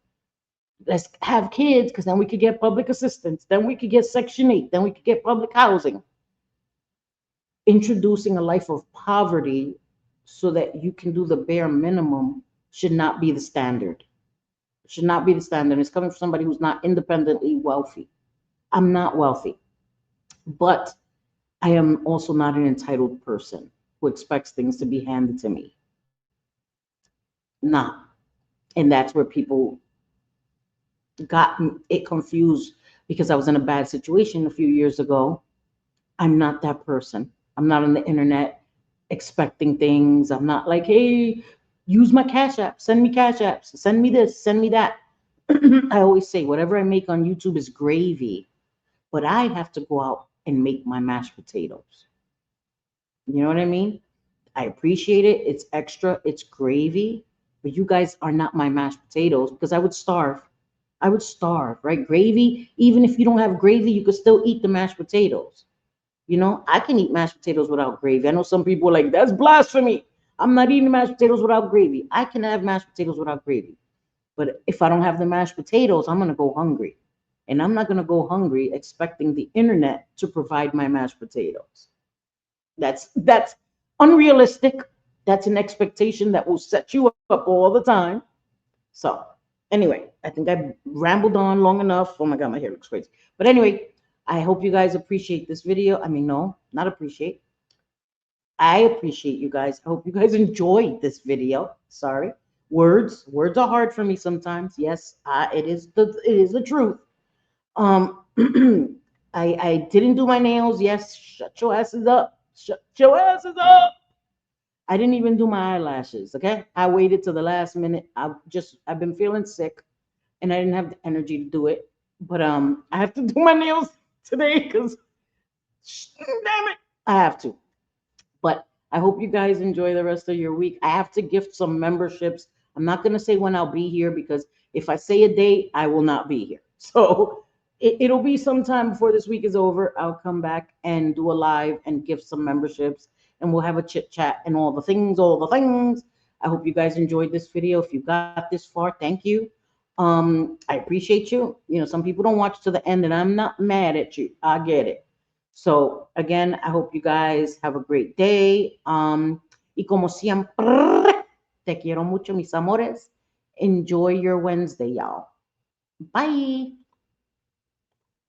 Let's have kids, because then we could get public assistance. Then we could get Section 8. Then we could get public housing. Introducing a life of poverty so that you can do the bare minimum should not be the standard. It should not be the standard. It's coming from somebody who's not independently wealthy. I'm not wealthy, but I am also not an entitled person who expects things to be handed to me. Nah. And that's where people got it confused, because I was in a bad situation a few years ago. I'm not that person. I'm not on the internet expecting things. I'm not like, hey, use my Cash App, send me Cash Apps, send me this, send me that. I always say whatever I make on YouTube is gravy, but I have to go out and make my mashed potatoes. You know what I mean? I appreciate it. It's extra, it's gravy, but you guys are not my mashed potatoes, because I would starve. I would starve, right? Gravy, even if you don't have gravy, you could still eat the mashed potatoes. You know, I can eat mashed potatoes without gravy. I know some people are like, that's blasphemy. I'm not eating mashed potatoes without gravy. I can have mashed potatoes without gravy. But if I don't have the mashed potatoes, I'm going to go hungry. And I'm not going to go hungry expecting the internet to provide my mashed potatoes. That's unrealistic. That's an expectation that will set you up all the time. So anyway, I think I rambled on long enough. Oh my God, my hair looks crazy. But anyway, I hope you guys appreciate this video. I mean, no, not appreciate. I appreciate you guys. I hope you guys enjoyed this video. Sorry. Words are hard for me sometimes. Yes, it is the truth. I didn't do my nails. Yes, shut your asses up. Shut your asses up. I didn't even do my eyelashes, okay? I waited till the last minute. I've been feeling sick and I didn't have the energy to do it. But I have to do my nails today because damn it, I have to. But I hope you guys enjoy the rest of your week. I have to gift some memberships. I'm not going to say when I'll be here, because if I say a date, I will not be here. So it'll be sometime before this week is over. I'll come back and do a live and gift some memberships, and we'll have a chit chat and all the things. I hope you guys enjoyed this video. If you got this far, thank you. I appreciate you. You know, some people don't watch to the end, and I'm not mad at you. I get it. So again, I hope you guys have a great day. Y como siempre, te quiero mucho, mis amores. Enjoy your Wednesday, y'all. Bye.